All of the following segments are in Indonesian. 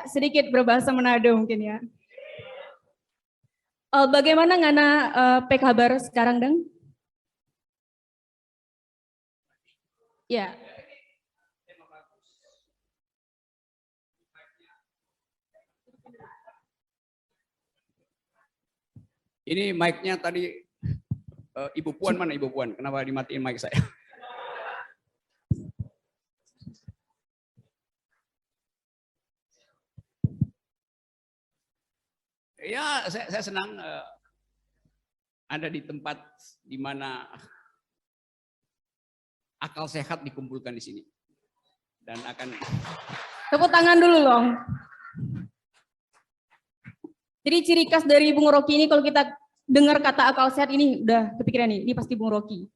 sedikit berbahasa Manado mungkin ya. Bagaimana ngana pe kabar sekarang deng? Ya. Ini mic-nya tadi Ibu Puan mana Ibu Puan? Kenapa dimatiin mic saya? Ya, saya senang ada di tempat di mana akal sehat dikumpulkan di sini. Dan akan tepuk tangan dulu loh. Jadi ciri khas dari Bung Rocky ini kalau kita dengar kata akal sehat ini udah kepikiran nih, ini pasti Bung Rocky.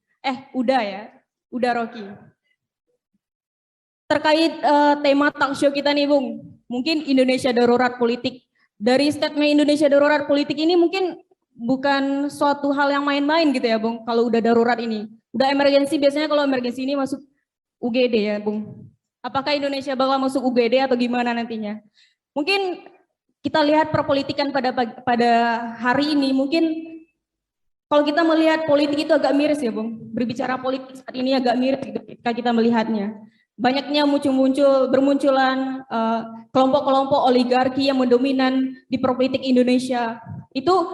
Udah ya, udah Rocky. Terkait tema talk show kita nih Bung, mungkin Indonesia darurat politik. Dari statement Indonesia darurat politik ini mungkin bukan suatu hal yang main-main gitu ya Bung, kalau udah darurat ini. Udah emergensi, biasanya kalau emergensi ini masuk UGD ya Bung. Apakah Indonesia bakal masuk UGD atau gimana nantinya? Mungkin kita lihat perpolitikan pada hari ini, mungkin kalau kita melihat politik itu agak miris ya Bung. Berbicara politik saat ini agak miris ketika kita melihatnya. Banyaknya bermunculan kelompok-kelompok oligarki yang mendominan di perpolitik Indonesia. Itu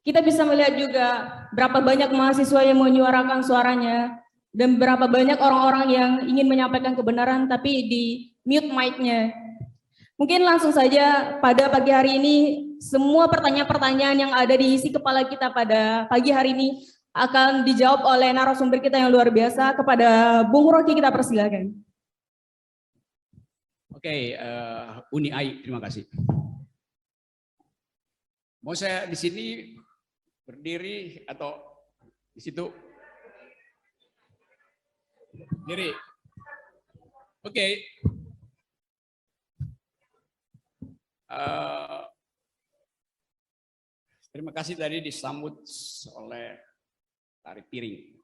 kita bisa melihat juga berapa banyak mahasiswa yang menyuarakan suaranya dan berapa banyak orang-orang yang ingin menyampaikan kebenaran tapi di mute mic-nya. Mungkin langsung saja pada pagi hari ini semua pertanyaan-pertanyaan yang ada di isi kepala kita pada pagi hari ini akan dijawab oleh narasumber kita yang luar biasa. Kepada Bung Rocky kita persilakan. Oke, Uni Ai, terima kasih. Mau saya di sini berdiri atau di situ? Diri. Oke. Terima kasih tadi disambut oleh tari piring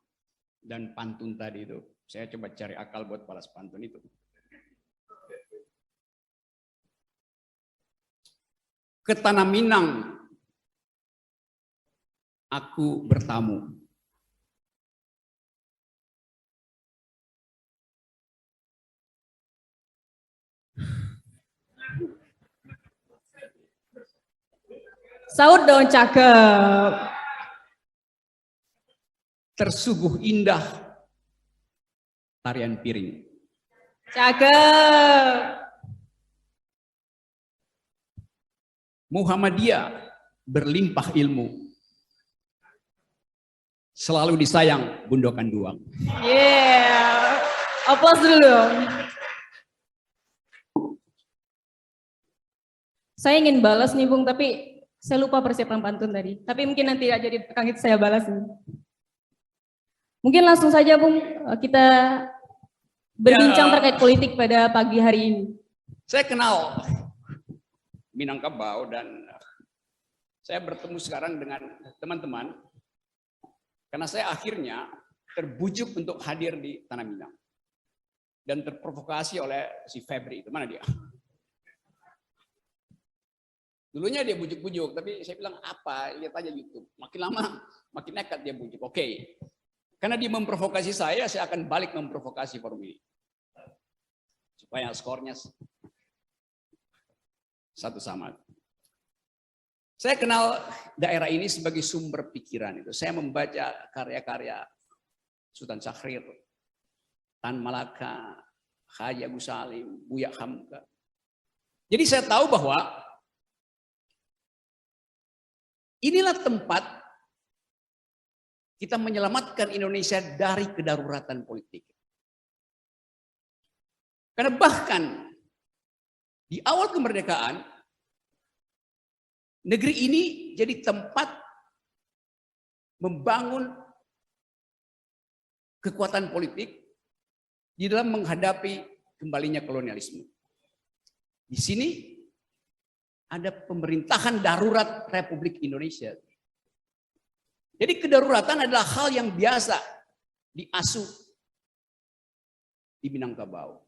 dan pantun tadi itu. Saya coba cari akal buat balas pantun itu. Ke Tanah Minang aku bertamu. Saud dong cakep. Tersuguh indah tarian piring. Cakep. Muhammadiyah berlimpah ilmu. Selalu disayang Bundokan Duang. Yeah. Aplaus dulu dong. Saya ingin balas nih Bung, tapi saya lupa persiapan pantun tadi. Tapi mungkin nanti aja di belakang itu saya balas nih. Mungkin langsung saja Bung, kita berbincang terkait politik pada pagi hari ini. Saya kenal Minangkabau dan saya bertemu sekarang dengan teman-teman karena saya akhirnya terbujuk untuk hadir di Tanah Minang dan terprovokasi oleh si Febri itu. Mana dia? Dulunya dia bujuk-bujuk, tapi saya bilang apa? Lihat aja YouTube. Makin lama makin nekat dia bujuk. Oke. Karena dia memprovokasi saya akan balik memprovokasi forum ini. Supaya skornya satu sama. Saya kenal daerah ini sebagai sumber pikiran itu. Saya membaca karya-karya Sultan Syahrir, Tan Malaka, Haji Agus Salim, Buya Hamka. Jadi saya tahu bahwa inilah tempat kita menyelamatkan Indonesia dari kedaruratan politik. Karena bahkan di awal kemerdekaan, negeri ini jadi tempat membangun kekuatan politik di dalam menghadapi kembalinya kolonialisme. Di sini ada pemerintahan darurat Republik Indonesia. Jadi kedaruratan adalah hal yang biasa diasuh di Minangkabau.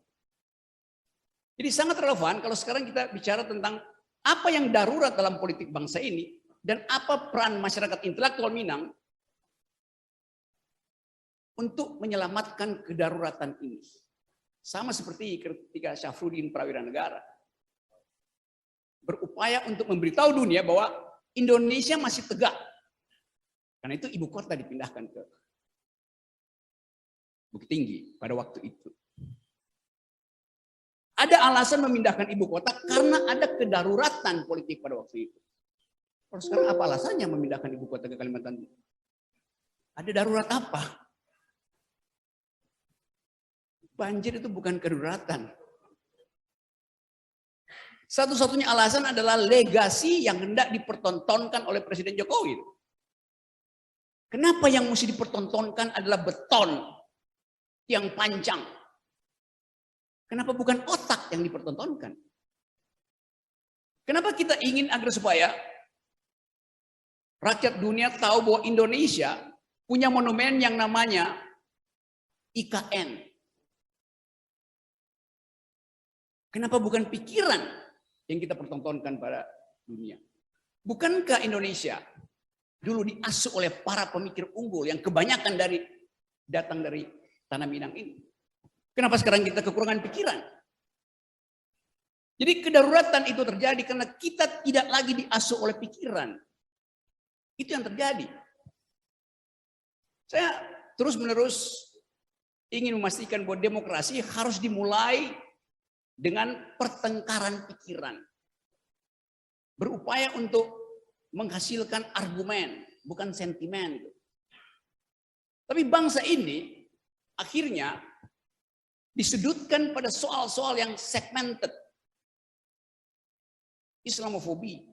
Jadi sangat relevan kalau sekarang kita bicara tentang apa yang darurat dalam politik bangsa ini dan apa peran masyarakat intelektual Minang untuk menyelamatkan kedaruratan ini. Sama seperti ketika Syafruddin Prawira Negara berupaya untuk memberitahu dunia bahwa Indonesia masih tegak. Karena itu ibu kota dipindahkan ke Bukit Tinggi pada waktu itu. Ada alasan memindahkan ibu kota karena ada kedaruratan politik pada waktu itu. Kalau sekarang apa alasannya memindahkan ibu kota ke Kalimantan Timur? Ada darurat apa? Banjir itu bukan kedaruratan. Satu-satunya alasan adalah legasi yang hendak dipertontonkan oleh Presiden Jokowi. Kenapa yang mesti dipertontonkan adalah beton yang panjang? Kenapa bukan otak yang dipertontonkan? Kenapa kita ingin agar supaya rakyat dunia tahu bahwa Indonesia punya monumen yang namanya IKN? Kenapa bukan pikiran yang kita pertontonkan pada dunia? Bukankah Indonesia dulu diasuh oleh para pemikir unggul yang kebanyakan datang dari tanah Minang ini? Kenapa sekarang kita kekurangan pikiran? Jadi kedaruratan itu terjadi karena kita tidak lagi diasuh oleh pikiran. Itu yang terjadi. Saya terus-menerus ingin memastikan bahwa demokrasi harus dimulai dengan pertengkaran pikiran. Berupaya untuk menghasilkan argumen, bukan sentimen. Tapi bangsa ini akhirnya disudutkan pada soal-soal yang segmented. Islamofobi.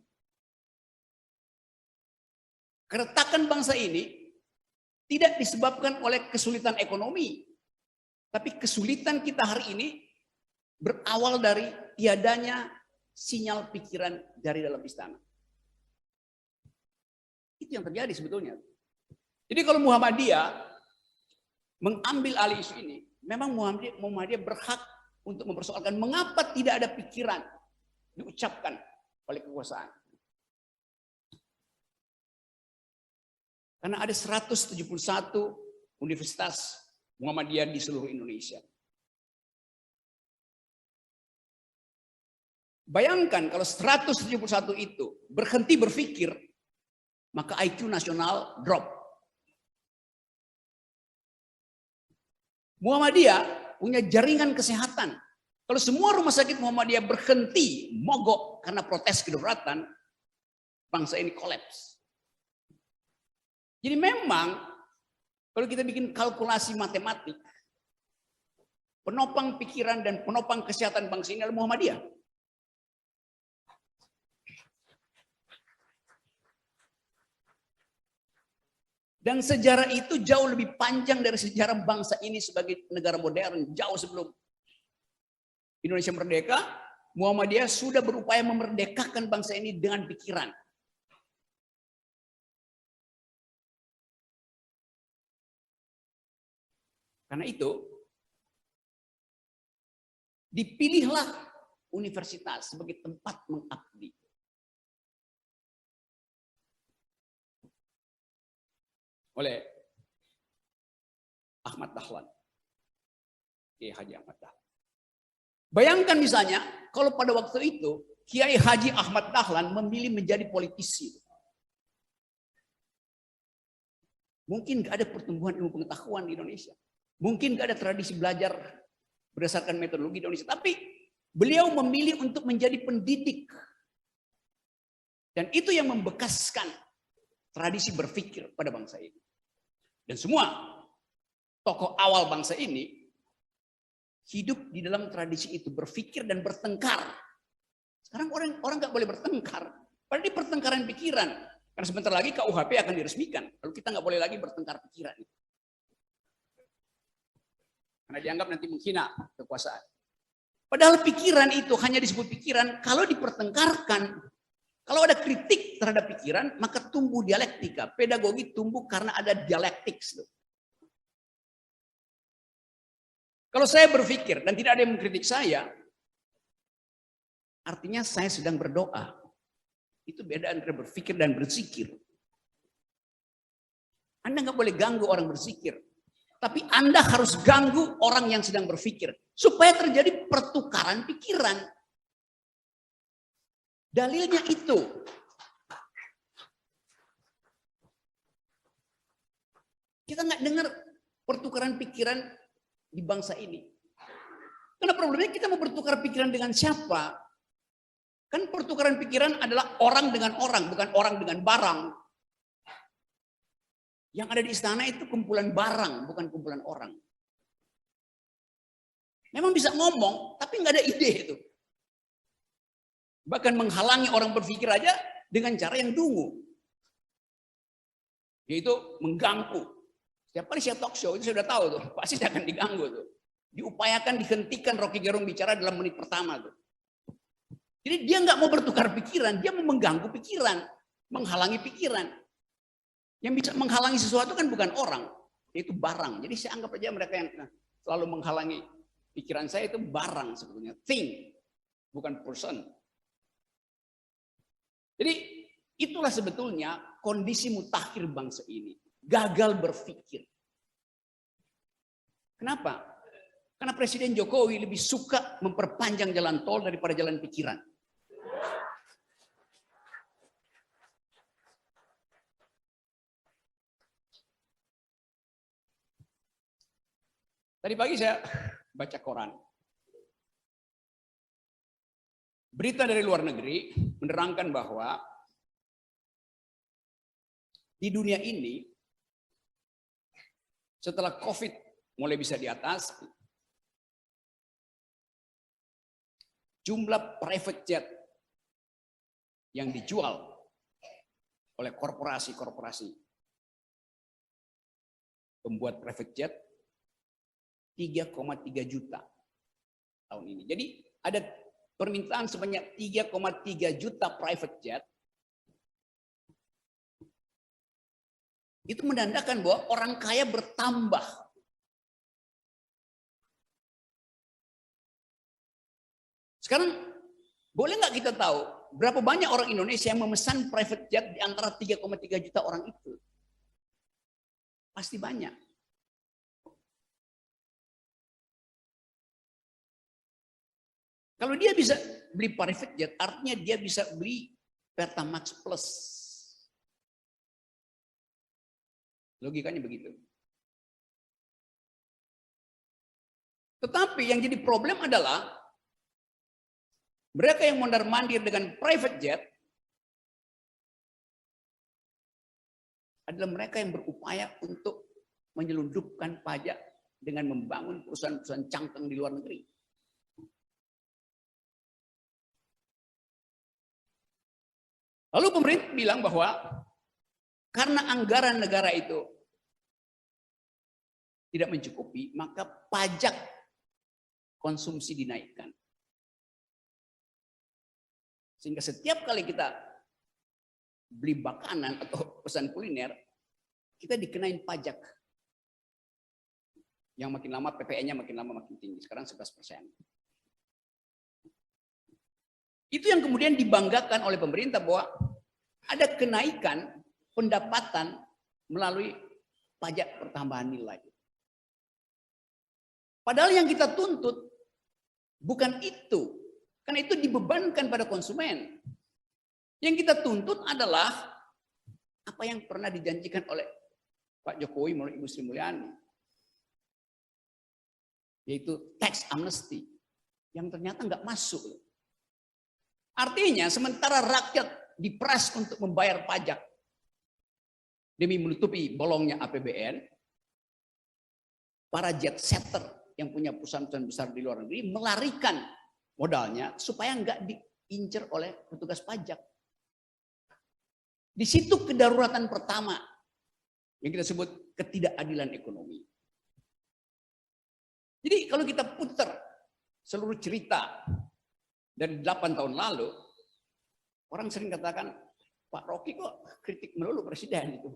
Keretakan bangsa ini tidak disebabkan oleh kesulitan ekonomi. Tapi kesulitan kita hari ini berawal dari tiadanya sinyal pikiran dari dalam istana. Itu yang terjadi sebetulnya. Jadi kalau Muhammadiyah mengambil alih isu ini, memang Muhammadiyah berhak untuk mempersoalkan mengapa tidak ada pikiran diucapkan oleh kekuasaan. Karena ada 171 universitas Muhammadiyah di seluruh Indonesia. Bayangkan kalau 171 itu berhenti berpikir, maka IQ nasional drop. Muhammadiyah punya jaringan kesehatan. Kalau semua rumah sakit Muhammadiyah berhenti mogok karena protes kedaruratan, bangsa ini kolaps. Jadi memang kalau kita bikin kalkulasi matematik, penopang pikiran dan penopang kesehatan bangsa ini adalah Muhammadiyah. Dan sejarah itu jauh lebih panjang dari sejarah bangsa ini sebagai negara modern. Jauh sebelum Indonesia merdeka, Muhammadiyah sudah berupaya memerdekakan bangsa ini dengan pikiran. Karena itu, dipilihlah universitas sebagai tempat mengabdi. Oleh Ahmad Dahlan, Kiai Haji Ahmad Dahlan. Bayangkan misalnya kalau pada waktu itu Kiai Haji Ahmad Dahlan memilih menjadi politisi. Mungkin gak ada pertumbuhan ilmu pengetahuan di Indonesia. Mungkin gak ada tradisi belajar berdasarkan metodologi di Indonesia. Tapi beliau memilih untuk menjadi pendidik. Dan itu yang membekaskan tradisi berpikir pada bangsa ini. Dan semua tokoh awal bangsa ini hidup di dalam tradisi itu, berpikir dan bertengkar. Sekarang orang nggak boleh bertengkar. Padahal di pertengkaran pikiran. Karena sebentar lagi KUHP akan diresmikan. Lalu kita nggak boleh lagi bertengkar pikiran. Karena dianggap nanti menghina kekuasaan. Padahal pikiran itu hanya disebut pikiran kalau dipertengkarkan. Kalau ada kritik terhadap pikiran, maka tumbuh dialektika. Pedagogi tumbuh karena ada dialektik. Kalau saya berpikir dan tidak ada yang mengkritik saya, artinya saya sedang berdoa. Itu beda antara berpikir dan berzikir. Anda nggak boleh ganggu orang berzikir. Tapi Anda harus ganggu orang yang sedang berpikir. Supaya terjadi pertukaran pikiran. Dalilnya itu. Kita nggak dengar pertukaran pikiran di bangsa ini. Karena problemnya kita mau bertukar pikiran dengan siapa? Kan pertukaran pikiran adalah orang dengan orang, bukan orang dengan barang. Yang ada di istana itu kumpulan barang, bukan kumpulan orang. Memang bisa ngomong, tapi nggak ada ide itu. Bahkan menghalangi orang berpikir aja dengan cara yang dungu. Yaitu mengganggu. Setiap kali saya talk show, itu saya sudah tahu tuh, pasti saya akan diganggu tuh. Diupayakan dihentikan Rocky Gerung bicara dalam menit pertama tuh. Jadi dia nggak mau bertukar pikiran, dia mau mengganggu pikiran, menghalangi pikiran. Yang bisa menghalangi sesuatu kan bukan orang, yaitu barang. Jadi saya anggap aja mereka yang selalu menghalangi pikiran saya itu barang sebetulnya, thing, bukan person. Jadi itulah sebetulnya kondisi mutakhir bangsa ini, gagal berpikir. Kenapa? Karena Presiden Jokowi lebih suka memperpanjang jalan tol daripada jalan pikiran. Tadi pagi saya baca koran. Berita dari luar negeri menerangkan bahwa di dunia ini setelah COVID mulai bisa diatasi, jumlah private jet yang dijual oleh korporasi-korporasi pembuat private jet 3,3 juta tahun ini. Jadi ada permintaan sebanyak 3,3 juta private jet. Itu menandakan bahwa orang kaya bertambah. Sekarang boleh nggak kita tahu berapa banyak orang Indonesia yang memesan private jet di antara 3,3 juta orang itu? Pasti banyak. Kalau dia bisa beli private jet, artinya dia bisa beli Pertamax Plus. Logikanya begitu. Tetapi yang jadi problem adalah mereka yang mondar-mandir dengan private jet adalah mereka yang berupaya untuk menyelundupkan pajak dengan membangun perusahaan-perusahaan cangkang di luar negeri. Lalu pemerintah bilang bahwa karena anggaran negara itu tidak mencukupi, maka pajak konsumsi dinaikkan. Sehingga setiap kali kita beli makanan atau pesan kuliner, kita dikenain pajak. Yang makin lama PPN-nya makin lama makin tinggi. Sekarang 11%. Itu yang kemudian dibanggakan oleh pemerintah bahwa ada kenaikan pendapatan melalui pajak pertambahan nilai. Padahal yang kita tuntut bukan itu. Karena itu dibebankan pada konsumen. Yang kita tuntut adalah apa yang pernah dijanjikan oleh Pak Jokowi melalui Ibu Sri Mulyani. Yaitu tax amnesty. Yang ternyata nggak masuk. Artinya sementara rakyat diperas untuk membayar pajak demi menutupi bolongnya APBN, para jet setter yang punya perusahaan-perusahaan besar di luar negeri melarikan modalnya supaya nggak diincar oleh petugas pajak. Di situ kedaruratan pertama yang kita sebut ketidakadilan ekonomi. Jadi kalau kita putar seluruh cerita dari 8 tahun lalu, orang sering katakan, Pak Rocky kok kritik melulu presiden itu.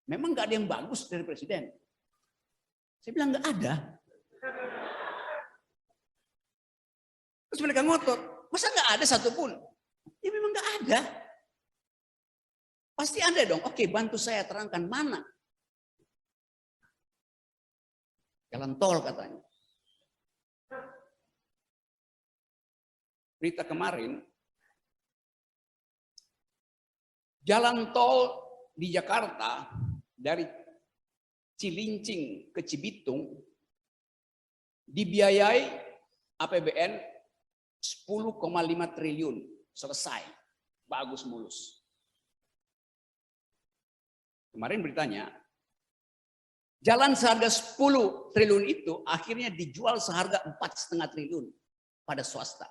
Memang nggak ada yang bagus dari presiden. Saya bilang nggak ada. Terus mereka ngotot, masa nggak ada satupun? Ya memang nggak ada. Pasti ada dong. Oke, bantu saya terangkan mana. Jalan tol katanya. Berita kemarin, jalan tol di Jakarta dari Cilincing ke Cibitung dibiayai APBN 10,5 triliun. Selesai. Bagus mulus. Kemarin beritanya, jalan seharga 10 triliun itu akhirnya dijual seharga 4,5 triliun pada swasta.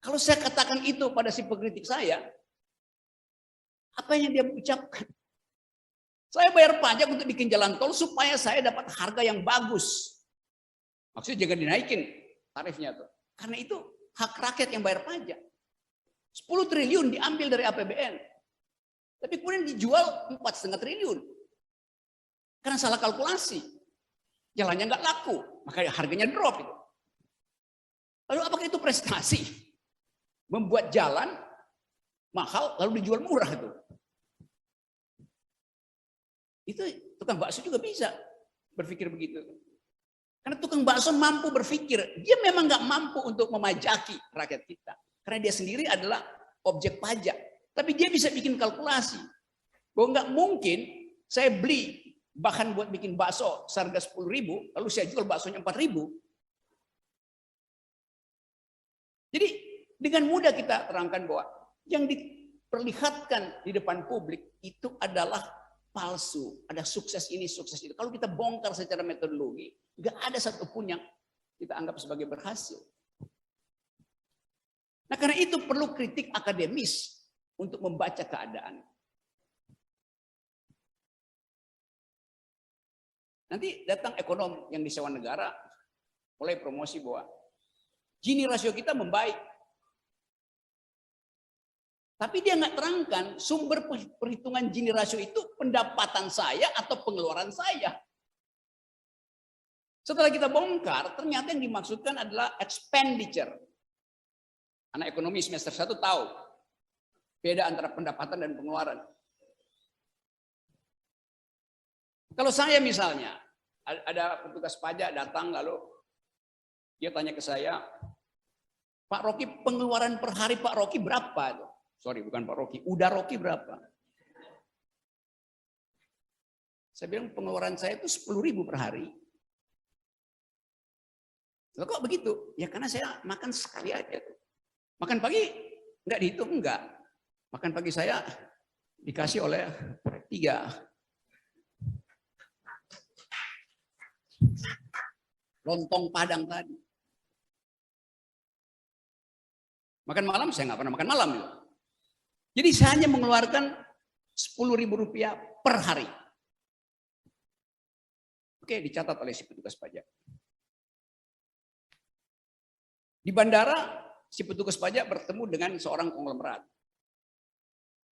Kalau saya katakan itu pada si pengkritik saya, apa yang dia ucapkan? Saya bayar pajak untuk bikin jalan tol supaya saya dapat harga yang bagus. Maksudnya jangan dinaikin tarifnya tuh. Karena itu hak rakyat yang bayar pajak. 10 triliun diambil dari APBN. Tapi kemudian dijual 4,5 triliun. Karena salah kalkulasi. Jalannya nggak laku, makanya harganya drop itu. Lalu apakah itu prestasi? Membuat jalan mahal lalu dijual murah itu. Itu tukang bakso juga bisa berpikir begitu. Karena tukang bakso mampu berpikir, dia memang nggak mampu untuk memajaki rakyat kita. Karena dia sendiri adalah objek pajak. Tapi dia bisa bikin kalkulasi. Bahwa nggak mungkin saya beli bahan buat bikin bakso seharga 10.000, lalu saya jual baksonya 4.000. Jadi dengan mudah kita terangkan bahwa yang diperlihatkan di depan publik itu adalah palsu. Ada sukses ini, sukses itu. Kalau kita bongkar secara metodologi, nggak ada satupun yang kita anggap sebagai berhasil. Nah, karena itu perlu kritik akademis untuk membaca keadaan. Nanti datang ekonom yang disewa negara, mulai promosi bahwa Gini rasio kita membaik. Tapi dia nggak terangkan sumber perhitungan Gini rasio itu pendapatan saya atau pengeluaran saya. Setelah kita bongkar, ternyata yang dimaksudkan adalah expenditure. Anak ekonomi semester 1 tahu beda antara pendapatan dan pengeluaran. Kalau saya misalnya, ada petugas pajak datang lalu dia tanya ke saya, Pak Rocky pengeluaran per hari Pak Rocky berapa? Sorry, bukan Pak Rocky, udah Rocky berapa? Saya bilang pengeluaran saya itu 10.000 per hari. Loh, kok begitu? Ya karena saya makan sekali aja. Makan pagi enggak dihitung, enggak. Makan pagi saya dikasih oleh 3. Lontong Padang tadi. Makan malam saya nggak pernah makan malam. Jadi saya hanya mengeluarkan Rp10.000 per hari. Oke, dicatat oleh si petugas pajak. Di bandara, si petugas pajak bertemu dengan seorang konglomerat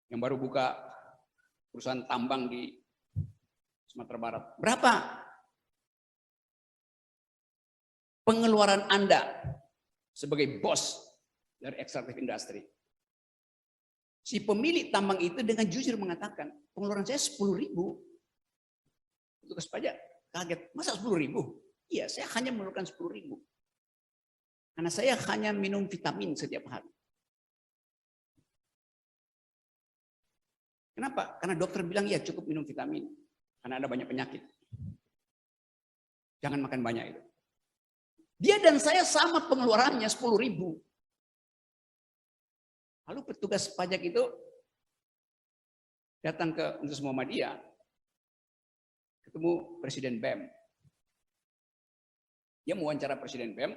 yang baru buka perusahaan tambang di Sumatera Barat. Berapa pengeluaran Anda sebagai bos dari ekstraktif industri? Si pemilik tambang itu dengan jujur mengatakan, pengeluaran saya 10.000. Petugas pajak kaget, masa 10.000? Iya, saya hanya mengeluarkan 10.000. Karena saya hanya minum vitamin setiap hari. Kenapa? Karena dokter bilang ya cukup minum vitamin. Karena ada banyak penyakit. Jangan makan banyak itu. Dia dan saya sama pengeluarannya 10.000. Lalu petugas pajak itu datang ke Universitas Muhammadiyah, ketemu Presiden BEM. Dia mau wawancara Presiden BEM.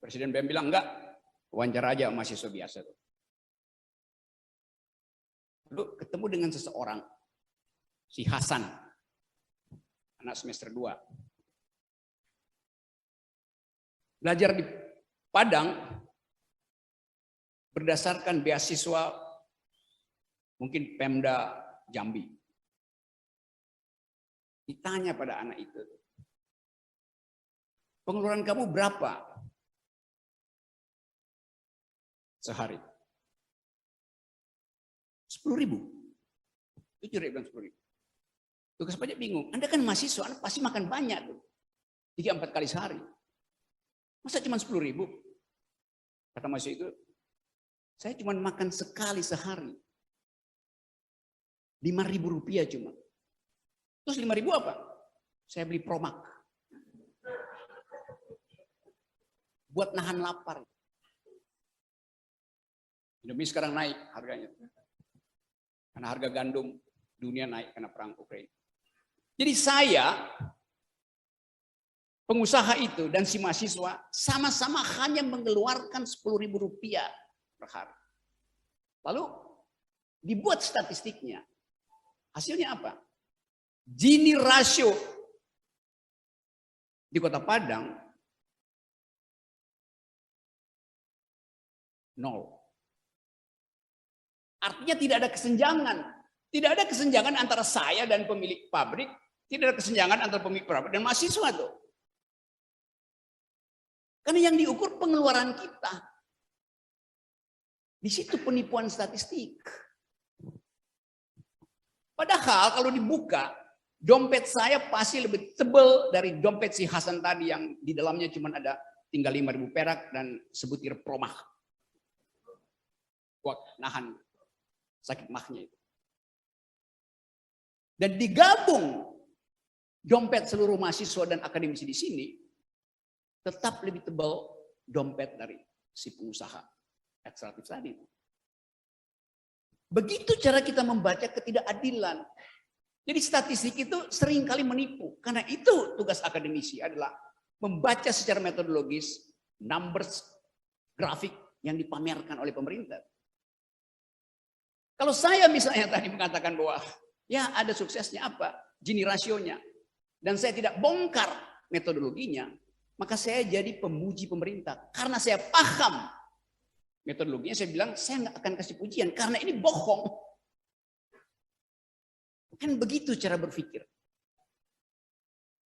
Presiden BEM bilang enggak, wawancara aja mahasiswa biasa. Lalu ketemu dengan seseorang, si Hasan, anak semester 2. Belajar di Padang berdasarkan beasiswa mungkin Pemda Jambi. Ditanya pada anak itu, pengeluaran kamu berapa sehari? 10.000. Jujur dia bilang 10.000. Tugas pajak bingung. Anda kan mahasiswa, Anda pasti makan banyak tuh. 3-4 kali sehari. Masa cuma 10.000? Kata mahasiswa itu, saya cuma makan sekali sehari. 5.000 rupiah cuma. Terus 5.000 apa? Saya beli Promak. Buat nahan lapar. Indomie sekarang naik harganya. Karena harga gandum dunia naik karena perang Ukraina. Jadi saya, pengusaha itu dan si mahasiswa sama-sama hanya mengeluarkan 10.000 rupiah per hari. Lalu dibuat statistiknya. Hasilnya apa? Gini rasio di Kota Padang 0. Artinya tidak ada kesenjangan. Tidak ada kesenjangan antara saya dan pemilik pabrik. Tidak ada kesenjangan antara pemilik pabrik dan mahasiswa tuh. Karena yang diukur pengeluaran kita. Di situ penipuan statistik. Padahal kalau dibuka, dompet saya pasti lebih tebal dari dompet si Hasan tadi yang di dalamnya cuma ada tinggal 5.000 perak dan sebutir Promah. Buat nahan sakit mahnya itu. Dan digabung dompet seluruh mahasiswa dan akademisi di sini tetap lebih tebal dompet dari si pengusaha ekstraktif tadi. Begitu cara kita membaca ketidakadilan. Jadi statistik itu seringkali menipu. Karena itu tugas akademisi adalah membaca secara metodologis numbers, grafik yang dipamerkan oleh pemerintah. Kalau saya misalnya tadi mengatakan bahwa ya ada suksesnya apa, Gini rasionya, dan saya tidak bongkar metodologinya, maka saya jadi pemuji pemerintah. Karena saya paham metodologinya, saya bilang saya nggak akan kasih pujian karena ini bohong. Kan begitu cara berpikir.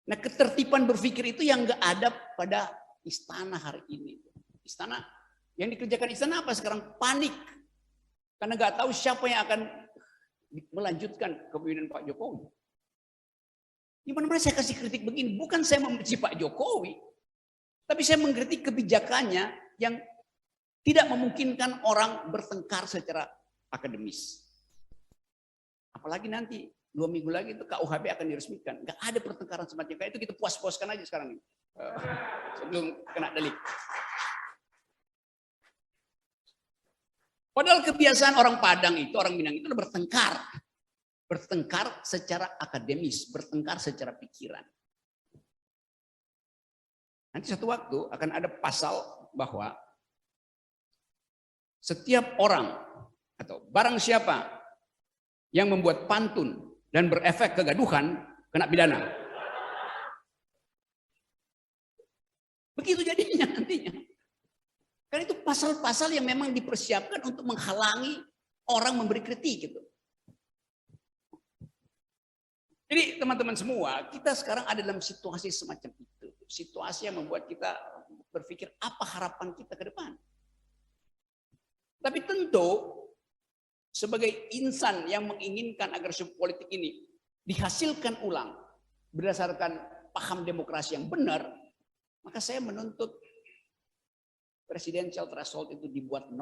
Nah, ketertiban berpikir itu yang nggak ada pada istana hari ini. Istana yang dikerjakan istana apa sekarang? Panik. Karena nggak tahu siapa yang akan melanjutkan kepemimpinan Pak Jokowi. Gimana saya kasih kritik begini? Bukan saya membenci Pak Jokowi, tapi saya mengkritik kebijakannya yang tidak memungkinkan orang bertengkar secara akademis. Apalagi nanti 2 minggu lagi itu KUHP akan diresmikan. Nggak ada pertengkaran semacam itu, kita puas-puaskan aja sekarang ini. Sebelum kena delik. Padahal kebiasaan orang Padang itu, orang Minang itu bertengkar. Bertengkar secara akademis, bertengkar secara pikiran. Nanti satu waktu akan ada pasal bahwa setiap orang atau barang siapa yang membuat pantun dan berefek kegaduhan kena pidana. Begitu jadinya nantinya. Karena itu pasal-pasal yang memang dipersiapkan untuk menghalangi orang memberi kritik gitu. Jadi teman-teman semua, kita sekarang ada dalam situasi semacam itu. Situasi yang membuat kita berpikir apa harapan kita ke depan. Tapi tentu sebagai insan yang menginginkan agar sebuah politik ini dihasilkan ulang berdasarkan paham demokrasi yang benar, maka saya menuntut presidential threshold itu dibuat 0.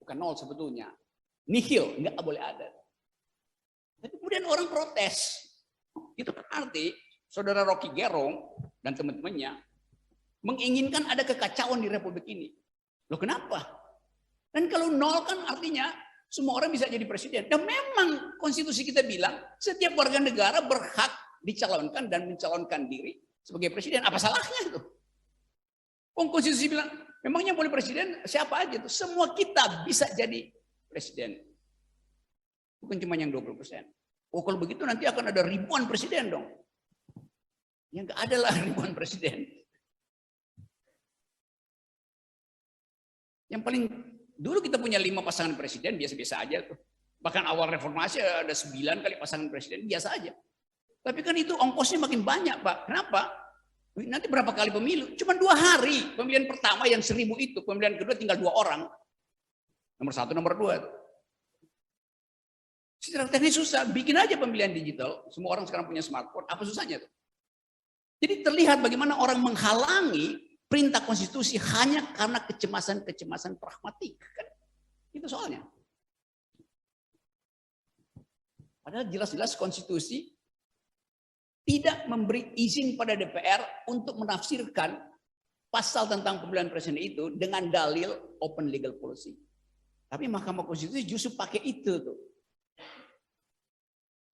Bukan 0 sebetulnya. Nihil, nggak boleh ada. Tapi kemudian orang protes. Itu berarti saudara Rocky Gerung dan teman-temannya menginginkan ada kekacauan di republik ini. Loh kenapa? Dan kalau 0 kan artinya semua orang bisa jadi presiden. Dan memang konstitusi kita bilang setiap warga negara berhak dicalonkan dan mencalonkan diri sebagai presiden. Apa salahnya itu? Konstitusi bilang, memangnya boleh presiden siapa aja tuh. Semua kita bisa jadi presiden. Bukan cuma yang 20%. Oh kalau begitu nanti akan ada ribuan presiden dong. Ya nggak ada lah ribuan presiden. Yang paling dulu kita punya 5 pasangan presiden biasa-biasa aja tuh. Bahkan awal reformasi ada 9 kali pasangan presiden biasa aja. Tapi kan itu ongkosnya makin banyak Pak. Kenapa? Nanti berapa kali pemilu? Cuma 2 hari. Pemilihan pertama yang 1000 itu, pemilihan kedua tinggal 2 orang. Nomor 1, nomor 2. Secara teknis susah, bikin aja pemilihan digital. Semua orang sekarang punya smartphone, apa susahnya tuh? Jadi terlihat bagaimana orang menghalangi perintah konstitusi hanya karena kecemasan-kecemasan pragmatik. Kan? Itu soalnya. Padahal jelas-jelas konstitusi tidak memberi izin pada DPR untuk menafsirkan pasal tentang pemilihan presiden itu dengan dalil open legal policy. Tapi Mahkamah Konstitusi justru pakai itu tuh.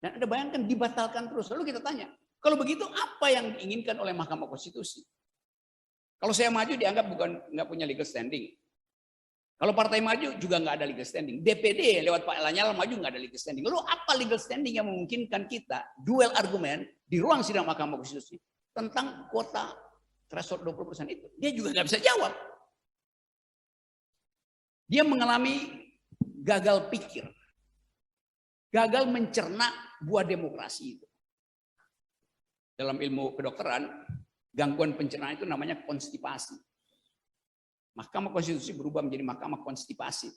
Dan Anda bayangkan dibatalkan terus. Lalu kita tanya, kalau begitu apa yang diinginkan oleh Mahkamah Konstitusi? Kalau saya maju dianggap nggak punya legal standing. Kalau partai maju juga nggak ada legal standing. DPD lewat Pak Lanyala maju nggak ada legal standing. Lalu apa legal standing yang memungkinkan kita duel argumen di ruang sidang Mahkamah Konstitusi tentang kuota threshold 20% itu? Dia juga nggak bisa jawab. Dia mengalami gagal pikir. Gagal mencerna buah demokrasi itu. Dalam ilmu kedokteran, gangguan pencernaan itu namanya konstipasi. Mahkamah Konstitusi berubah menjadi Mahkamah Konstipasi.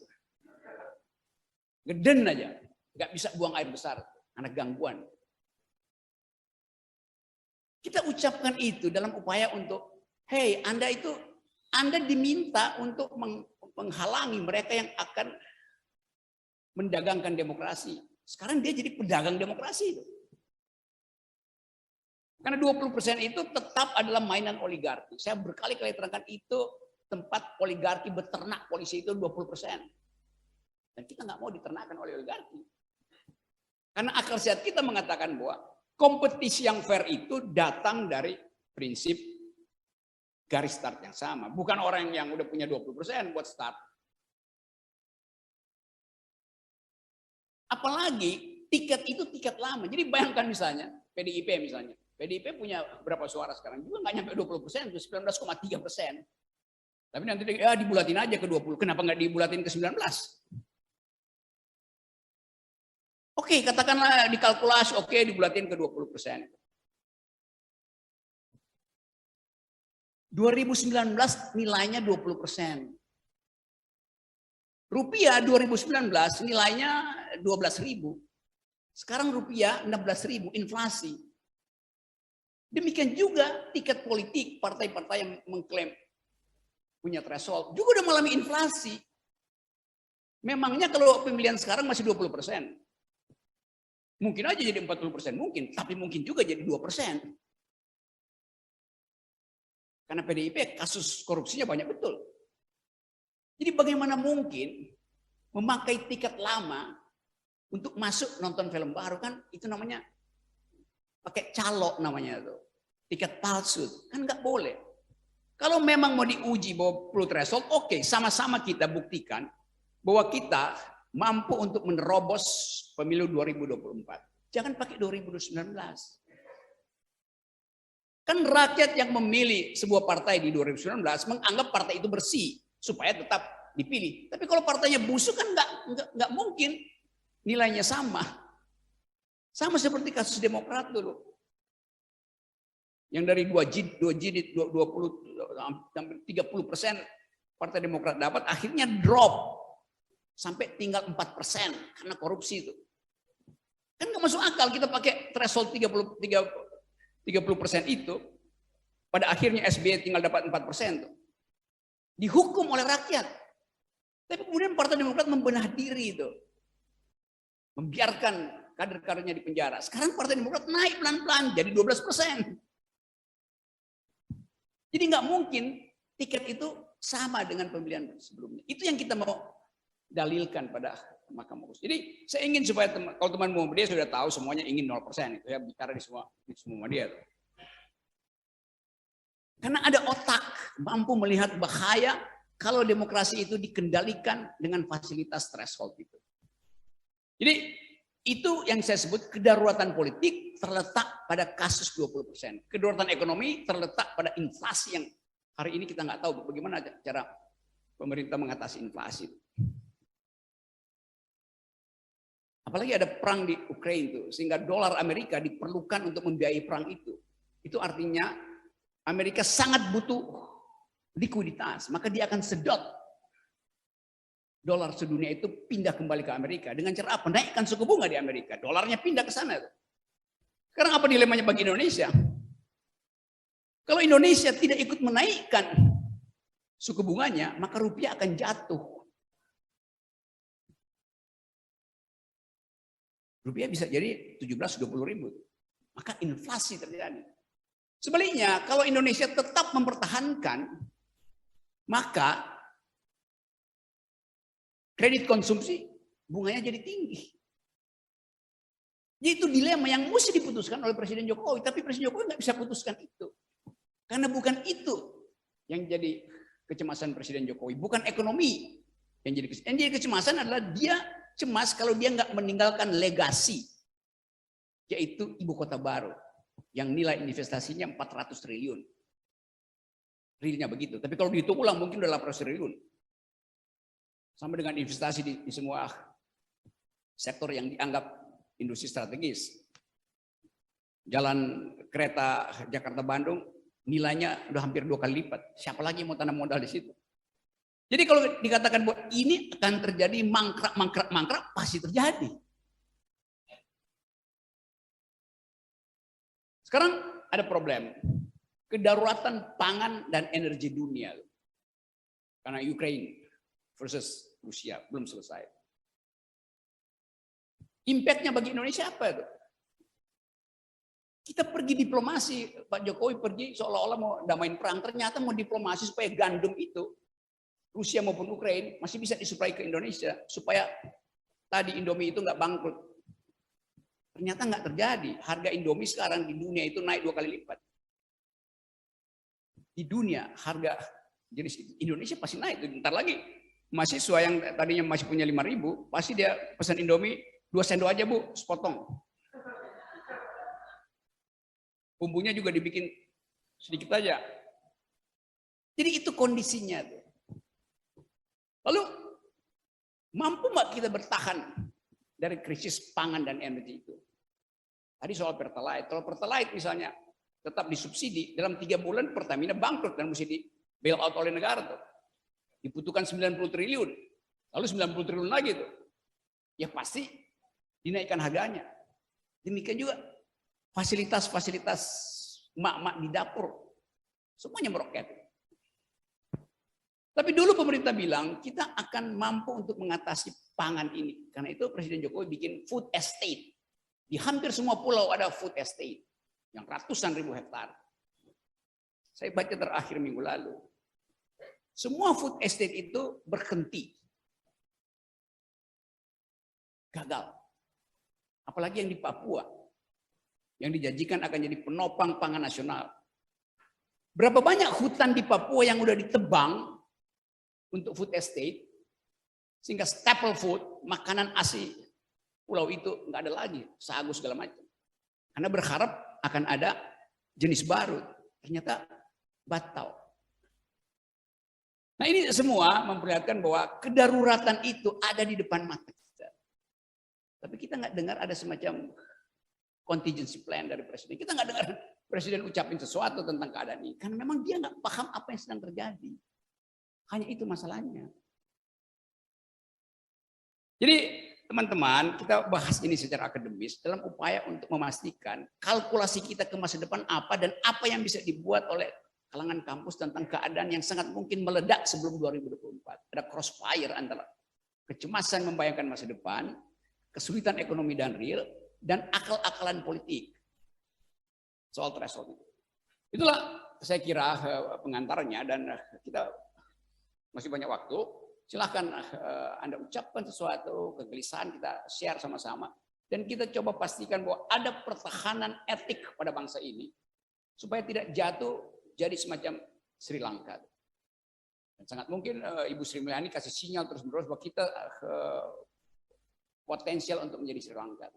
Geden aja, nggak bisa buang air besar, anak gangguan. Kita ucapkan itu dalam upaya untuk, hey, Anda diminta untuk menghalangi mereka yang akan mendagangkan demokrasi. Sekarang dia jadi pedagang demokrasi itu. Karena 20% itu tetap adalah mainan oligarki. Saya berkali-kali terangkan itu tempat oligarki beternak polisi itu 20%. Dan kita nggak mau diternakkan oleh oligarki. Karena akal sehat kita mengatakan bahwa kompetisi yang fair itu datang dari prinsip garis start yang sama. Bukan orang yang udah punya 20% buat start. Apalagi tiket itu tiket lama. Jadi bayangkan misalnya, PDIP misalnya. PDIP punya berapa suara sekarang? Juga nggak nyampe 20%, 19,3%. Tapi nanti ya dibulatin aja ke 20. Kenapa nggak dibulatin ke 19? Oke, katakanlah dikalkulasi, oke dibulatin ke 20%. 2019 nilainya 20%. Rupiah 2019 nilainya 12.000. Sekarang rupiah 16.000, inflasi. Demikian juga tiket politik partai-partai yang mengklaim punya threshold juga udah mengalami inflasi. Memangnya kalau pemilihan sekarang masih 20%. Mungkin aja jadi 40%, mungkin, tapi mungkin juga jadi 2%. Karena PDIP kasus korupsinya banyak betul. Jadi bagaimana mungkin memakai tiket lama untuk masuk nonton film baru, kan itu namanya pakai calo namanya tuh. Tiket palsu, kan nggak boleh. Kalau memang mau diuji bahwa perlu threshold, oke, sama-sama kita buktikan bahwa kita mampu untuk menerobos pemilu 2024. Jangan pakai 2019. Kan rakyat yang memilih sebuah partai di 2019 menganggap partai itu bersih supaya tetap dipilih. Tapi kalau partainya busuk kan nggak mungkin nilainya sama. Sama seperti kasus Demokrat dulu. Yang dari 30% Partai Demokrat dapat, akhirnya drop sampai tinggal 4% karena korupsi itu. Kan nggak masuk akal kita pakai threshold 30% itu, pada akhirnya SBY tinggal dapat 4%. Dihukum oleh rakyat. Tapi kemudian Partai Demokrat membenah diri itu. Membiarkan kader-kadernya di penjara. Sekarang Partai Demokrat naik pelan-pelan jadi 12%. Jadi nggak mungkin tiket itu sama dengan pemilihan sebelumnya. Itu yang kita mau dalilkan pada Mahkamah Konstitusi. Jadi saya ingin supaya kalau teman Muhammadiyah sudah tahu semuanya ingin 0%. Itu ya bicara di semua Muhammadiyah. Karena ada otak mampu melihat bahaya kalau demokrasi itu dikendalikan dengan fasilitas threshold itu. Jadi itu yang saya sebut kedaruratan politik terletak pada kasus 20%. Kedaruratan ekonomi terletak pada inflasi yang hari ini kita nggak tahu bagaimana cara pemerintah mengatasi inflasi. Apalagi ada perang di Ukraina itu, sehingga dolar Amerika diperlukan untuk membiayai perang itu. Itu artinya Amerika sangat butuh likuiditas, maka dia akan sedot dolar sedunia itu pindah kembali ke Amerika. Dengan cara apa? Naikkan suku bunga di Amerika. Dolarnya pindah ke sana. Sekarang apa dilemanya bagi Indonesia? Kalau Indonesia tidak ikut menaikkan suku bunganya, maka rupiah akan jatuh. Rupiah bisa jadi 17-20 ribu. Maka inflasi terjadi. Sebaliknya, kalau Indonesia tetap mempertahankan, maka kredit konsumsi bunganya jadi tinggi. Jadi itu dilema yang mesti diputuskan oleh Presiden Jokowi, tapi Presiden Jokowi nggak bisa putuskan itu. Karena bukan itu yang jadi kecemasan Presiden Jokowi, bukan ekonomi yang jadi kecemasan adalah dia cemas kalau dia nggak meninggalkan legasi, yaitu ibu kota baru yang nilai investasinya 400 triliun. Realnya begitu, tapi kalau dihitung ulang mungkin udah 800 triliun. Sama dengan investasi di semua sektor yang dianggap industri strategis. Jalan kereta Jakarta-Bandung nilainya udah hampir 2 kali lipat. Siapa lagi yang mau tanam modal di situ? Jadi kalau dikatakan bahwa ini akan terjadi mangkrak, pasti terjadi. Sekarang ada problem. Kedaruratan pangan dan energi dunia. Karena Ukraine versus Rusia belum selesai. Impact-nya bagi Indonesia apa itu? Kita pergi diplomasi, Pak Jokowi pergi seolah-olah mau damain perang, ternyata mau diplomasi supaya gandum itu, Rusia maupun Ukraina masih bisa disuplai ke Indonesia, supaya tadi Indomie itu nggak bangkrut. Ternyata nggak terjadi, harga Indomie sekarang di dunia itu naik 2 kali lipat. Di dunia harga jenis Indonesia pasti naik, bentar lagi mahasiswa yang tadinya masih punya 5.000, pasti dia pesan Indomie 2 sendok aja Bu, sepotong. Bumbunya juga dibikin sedikit aja. Jadi itu kondisinya. Lalu mampu nggak kita bertahan dari krisis pangan dan energi itu? Tadi soal Pertalite. Kalau Pertalite misalnya tetap disubsidi, dalam 3 bulan Pertamina bangkrut dan mesti di bail out oleh negara tuh. Dibutuhkan 90 triliun. Lalu 90 triliun lagi tuh. Ya pasti dinaikkan harganya. Demikian juga fasilitas-fasilitas mak-mak di dapur, semuanya meroket. Tapi dulu pemerintah bilang kita akan mampu untuk mengatasi pangan ini. Karena itu Presiden Jokowi bikin food estate. Di hampir semua pulau ada food estate. Yang ratusan ribu hektar. Saya baca terakhir minggu lalu. Semua food estate itu berhenti. Gagal. Apalagi yang di Papua. Yang dijanjikan akan jadi penopang pangan nasional. Berapa banyak hutan di Papua yang udah ditebang untuk food estate, sehingga staple food, makanan asli pulau itu nggak ada lagi, sagu segala macam. Karena berharap akan ada jenis baru, ternyata batal. Nah ini semua memperlihatkan bahwa kedaruratan itu ada di depan mata kita. Tapi kita nggak dengar ada semacam contingency plan dari presiden. Kita nggak dengar presiden ucapin sesuatu tentang keadaan ini. Karena memang dia nggak paham apa yang sedang terjadi. Hanya itu masalahnya. Jadi teman-teman, kita bahas ini secara akademis dalam upaya untuk memastikan kalkulasi kita ke masa depan apa dan apa yang bisa dibuat oleh kalangan kampus tentang keadaan yang sangat mungkin meledak sebelum 2024. Ada crossfire antara kecemasan membayangkan masa depan, kesulitan ekonomi dan real, dan akal-akalan politik soal threshold itu. Itulah saya kira pengantarnya dan kita masih banyak waktu. Silahkan Anda ucapkan sesuatu, kegelisahan kita share sama-sama. Dan kita coba pastikan bahwa ada pertahanan etik pada bangsa ini. Supaya tidak jatuh jadi semacam Sri Lanka. Dan sangat mungkin Ibu Sri Mulyani kasih sinyal terus-menerus bahwa kita potensial untuk menjadi Sri Lanka.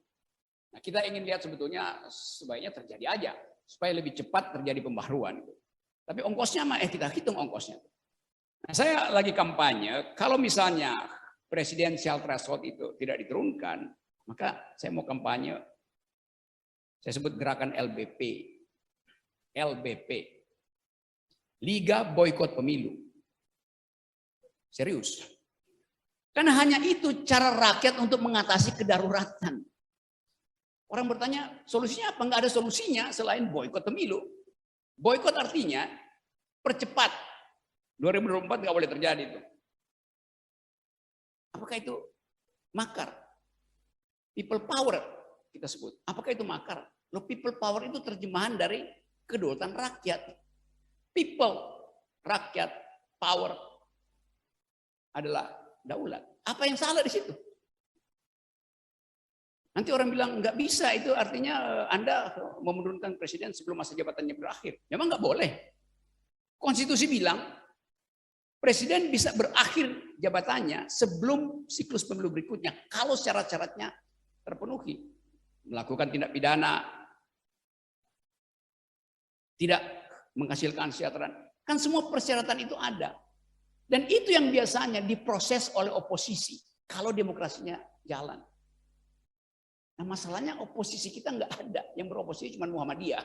Nah, kita ingin lihat sebetulnya sebaiknya terjadi aja supaya lebih cepat terjadi pembaharuan. Tapi ongkosnya kita hitung ongkosnya. Nah, saya lagi kampanye, kalau misalnya presidensial threshold itu tidak diturunkan, maka saya mau kampanye, saya sebut gerakan LBP. LBP, Liga boykot pemilu. Serius. Karena hanya itu cara rakyat untuk mengatasi kedaruratan. Orang bertanya, solusinya apa? Enggak ada solusinya selain boykot pemilu. Boykot artinya percepat. 2024 nggak boleh terjadi itu. Apakah itu makar? People power kita sebut. Apakah itu makar? Loh, people power itu terjemahan dari kedaulatan rakyat. People, rakyat, power adalah daulat. Apa yang salah di situ? Nanti orang bilang nggak bisa, itu artinya Anda mau menurunkan presiden sebelum masa jabatannya berakhir. Memang nggak boleh. Konstitusi bilang presiden bisa berakhir jabatannya sebelum siklus pemilu berikutnya kalau syarat-syaratnya terpenuhi. Melakukan tindak pidana, tidak menghasilkan kesejahteraan. Kan semua persyaratan itu ada. Dan itu yang biasanya diproses oleh oposisi kalau demokrasinya jalan. Nah, masalahnya oposisi kita nggak ada. Yang beroposisi cuma Muhammadiyah.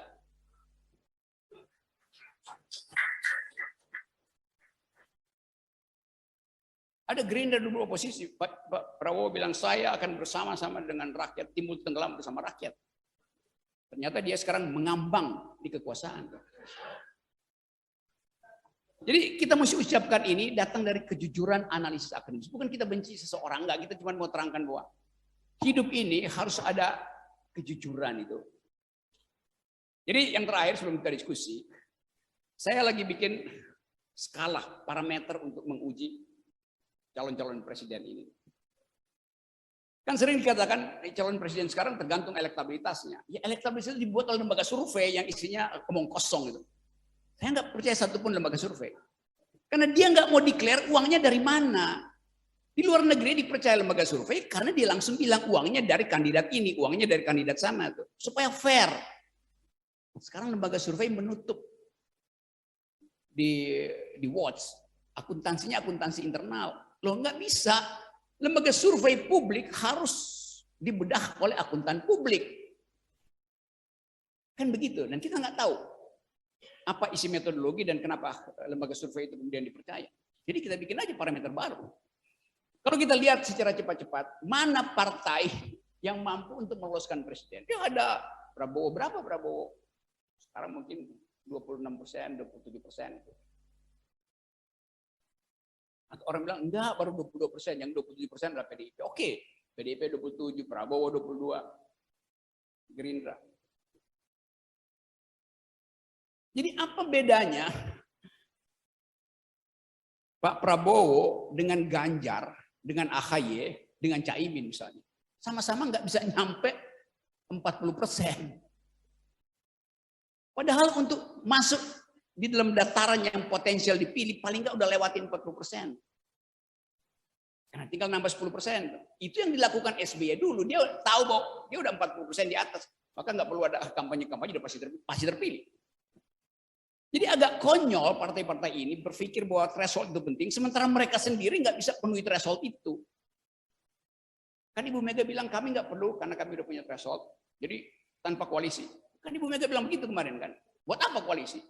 Ada Gerindra dulu oposisi. Pak Prabowo bilang saya akan bersama-sama dengan rakyat, timbul tenggelam bersama rakyat. Ternyata dia sekarang mengambang di kekuasaan. Jadi kita mesti ucapkan ini datang dari kejujuran analisis akademis. Bukan kita benci seseorang, enggak. Kita cuma mau terangkan bahwa hidup ini harus ada kejujuran itu. Jadi yang terakhir sebelum kita diskusi, saya lagi bikin skala parameter untuk menguji calon-calon presiden ini. Kan sering dikatakan calon presiden sekarang tergantung elektabilitasnya. Ya elektabilitas itu dibuat oleh lembaga survei yang isinya omong kosong itu. Saya nggak percaya satupun lembaga survei. Karena dia nggak mau declare uangnya dari mana. Di luar negeri dipercaya lembaga survei karena dia langsung bilang uangnya dari kandidat ini, uangnya dari kandidat sana tuh. Supaya fair. Sekarang lembaga survei menutup di watch. Akuntansinya akuntansi internal. Loh nggak bisa. Lembaga survei publik harus dibedah oleh akuntan publik. Kan begitu. Dan kita nggak tahu apa isi metodologi dan kenapa lembaga survei itu kemudian dipercaya. Jadi kita bikin aja parameter baru. Kalau kita lihat secara cepat-cepat, mana partai yang mampu untuk meloloskan presiden? Ya ada Prabowo, berapa Prabowo? Sekarang mungkin 26%, 27%. Atau orang bilang, enggak, baru 22%, yang 27% adalah PDIP. Oke, PDIP 27, Prabowo 22, Gerindra. Jadi apa bedanya Pak Prabowo dengan Ganjar, dengan AHY, dengan Caimin misalnya? Sama-sama nggak bisa nyampe 40%. Padahal untuk masuk di dalam dataran yang potensial dipilih, paling nggak udah lewatin 40%. Karena tinggal nambah 10%. Itu yang dilakukan SBY dulu. Dia tahu bahwa dia udah 40% di atas. Maka nggak perlu ada kampanye-kampanye, udah pasti terpilih. Jadi agak konyol partai-partai ini berpikir bahwa threshold itu penting, sementara mereka sendiri nggak bisa penuhi threshold itu. Kan Ibu Mega bilang kami nggak perlu karena kami udah punya threshold, jadi tanpa koalisi. Kan Ibu Mega bilang begitu kemarin kan. Buat apa koalisi?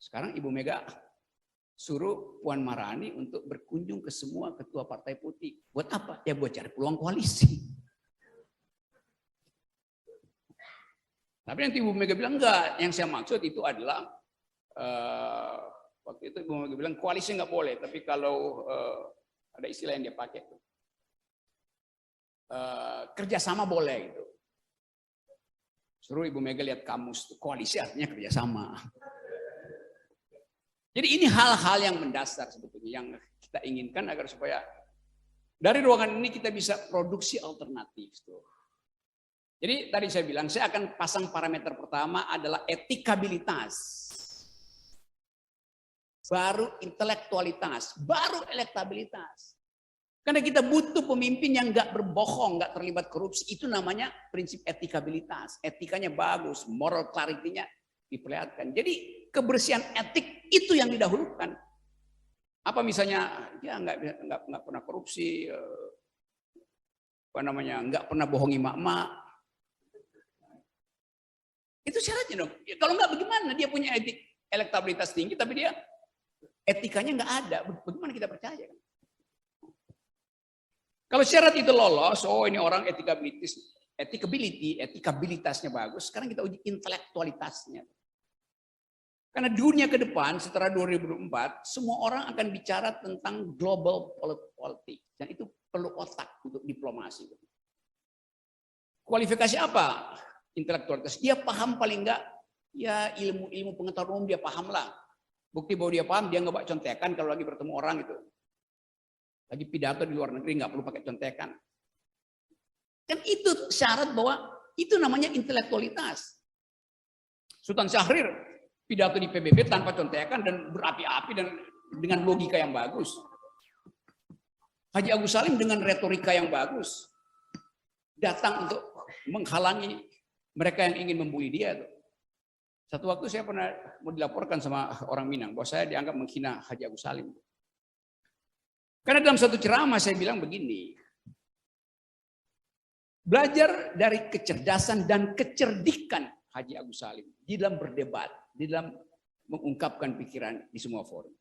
Sekarang Ibu Mega suruh Puan Maharani untuk berkunjung ke semua ketua partai politik. Buat apa? Ya buat cari peluang koalisi. Tapi nanti Ibu Mega bilang enggak, yang saya maksud itu adalah waktu itu Ibu Mega bilang koalisi nggak boleh, tapi kalau ada istilah yang dia pakai itu kerjasama boleh gitu. Suruh Ibu Mega lihat kamus, koalisi artinya kerjasama. Jadi ini hal-hal yang mendasar sebetulnya yang kita inginkan agar supaya dari ruangan ini kita bisa produksi alternatif. Jadi tadi saya bilang saya akan pasang parameter pertama adalah etikabilitas. Baru intelektualitas, baru elektabilitas. Karena kita butuh pemimpin yang nggak berbohong, nggak terlibat korupsi. Itu namanya prinsip etikabilitas. Etikanya bagus, moral clarity-nya diperlihatkan. Jadi kebersihan etik itu yang didahulukan. Apa misalnya, ya nggak pernah korupsi, nggak pernah bohongi mak-mak. Itu syaratnya dong. Kalau nggak bagaimana dia punya etik? elektabilitas tinggi, tapi dia etikanya nggak ada. Bagaimana kita percaya? Kalau syarat itu lolos, oh ini orang etikabilitasnya bagus. Sekarang kita uji intelektualitasnya. Karena dunia ke depan setelah 2024, semua orang akan bicara tentang global politics. Dan itu perlu otak untuk diplomasi. Kualifikasi apa? Intelektualitas. Dia paham paling enggak, ya ilmu pengetahuan umum dia paham lah. Bukti bahwa dia paham, dia nggak bawa contekan kalau lagi bertemu orang itu. Lagi pidato di luar negeri nggak perlu pakai contekan. Kan itu syarat bahwa itu namanya intelektualitas. Sultan Syahrir pidato di PBB tanpa contekan dan berapi-api dan dengan logika yang bagus. Haji Agus Salim dengan retorika yang bagus datang untuk menghalangi mereka yang ingin membuli dia. Satu waktu saya pernah mau dilaporkan sama orang Minang bahwa saya dianggap menghina Haji Agus Salim. Karena dalam satu ceramah saya bilang begini, belajar dari kecerdasan dan kecerdikan Haji Agus Salim di dalam berdebat, di dalam mengungkapkan pikiran di semua forum.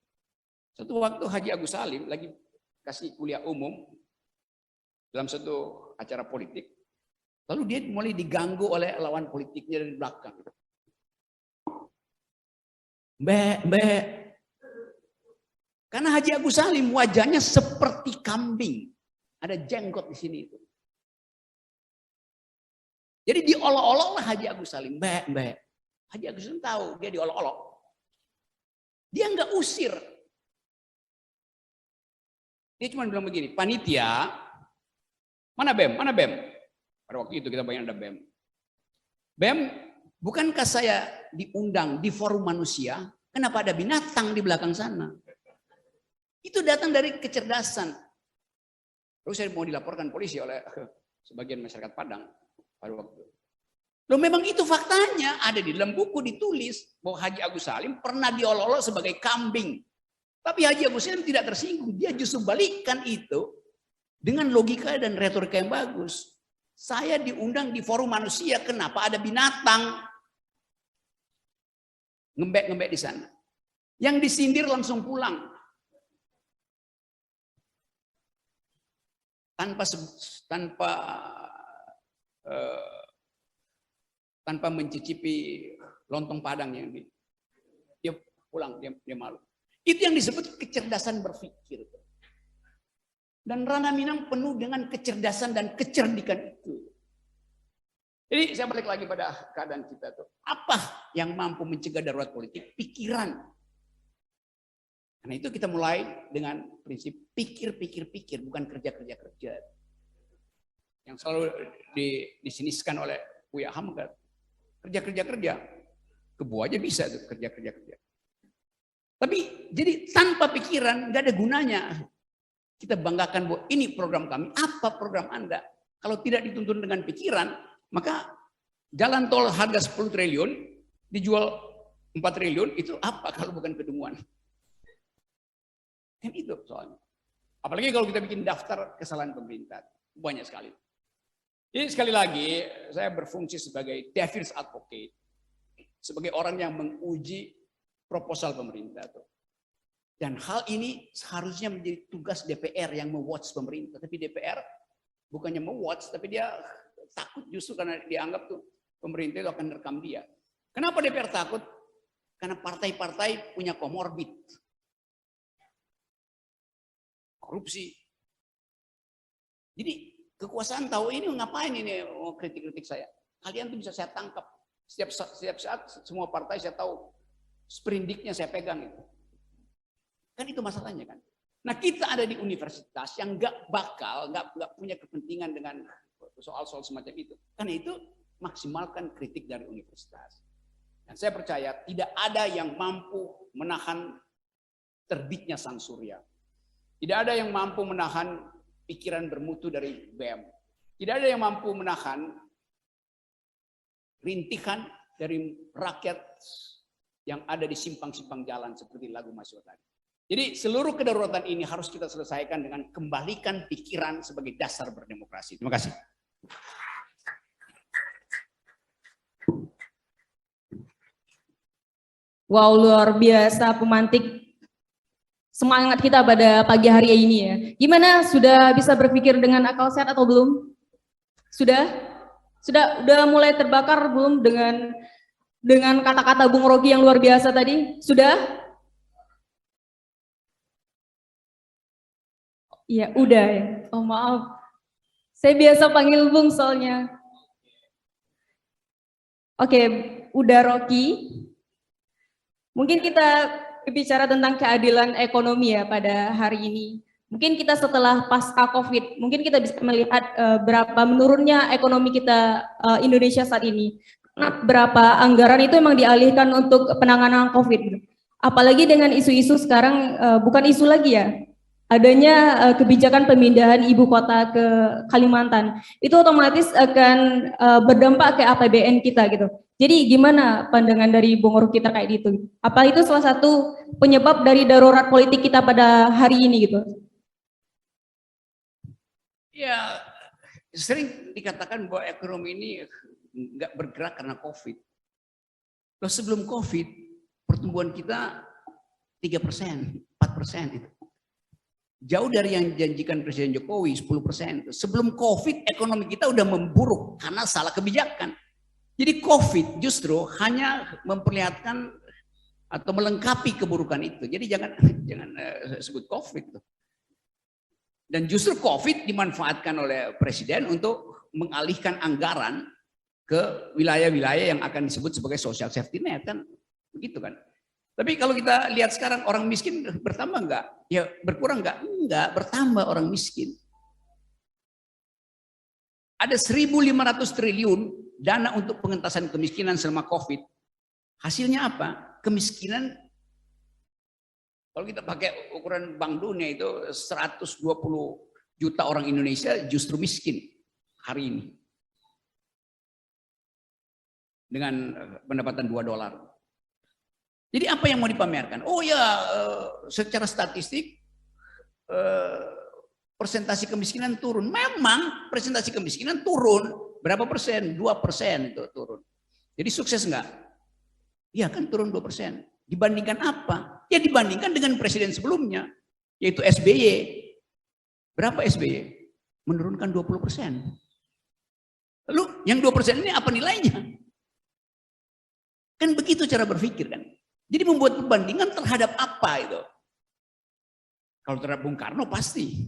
Satu waktu Haji Agus Salim lagi kasih kuliah umum dalam satu acara politik, lalu dia mulai diganggu oleh lawan politiknya dari belakang. Mbak. Karena Haji Agus Salim wajahnya seperti kambing. Ada jenggot di sini itu. Jadi diolok-olok lah Haji Agus Salim. Mbak. Haji Agus Salim tahu dia diolok-olok. Dia nggak usir. Dia cuma bilang begini, panitia, mana BEM? Mana BEM? Pada waktu itu kita banyak ada BEM. BEM, bukankah saya diundang di forum manusia? Kenapa ada binatang di belakang sana? Itu datang dari kecerdasan. Lalu saya mau dilaporkan polisi oleh sebagian masyarakat Padang pada waktu itu. Loh memang itu faktanya, ada di dalam buku ditulis bahwa Haji Agus Salim pernah diolok-olok sebagai kambing. Tapi Haji Agus Salim tidak tersinggung, dia justru balikkan itu dengan logika dan retorika yang bagus. Saya diundang di forum manusia, kenapa ada binatang? Ngembek-ngembek di sana. Yang disindir langsung pulang. Tanpa mencicipi lontong Padang yang dia pulang, dia malu. Itu yang disebut kecerdasan berpikir. Dan Ranah Minang penuh dengan kecerdasan dan kecerdikan itu. Jadi saya balik lagi pada keadaan kita tuh. Apa yang mampu mencegah darurat politik? Pikiran. Karena itu kita mulai dengan prinsip pikir, bukan kerja. Yang selalu disiniskan oleh Buya Hamka. Kerja. Kebu aja bisa tuh kerja. Tapi jadi tanpa pikiran nggak ada gunanya. Kita banggakan bahwa ini program kami. Apa program Anda? Kalau tidak dituntun dengan pikiran, maka jalan tol harga 10 triliun dijual 4 triliun itu apa kalau bukan kedunguan? Kan itu soalnya. Apalagi kalau kita bikin daftar kesalahan pemerintah. Banyak sekali. Jadi sekali lagi saya berfungsi sebagai devil's advocate. Sebagai orang yang menguji proposal pemerintah. Dan hal ini seharusnya menjadi tugas DPR yang me-watch pemerintah. Tapi DPR bukannya me-watch, tapi dia takut justru karena dianggap tuh pemerintah itu akan merekam dia. Kenapa DPR takut? Karena partai-partai punya komorbid. Korupsi. Jadi kekuasaan tahu ini ngapain ini kritik-kritik saya. Kalian tuh bisa saya tangkap. Setiap saat semua partai saya tahu sprindiknya saya pegang itu. Kan itu masalahnya kan. Nah kita ada di universitas yang nggak punya kepentingan dengan soal-soal semacam itu. Karena itu maksimalkan kritik dari universitas. Dan saya percaya tidak ada yang mampu menahan terbitnya Sang Surya. Tidak ada yang mampu menahan pikiran bermutu dari BEM. Tidak ada yang mampu menahan rintihan dari rakyat yang ada di simpang-simpang jalan seperti lagu Mas Yo tadi. Jadi seluruh kedaruratan ini harus kita selesaikan dengan kembalikan pikiran sebagai dasar berdemokrasi. Terima kasih. Wow, luar biasa pemantik semangat kita pada pagi hari ini ya. Gimana, sudah bisa berpikir dengan akal sehat atau belum? Sudah? Sudah mulai terbakar belum dengan kata-kata Bung Rocky yang luar biasa tadi? Sudah? Iya, udah ya. Oh, maaf. Saya biasa panggil Bung soalnya. Oke, udah Rocky. Mungkin kita bicara tentang keadilan ekonomi ya pada hari ini. Mungkin kita setelah pasca COVID, mungkin kita bisa melihat berapa menurunnya ekonomi kita Indonesia saat ini. Berapa anggaran itu memang dialihkan untuk penanganan COVID. Apalagi dengan isu-isu sekarang, bukan isu lagi ya, adanya kebijakan pemindahan ibu kota ke Kalimantan. Itu otomatis akan berdampak ke APBN kita gitu. Jadi gimana pandangan dari Bung Rocky terkait itu? Apa itu salah satu penyebab dari darurat politik kita pada hari ini gitu? Ya, sering dikatakan bahwa ekonomi ini nggak bergerak karena COVID. Loh, sebelum COVID, pertumbuhan kita 3%, 4% itu. Jauh dari yang dijanjikan Presiden Jokowi 10%. Sebelum COVID, ekonomi kita udah memburuk karena salah kebijakan. Jadi COVID justru hanya memperlihatkan atau melengkapi keburukan itu. Jadi jangan sebut COVID. Dan justru COVID dimanfaatkan oleh Presiden untuk mengalihkan anggaran ke wilayah-wilayah yang akan disebut sebagai social safety net, kan begitu kan. Tapi kalau kita lihat sekarang, orang miskin bertambah enggak? Ya berkurang enggak? Enggak, bertambah orang miskin. Ada 1.500 triliun dana untuk pengentasan kemiskinan selama COVID. Hasilnya apa? Kemiskinan, kalau kita pakai ukuran Bank Dunia itu 120 juta orang Indonesia justru miskin hari ini. Dengan pendapatan $2. Jadi apa yang mau dipamerkan? Oh ya, secara statistik persentase kemiskinan turun. Memang persentase kemiskinan turun. Berapa persen? 2% itu turun. Jadi sukses enggak? Iya kan, turun 2%. Dibandingkan apa? Ya dibandingkan dengan presiden sebelumnya, yaitu SBY. Berapa SBY? Menurunkan 20%. Lalu yang 2% ini apa nilainya? Kan begitu cara berpikir kan. Jadi membuat perbandingan terhadap apa itu? Kalau terhadap Bung Karno pasti.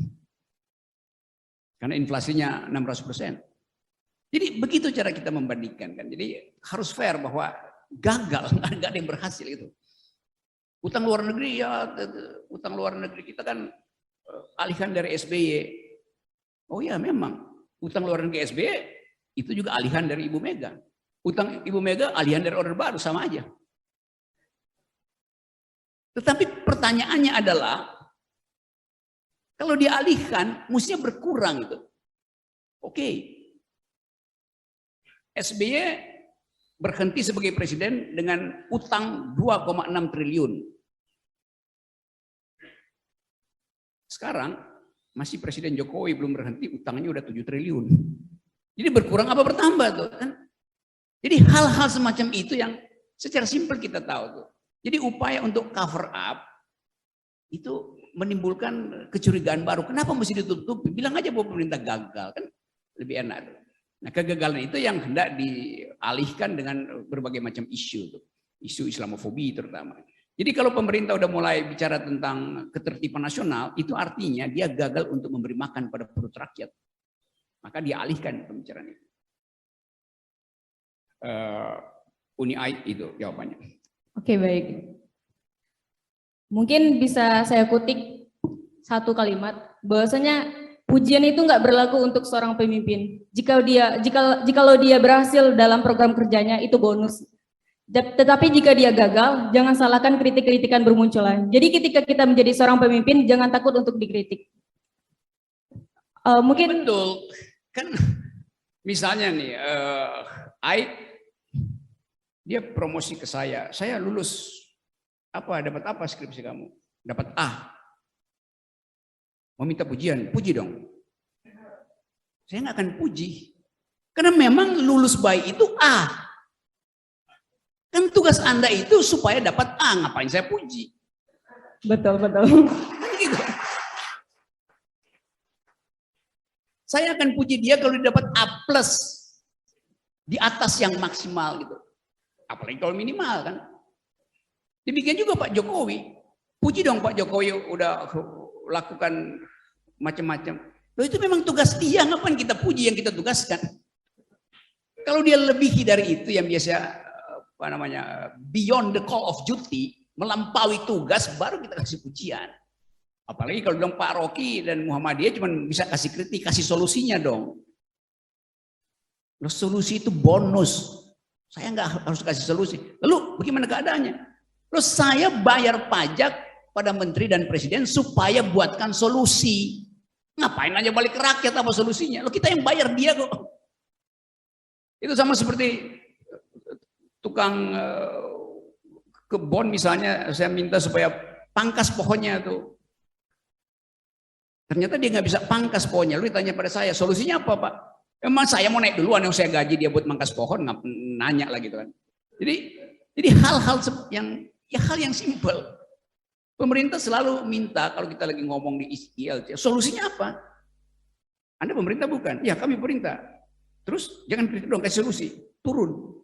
Karena inflasinya 600%. Jadi begitu cara kita membandingkan kan. Jadi harus fair bahwa gagal, nggak ada yang berhasil itu. Utang luar negeri ya, utang luar negeri kita kan alihkan dari SBY. Oh ya memang, utang luar negeri SBY itu juga alihan dari Ibu Mega. Utang Ibu Mega alihan dari Orde Baru, sama aja. Tetapi pertanyaannya adalah, kalau dialihkan, mestinya berkurang itu. Oke. SBY berhenti sebagai presiden dengan utang 2,6 triliun. Sekarang masih Presiden Jokowi belum berhenti, utangnya udah 7 triliun. Jadi berkurang apa bertambah tuh kan? Jadi hal-hal semacam itu yang secara simpel kita tahu tuh. Jadi upaya untuk cover up itu menimbulkan kecurigaan baru. Kenapa mesti ditutupi? Bilang aja bahwa pemerintah gagal, kan lebih enak tuh. Nah, kegagalan itu yang hendak dialihkan dengan berbagai macam isu tuh. Isu Islamofobi terutama. Jadi kalau pemerintah udah mulai bicara tentang ketertiban nasional, itu artinya dia gagal untuk memberi makan pada perut rakyat. Maka dia alihkan pembicaraan itu. Uni-AI itu jawabannya. Oke, baik. Mungkin bisa saya kutip satu kalimat, bahwasanya pujian itu nggak berlaku untuk seorang pemimpin. Jikalau dia berhasil dalam program kerjanya, itu bonus. Tetapi jika dia gagal, jangan salahkan kritik-kritikan bermunculan. Jadi ketika kita menjadi seorang pemimpin, jangan takut untuk dikritik. Mungkin betul. Kan misalnya nih, Aik, dia promosi ke saya lulus apa, dapat apa skripsi kamu? Dapat A. Mau minta pujian, puji dong. Saya nggak akan puji, karena memang lulus baik itu A. Kan tugas Anda itu supaya dapat A, ngapain saya puji? Betul, betul. Kan gitu. Saya akan puji dia kalau dia dapat A+, di atas yang maksimal gitu. Apalagi kalau minimal kan. Demikian juga Pak Jokowi. Puji dong Pak Jokowi udah lakukan macam-macam. Loh itu memang tugas dia, ngapain kita puji yang kita tugaskan? Kalau dia lebihi dari itu yang biasa apa namanya beyond the call of duty, melampaui tugas, baru kita kasih pujian. Apalagi kalau bilang Pak Rocky dan Muhammadiyah cuma bisa kasih kritik, kasih solusinya dong. Loh, solusi itu bonus. Saya nggak harus kasih solusi. Lalu bagaimana keadaannya? Terus saya bayar pajak pada menteri dan presiden supaya buatkan solusi. Ngapain aja balik ke rakyat apa solusinya? Loh kita yang bayar dia kok. Itu sama seperti tukang kebun misalnya, saya minta supaya pangkas pohonnya tuh. Ternyata dia nggak bisa pangkas pohonnya. Lu ditanya pada saya, solusinya apa Pak? Emang saya mau naik duluan yang saya gaji dia buat mangkas pohon, nanya lah gitu kan. Jadi hal-hal yang simpel. Pemerintah selalu minta kalau kita lagi ngomong di ILC, solusinya apa? Anda pemerintah bukan? Ya kami pemerintah. Terus jangan kritik dong, kasih solusi, turun.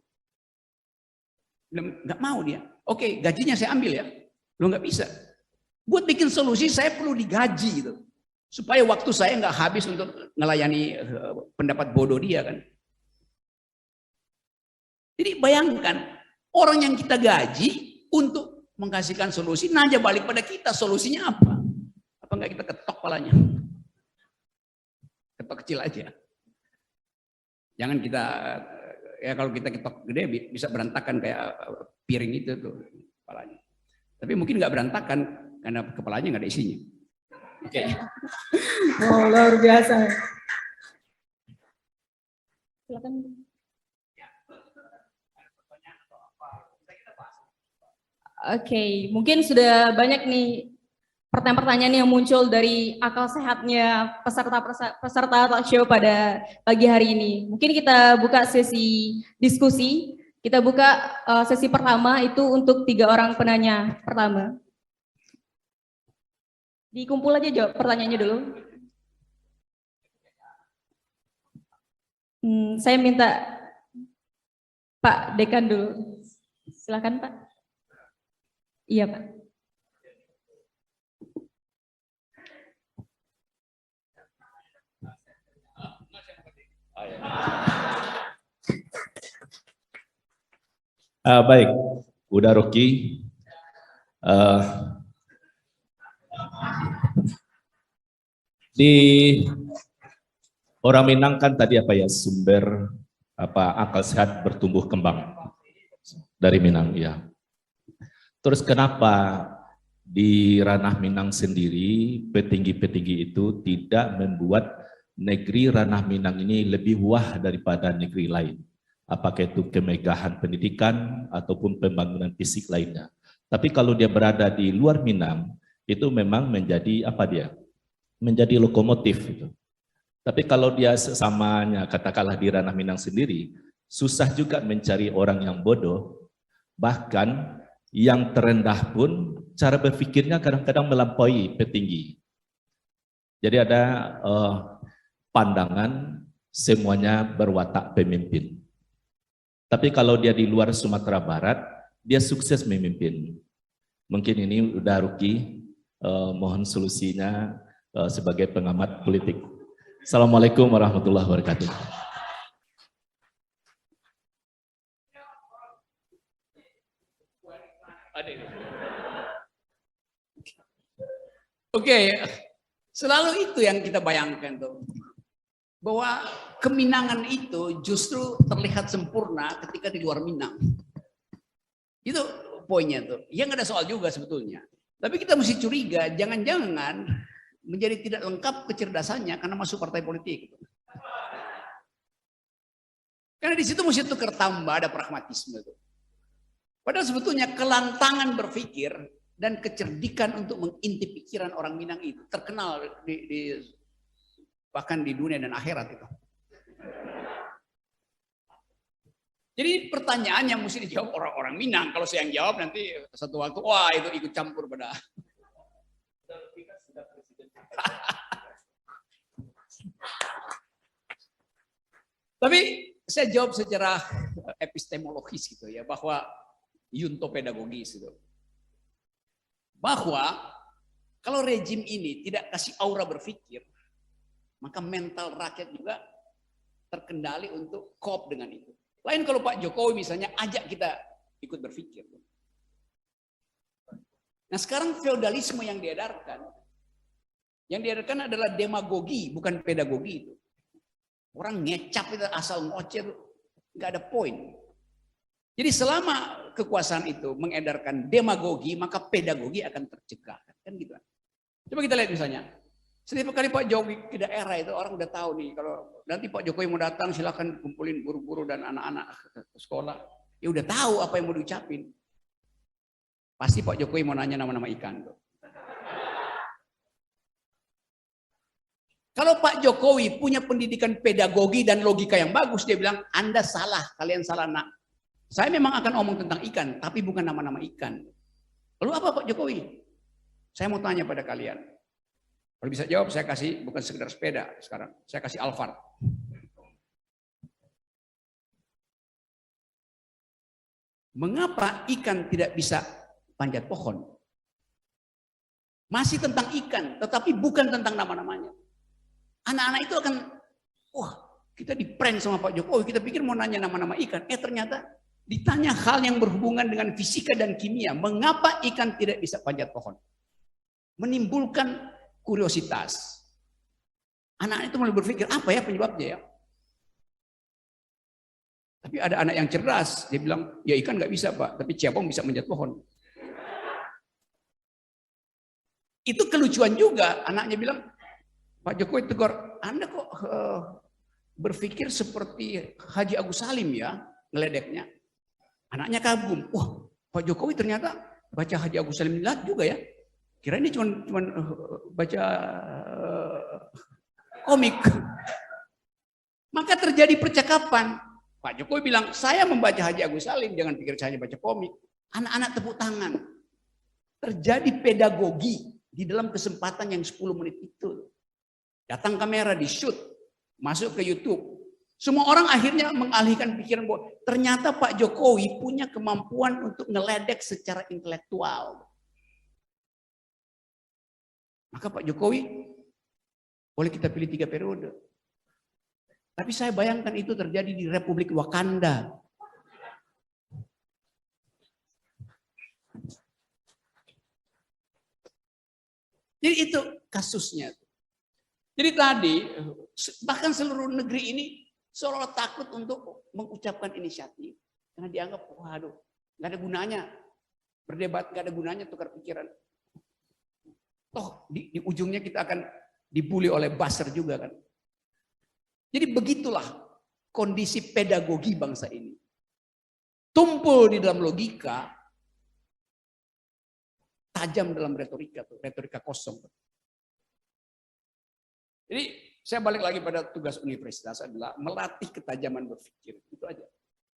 Nggak mau dia. Oke, gajinya saya ambil ya. Lo nggak bisa. Buat bikin solusi saya perlu digaji gitu. Supaya waktu saya nggak habis untuk melayani pendapat bodoh dia kan. Jadi bayangkan orang yang kita gaji untuk mengkasihkan solusi, nanya balik pada kita solusinya apa? Apa nggak kita ketok palanya? Ketok kecil aja. Jangan kita ya kalau kita ketok gede bisa berantakan kayak piring itu tuh kepalanya. Tapi mungkin nggak berantakan karena kepalanya nggak ada isinya. Oke. Wow, luar biasa. Silakan. Oke, mungkin sudah banyak nih pertanyaan-pertanyaan yang muncul dari akal sehatnya peserta talk show pada pagi hari ini. Mungkin kita buka sesi diskusi. Kita buka sesi pertama itu untuk 3 orang penanya pertama. Dikumpul aja jawab pertanyaannya dulu. Saya minta Pak Dekan dulu. Silakan Pak. Iya Pak. Baik, udah Rocky. Di orang Minang kan tadi apa ya sumber apa akal sehat bertumbuh kembang dari Minang ya. Terus kenapa di ranah Minang sendiri petinggi-petinggi itu tidak membuat negeri ranah Minang ini lebih wah daripada negeri lain? Apakah itu kemegahan pendidikan ataupun pembangunan fisik lainnya. Tapi kalau dia berada di luar Minang, itu memang menjadi apa dia? Menjadi lokomotif. Gitu. Tapi kalau dia sesamanya, katakanlah di ranah Minang sendiri, susah juga mencari orang yang bodoh, bahkan yang terendah pun cara berpikirnya kadang-kadang melampaui petinggi. Jadi ada pandangan semuanya berwatak pemimpin. Tapi kalau dia di luar Sumatera Barat, dia sukses memimpin. Mungkin ini udah Ruki, mohon solusinya sebagai pengamat politik. Assalamualaikum warahmatullahi wabarakatuh. Oke, selalu itu yang kita bayangkan tuh. Bahwa keminangan itu justru terlihat sempurna ketika di luar Minang. Itu poinnya tuh. Ya nggak ada soal juga sebetulnya. Tapi kita mesti curiga, jangan-jangan menjadi tidak lengkap kecerdasannya karena masuk partai politik. Karena di situ mesti tukar tambah, ada pragmatisme tuh. Padahal sebetulnya kelantangan berpikir dan kecerdikan untuk mengintip pikiran orang Minang itu terkenal bahkan di dunia dan akhirat itu. Jadi pertanyaan yang mesti dijawab orang-orang Minang. Kalau saya yang jawab nanti satu waktu, wah itu ikut campur pada. Tapi saya jawab secara epistemologis gitu ya, bahwa yuntopedagogis gitu. Bahwa kalau rejim ini tidak kasih aura berpikir, maka mental rakyat juga terkendali untuk cope dengan itu. Lain kalau Pak Jokowi misalnya ajak kita ikut berpikir. Nah sekarang feodalisme yang diedarkan adalah demagogi, bukan pedagogi itu. Orang ngecap itu asal ngoceh itu nggak ada poin. Jadi selama kekuasaan itu mengedarkan demagogi, maka pedagogi akan tercegah. Kan gitu. Coba kita lihat misalnya. Setiap kali Pak Jokowi ke daerah itu orang udah tahu nih, kalau nanti Pak Jokowi mau datang silakan kumpulin guru-guru dan anak-anak ke sekolah. Ya udah tahu apa yang mau diucapin. Pasti Pak Jokowi mau nanya nama-nama ikan tuh. Kalau Pak Jokowi punya pendidikan pedagogi dan logika yang bagus, dia bilang, Anda salah, kalian salah nak. Saya memang akan omong tentang ikan, tapi bukan nama-nama ikan. Lalu apa Pak Jokowi? Saya mau tanya pada kalian. Kalau bisa jawab, saya kasih bukan sekedar sepeda sekarang. Saya kasih Alphard. Mengapa ikan tidak bisa panjat pohon? Masih tentang ikan, tetapi bukan tentang nama-namanya. Anak-anak itu akan, wah kita di-prank sama Pak Jokowi, kita pikir mau nanya nama-nama ikan. Ternyata ditanya hal yang berhubungan dengan fisika dan kimia. Mengapa ikan tidak bisa panjat pohon? Menimbulkan kuriositas. Anak itu mulai berpikir, apa ya penyebabnya ya? Tapi ada anak yang cerdas, dia bilang, ya ikan nggak bisa Pak, tapi cebong bisa manjat pohon. Itu kelucuan juga, anaknya bilang, Pak Jokowi tegur, Anda kok berpikir seperti Haji Agus Salim ya, ngeledeknya. Anaknya kagum, wah Pak Jokowi ternyata baca Haji Agus Salim juga ya. Kira ini cuma baca komik. Maka terjadi percakapan. Pak Jokowi bilang, saya membaca Haji Agus Salim, jangan pikir saya hanya baca komik. Anak-anak tepuk tangan. Terjadi pedagogi di dalam kesempatan yang 10 menit itu. Datang kamera, di shoot, masuk ke YouTube. Semua orang akhirnya mengalihkan pikiran bahwa ternyata Pak Jokowi punya kemampuan untuk ngeledek secara intelektual. Maka Pak Jokowi boleh kita pilih 3 periode. Tapi saya bayangkan itu terjadi di Republik Wakanda. Jadi itu kasusnya. Jadi tadi bahkan seluruh negeri ini seolah takut untuk mengucapkan inisiatif. Karena dianggap, waduh, nggak ada gunanya berdebat, nggak ada gunanya tukar pikiran. Toh di ujungnya kita akan dibully oleh buzzer juga kan. Jadi begitulah kondisi pedagogi bangsa ini. Tumpul di dalam logika, tajam dalam retorika, retorika kosong. Jadi saya balik lagi pada tugas universitas adalah melatih ketajaman berpikir. Itu aja.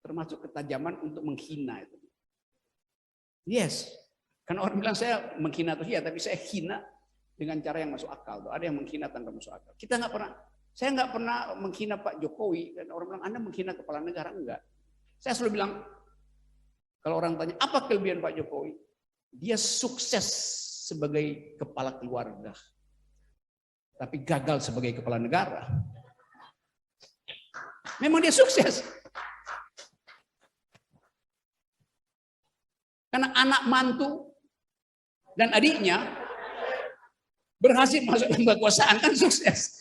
Termasuk ketajaman untuk menghina itu. Yes. Kan orang bilang saya menghina tuh ya, tapi saya hina dengan cara yang masuk akal. Ada yang menghina tanpa masuk akal. Saya nggak pernah menghina Pak Jokowi. Dan orang bilang, Anda menghina kepala negara. Enggak. Saya selalu bilang, kalau orang tanya, apa kelebihan Pak Jokowi? Dia sukses sebagai kepala keluarga. Tapi gagal sebagai kepala negara. Memang dia sukses. Karena anak mantu dan adiknya berhasil masuk dalam kekuasaan, kan sukses.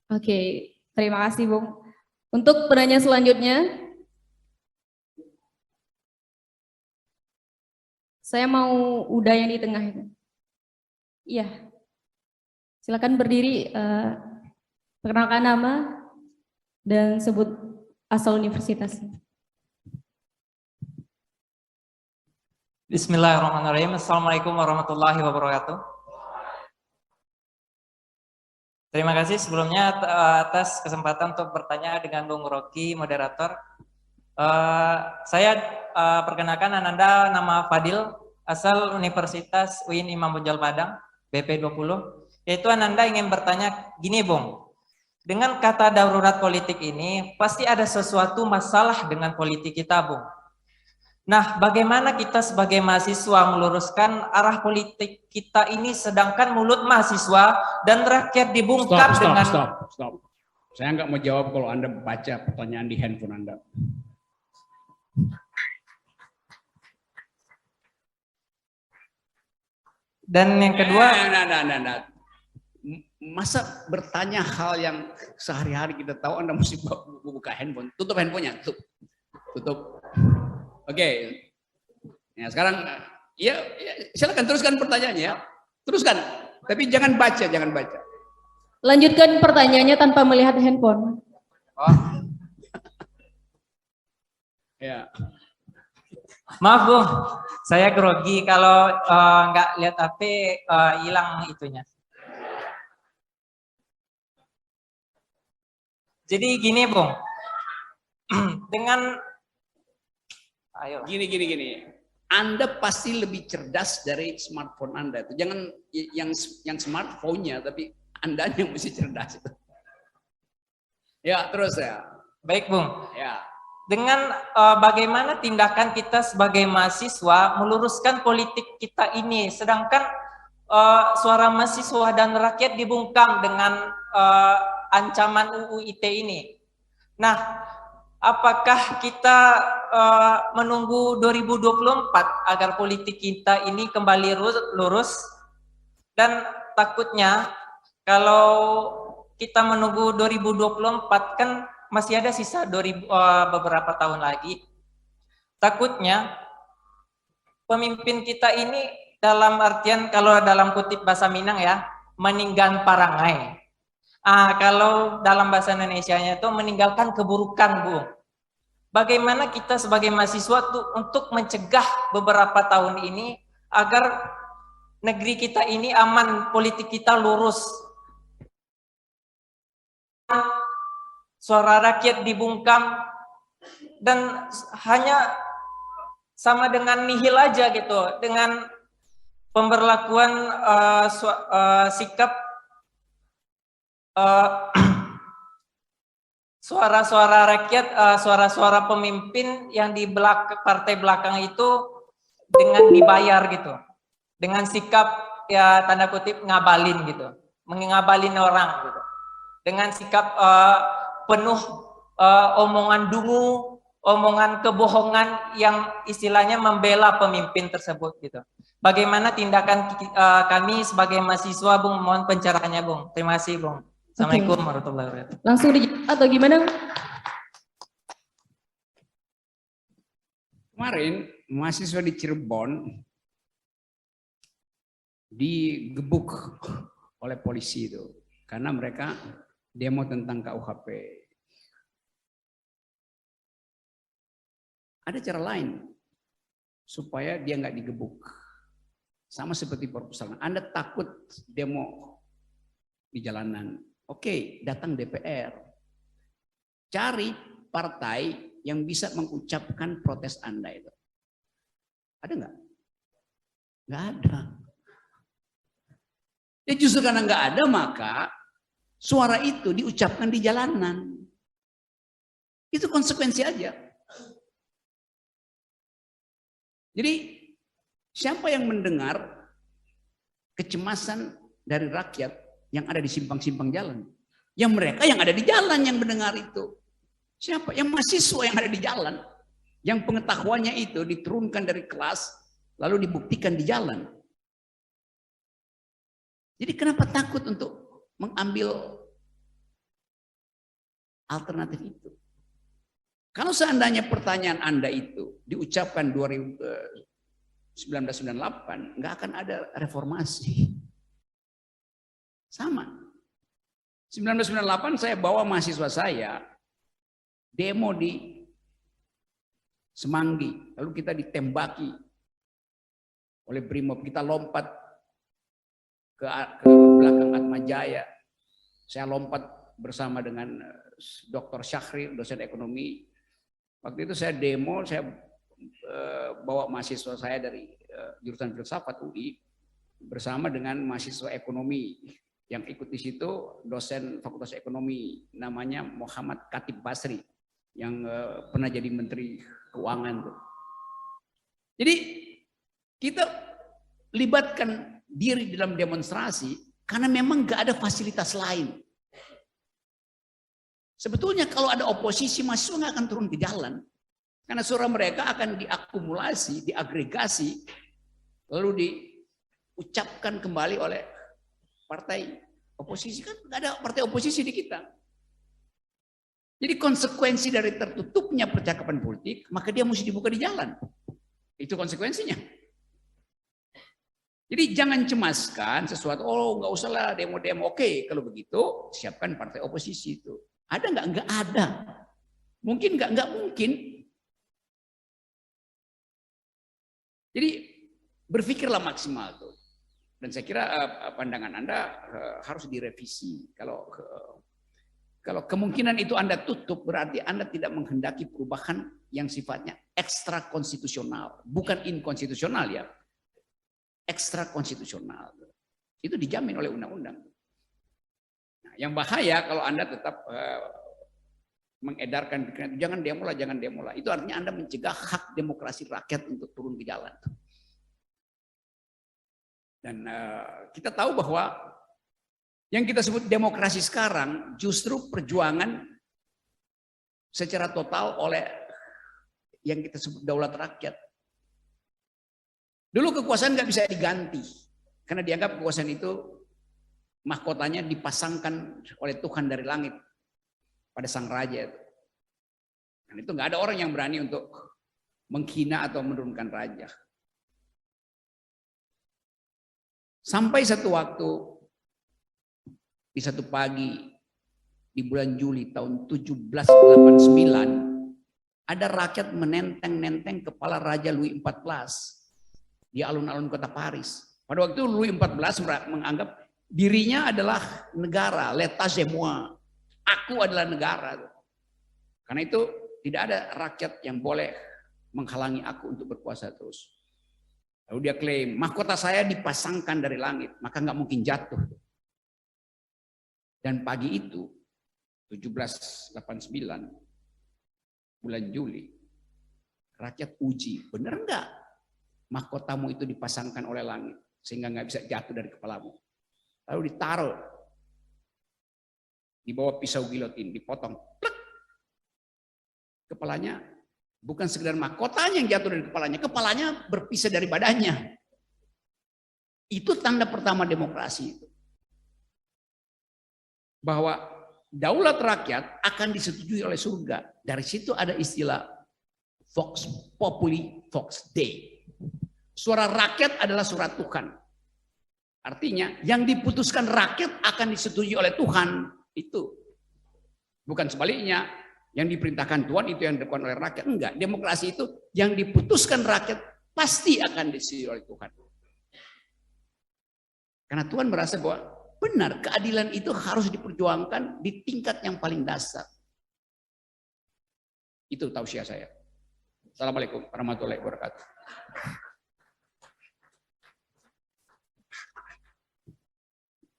Oke, terima kasih Bung. Untuk penanya selanjutnya, saya mau Uda yang di tengah itu. Iya, silakan berdiri, perkenalkan nama dan sebut asal universitasnya. Bismillahirrahmanirrahim. Assalamualaikum warahmatullahi wabarakatuh. Terima kasih sebelumnya atas kesempatan untuk bertanya dengan Bung Rocky, moderator. Saya perkenalkan Ananda, nama Fadil, asal Universitas UIN Imam Bonjol Padang, BP20. Yaitu Ananda ingin bertanya gini, Bung. Dengan kata darurat politik ini, pasti ada sesuatu masalah dengan politik kita, Bung. Nah, bagaimana kita sebagai mahasiswa meluruskan arah politik kita ini, sedangkan mulut mahasiswa dan rakyat dibungkam dengan... Stop. Saya nggak mau jawab kalau Anda baca pertanyaan di handphone Anda. Dan yang kedua... Nah. Masa bertanya hal yang sehari-hari kita tahu, Anda mesti buka handphone. Tutup handphonenya, tutup. Oke. Ya, sekarang ya silakan teruskan pertanyaannya ya. Teruskan. Tapi jangan baca. Lanjutkan pertanyaannya tanpa melihat handphone. Oh. Ya. Maaf, Bung. Saya grogi kalau nggak lihat HP, hilang itunya. Jadi gini, Bung. Dengan ayo. Gini. Anda pasti lebih cerdas dari smartphone Anda itu. Jangan yang smartphone-nya, tapi Anda yang mesti cerdas itu. Ya, terus ya. Baik, Bung. Ya. Dengan bagaimana tindakan kita sebagai mahasiswa meluruskan politik kita ini, sedangkan suara mahasiswa dan rakyat dibungkam dengan ancaman UU ITE ini. Nah, apakah kita menunggu 2024 agar politik kita ini kembali lurus? Dan takutnya kalau kita menunggu 2024 kan masih ada sisa beberapa tahun lagi. Takutnya pemimpin kita ini dalam artian, kalau dalam kutip bahasa Minang ya, meninggal parangai. Kalau dalam bahasa Indonesianya itu meninggalkan keburukan, Bu. Bagaimana kita sebagai mahasiswa tuh untuk mencegah beberapa tahun ini agar negeri kita ini aman, politik kita lurus. Suara rakyat dibungkam dan hanya sama dengan nihil aja gitu, dengan pemberlakuan sikap suara-suara rakyat, suara-suara pemimpin yang di partai belakang itu dengan dibayar gitu, dengan sikap ya tanda kutip ngabalin gitu, mengabalin orang gitu, dengan sikap penuh omongan dungu, omongan kebohongan yang istilahnya membela pemimpin tersebut gitu. Bagaimana tindakan kami sebagai mahasiswa, Bung? Mohon pencerahannya, Bung. Terima kasih, Bung. Assalamualaikum warahmatullahi wabarakatuh. Langsung dijawab atau gimana? Kemarin mahasiswa di Cirebon digebuk oleh polisi itu karena mereka demo tentang KUHP. Ada cara lain supaya dia nggak digebuk. Sama seperti perpustakaan. Anda takut demo di jalanan. Oke, datang DPR. Cari partai yang bisa mengucapkan protes Anda itu. Ada nggak? Nggak ada. Ya justru karena nggak ada, maka suara itu diucapkan di jalanan. Itu konsekuensi aja. Jadi siapa yang mendengar kecemasan dari rakyat yang ada di simpang-simpang jalan? Yang mereka yang ada di jalan yang mendengar itu. Siapa? Yang mahasiswa yang ada di jalan. Yang pengetahuannya itu diturunkan dari kelas, lalu dibuktikan di jalan. Jadi kenapa takut untuk mengambil alternatif itu? Kalau seandainya pertanyaan Anda itu diucapkan 1998, nggak akan ada reformasi. Sama. 1998 saya bawa mahasiswa saya demo di Semanggi, lalu kita ditembaki oleh Brimob, kita lompat ke belakang Atmajaya. Saya lompat bersama dengan Dr. Syahrir, dosen ekonomi. Waktu itu saya demo, saya bawa mahasiswa saya dari jurusan filsafat UI bersama dengan mahasiswa ekonomi yang ikut di situ, dosen Fakultas Ekonomi namanya Muhammad Khatib Basri yang pernah jadi Menteri Keuangan tuh. Jadi kita libatkan diri dalam demonstrasi karena memang nggak ada fasilitas lain. Sebetulnya kalau ada oposisi, mahasiswa nggak akan turun ke jalan. Karena suara mereka akan diakumulasi, diagregasi, lalu diucapkan kembali oleh partai oposisi. Kan nggak ada partai oposisi di kita. Jadi konsekuensi dari tertutupnya percakapan politik, maka dia mesti dibuka di jalan. Itu konsekuensinya. Jadi jangan cemaskan sesuatu, oh nggak usah lah demo-demo. Oke, kalau begitu siapkan partai oposisi itu. Ada nggak? Nggak ada. Mungkin nggak? Nggak mungkin. Jadi berpikirlah maksimal tuh. Dan saya kira pandangan Anda harus direvisi. Kalau kemungkinan itu Anda tutup, berarti Anda tidak menghendaki perubahan yang sifatnya ekstra konstitusional, bukan inkonstitusional ya. Ekstra konstitusional. Itu dijamin oleh undang-undang. Nah, yang bahaya kalau Anda tetap mengedarkan pikiran, jangan demo lah, jangan demo lah. Itu artinya Anda mencegah hak demokrasi rakyat untuk turun ke jalan. Dan kita tahu bahwa yang kita sebut demokrasi sekarang justru perjuangan secara total oleh yang kita sebut daulat rakyat. Dulu kekuasaan nggak bisa diganti karena dianggap kekuasaan itu mahkotanya dipasangkan oleh Tuhan dari langit pada sang raja. Dan itu nggak ada orang yang berani untuk menghina atau menurunkan raja. Sampai satu waktu di satu pagi di bulan Juli tahun 1789 ada rakyat menenteng-nenteng kepala Raja Louis XIV di alun-alun kota Paris. Pada waktu itu Louis XIV menganggap dirinya adalah negara, l'état c'est moi. Aku adalah negara. Karena itu tidak ada rakyat yang boleh menghalangi aku untuk berkuasa terus. Lalu dia klaim, mahkota saya dipasangkan dari langit, maka nggak mungkin jatuh. Dan pagi itu, 1789, bulan Juli, rakyat uji, benar nggak mahkotamu itu dipasangkan oleh langit, sehingga nggak bisa jatuh dari kepalamu. Lalu ditaruh di bawah pisau gilotin, dipotong, plek. Kepalanya bukan sekedar mahkotanya yang jatuh dari kepalanya berpisah dari badannya. Itu tanda pertama demokrasi itu. Bahwa daulat rakyat akan disetujui oleh surga. Dari situ ada istilah Vox Populi, Vox Dei. Suara rakyat adalah suara Tuhan. Artinya yang diputuskan rakyat akan disetujui oleh Tuhan. Itu. Bukan sebaliknya, yang diperintahkan Tuhan itu yang dilakukan oleh rakyat. Enggak, demokrasi itu yang diputuskan rakyat pasti akan disetujui oleh Tuhan. Karena Tuhan merasa bahwa benar, keadilan itu harus diperjuangkan di tingkat yang paling dasar. Itu tausiah saya. Assalamualaikum warahmatullahi wabarakatuh.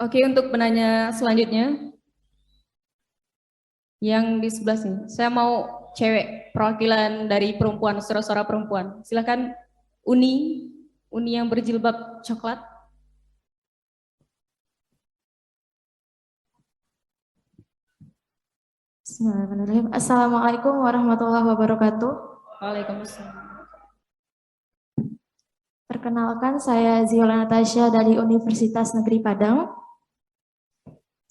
Oke, untuk penanya selanjutnya. Yang di sebelah sini. Saya mau cewek, perwakilan dari perempuan, suara-suara perempuan. Silakan Uni yang berjilbab coklat. Bismillahirrahmanirrahim. Assalamualaikum warahmatullahi wabarakatuh. Waalaikumsalam. Perkenalkan, saya Ziola Natasha dari Universitas Negeri Padang.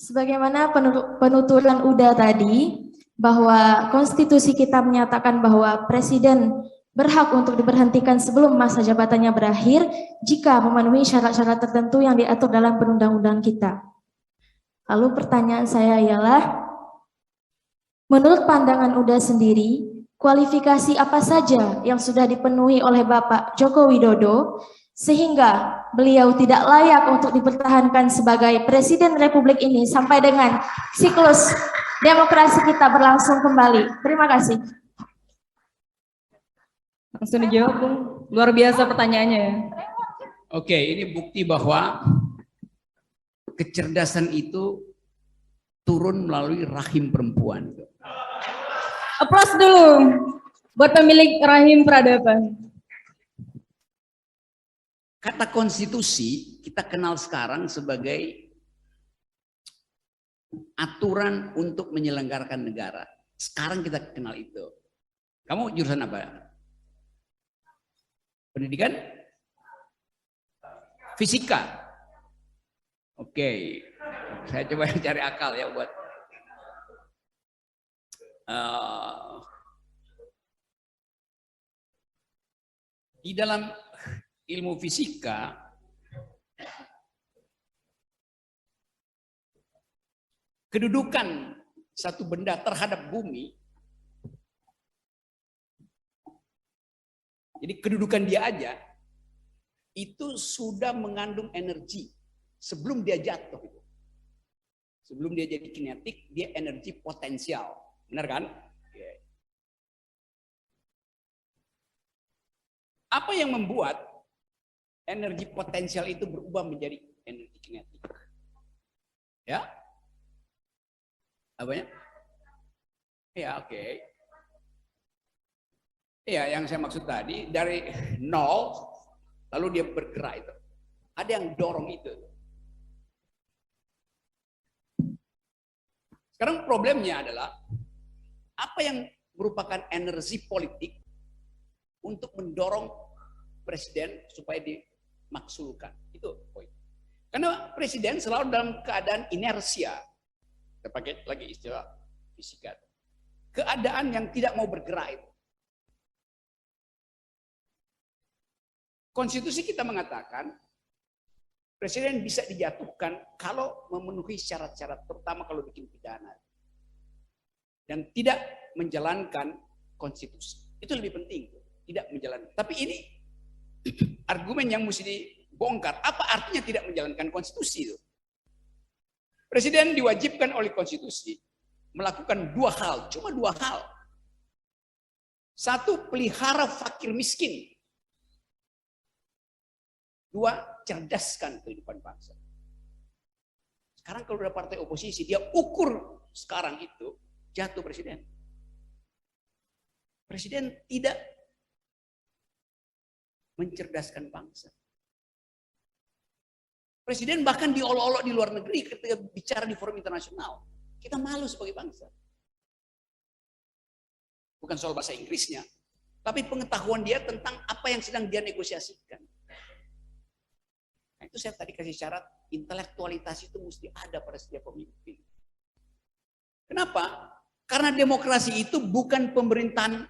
Sebagaimana penuturan UDA tadi, bahwa konstitusi kita menyatakan bahwa presiden berhak untuk diberhentikan sebelum masa jabatannya berakhir jika memenuhi syarat-syarat tertentu yang diatur dalam perundang-undang kita. Lalu pertanyaan saya ialah, menurut pandangan UDA sendiri, kualifikasi apa saja yang sudah dipenuhi oleh Bapak Joko Widodo sehingga beliau tidak layak untuk dipertahankan sebagai Presiden Republik ini sampai dengan siklus demokrasi kita berlangsung kembali. Terima kasih. Langsung dijawab, Bung. Luar biasa pertanyaannya. Oke, ini bukti bahwa kecerdasan itu turun melalui rahim perempuan. Aplaus dulu buat pemilik rahim peradaban. Kata konstitusi kita kenal sekarang sebagai aturan untuk menyelenggarakan negara. Sekarang kita kenal itu. Kamu jurusan apa? Pendidikan? Fisika. Oke. Saya coba cari akal ya buat di dalam ilmu fisika kedudukan satu benda terhadap bumi, jadi kedudukan dia aja itu sudah mengandung energi sebelum dia jatuh. Sebelum dia jadi kinetik, dia energi potensial. Benar kan? Apa yang membuat energi potensial itu berubah menjadi energi kinetik? Ya? Apanya? Ya, oke. Ya, yang saya maksud tadi dari nol lalu dia bergerak itu. Ada yang dorong itu. Sekarang problemnya adalah apa yang merupakan energi politik untuk mendorong presiden supaya dimaksulkan. Itu poin. Karena presiden selalu dalam keadaan inersia. Kita pakai lagi istilah fisika. Keadaan yang tidak mau bergerak itu. Konstitusi kita mengatakan presiden bisa dijatuhkan kalau memenuhi syarat-syarat, terutama kalau bikin pidana. Dan tidak menjalankan konstitusi. Itu lebih penting. Tidak menjalankan. Tapi ini argumen yang mesti dibongkar. Apa artinya tidak menjalankan konstitusi itu? Presiden diwajibkan oleh konstitusi melakukan dua hal. Cuma dua hal. Satu, pelihara fakir miskin. Dua, cerdaskan kehidupan bangsa. Sekarang kalau ada partai oposisi, dia ukur sekarang itu jatuh presiden. Presiden tidak mencerdaskan bangsa. Presiden bahkan diolok-olok di luar negeri ketika bicara di forum internasional. Kita malu sebagai bangsa. Bukan soal bahasa Inggrisnya, tapi pengetahuan dia tentang apa yang sedang dia negosiasikan. Nah, itu saya tadi kasih syarat, intelektualitas itu mesti ada pada setiap pemimpin. Kenapa? Karena demokrasi itu bukan pemerintahan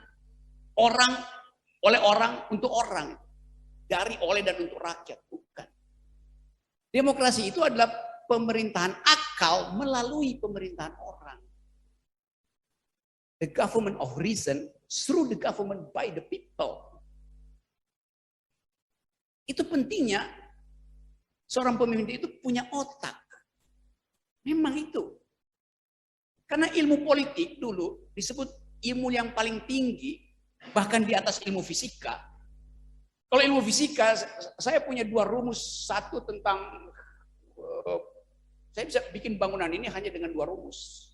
orang oleh orang untuk orang. Dari, oleh, dan untuk rakyat. Bukan. Demokrasi itu adalah pemerintahan akal melalui pemerintahan orang. The government of reason through the government by the people. Itu pentingnya seorang pemimpin itu punya otak. Memang itu. Karena ilmu politik dulu disebut ilmu yang paling tinggi, bahkan di atas ilmu fisika. Kalau ilmu fisika, saya punya dua rumus. Satu tentang, saya bisa bikin bangunan ini hanya dengan dua rumus.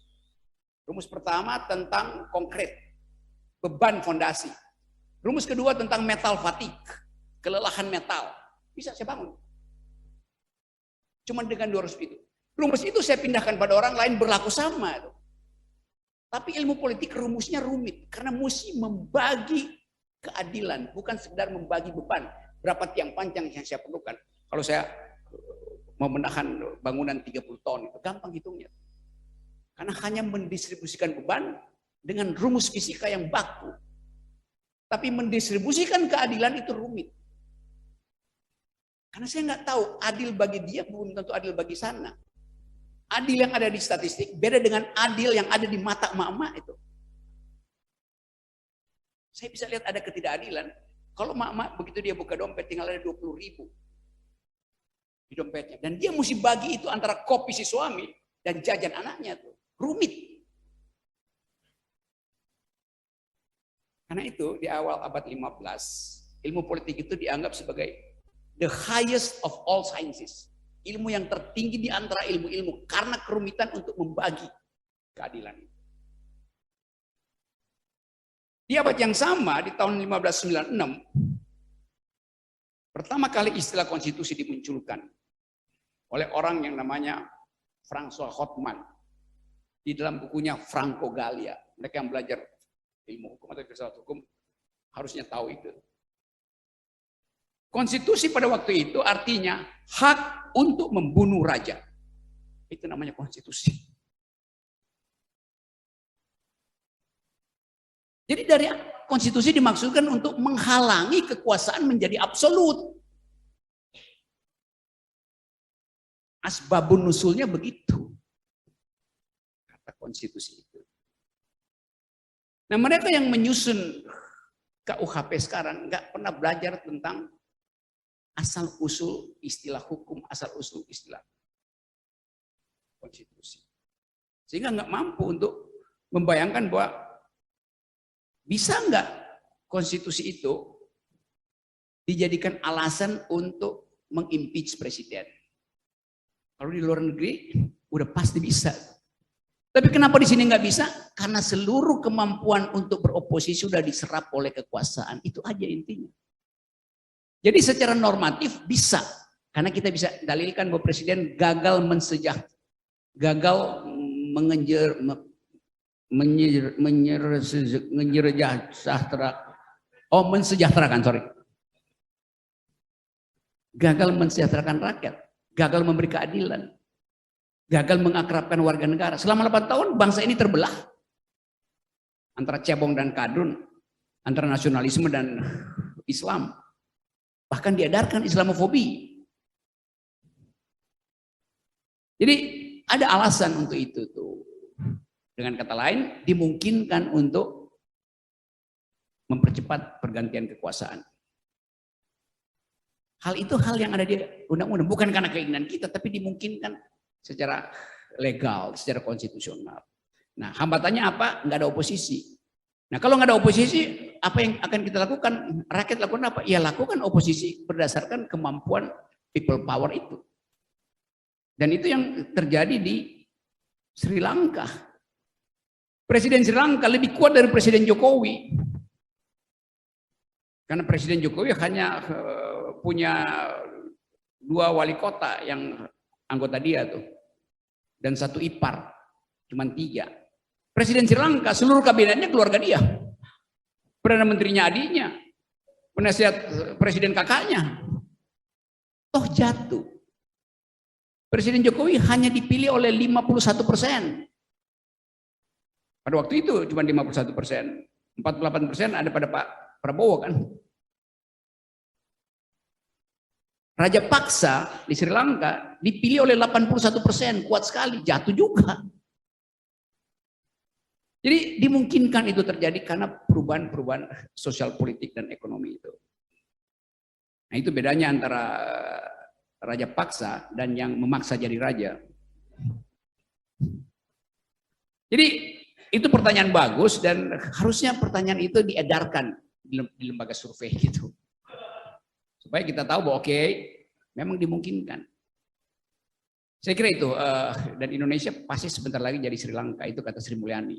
Rumus pertama tentang konkret, beban fondasi. Rumus kedua tentang metal fatigue, kelelahan metal. Bisa saya bangun. Cuma dengan dua rumus itu. Rumus itu saya pindahkan pada orang lain berlaku sama. Tapi ilmu politik rumusnya rumit. Karena mesti membagi keadilan, bukan sekedar membagi beban. Berapa tiang panjang yang saya perlukan. Kalau saya mau menahan bangunan 30 ton, itu gampang hitungnya. Karena hanya mendistribusikan beban dengan rumus fisika yang baku. Tapi mendistribusikan keadilan itu rumit. Karena saya nggak tahu adil bagi dia belum tentu adil bagi sana. Adil yang ada di statistik beda dengan adil yang ada di mata emak-emak itu. Saya bisa lihat ada ketidakadilan. Kalau mak-mak begitu dia buka dompet tinggal ada 20.000 di dompetnya. Dan dia mesti bagi itu antara kopi si suami dan jajan anaknya tuh. Rumit. Karena itu di awal abad 15, ilmu politik itu dianggap sebagai the highest of all sciences. Ilmu yang tertinggi di antara ilmu-ilmu karena kerumitan untuk membagi keadilan. Di abad yang sama, di tahun 1596, pertama kali istilah konstitusi dimunculkan oleh orang yang namanya François Hotman di dalam bukunya Franco Gallia. Mereka yang belajar ilmu hukum atau filsafat hukum harusnya tahu itu. Konstitusi pada waktu itu artinya hak untuk membunuh raja. Itu namanya konstitusi. Jadi dari konstitusi dimaksudkan untuk menghalangi kekuasaan menjadi absolut. Asbabun nusulnya begitu. Kata konstitusi itu. Nah, mereka yang menyusun KUHP sekarang nggak pernah belajar tentang asal usul istilah hukum, asal usul istilah konstitusi. Sehingga nggak mampu untuk membayangkan bahwa bisa nggak konstitusi itu dijadikan alasan untuk mengimpeach presiden? Kalau di luar negeri udah pasti bisa. Tapi kenapa di sini nggak bisa? Karena seluruh kemampuan untuk beroposisi sudah diserap oleh kekuasaan. Itu aja intinya. Jadi secara normatif bisa. Karena kita bisa dalilkan bahwa presiden gagal mensejahterakan, gagal mensejahterakan rakyat, gagal memberi keadilan, gagal mengakrabkan warga negara. Selama 8 tahun bangsa ini terbelah antara cebong dan kadrun, antara nasionalisme dan Islam, bahkan diedarkan Islamofobi. Jadi ada alasan untuk itu tuh. Dengan kata lain, dimungkinkan untuk mempercepat pergantian kekuasaan. Hal itu hal yang ada di undang-undang, bukan karena keinginan kita, tapi dimungkinkan secara legal, secara konstitusional. Nah, hambatannya apa? Nggak ada oposisi. Nah, kalau nggak ada oposisi, apa yang akan kita lakukan? Rakyat lakukan apa? Ya lakukan oposisi berdasarkan kemampuan people power itu. Dan itu yang terjadi di Sri Lanka. Presiden Sri Lanka lebih kuat dari Presiden Jokowi. Karena Presiden Jokowi hanya punya 2 wali kota yang anggota dia tuh. Dan 1 ipar, cuma 3. Presiden Sri Lanka seluruh kabinetnya keluarga dia. Perdana Menterinya adiknya, penasihat presiden kakaknya. Toh jatuh. Presiden Jokowi hanya dipilih oleh 51%. Pada waktu itu cuma 51%. 48% ada pada Pak Prabowo kan. Raja Paksa di Sri Lanka dipilih oleh 81%, kuat sekali, jatuh juga. Jadi dimungkinkan itu terjadi karena perubahan-perubahan sosial politik dan ekonomi itu. Nah, itu bedanya antara raja paksa dan yang memaksa jadi raja. Jadi itu pertanyaan bagus dan harusnya pertanyaan itu diedarkan di lembaga survei gitu. Supaya kita tahu bahwa oke, memang dimungkinkan. Saya kira itu, dan Indonesia pasti sebentar lagi jadi Sri Lanka, itu kata Sri Mulyani.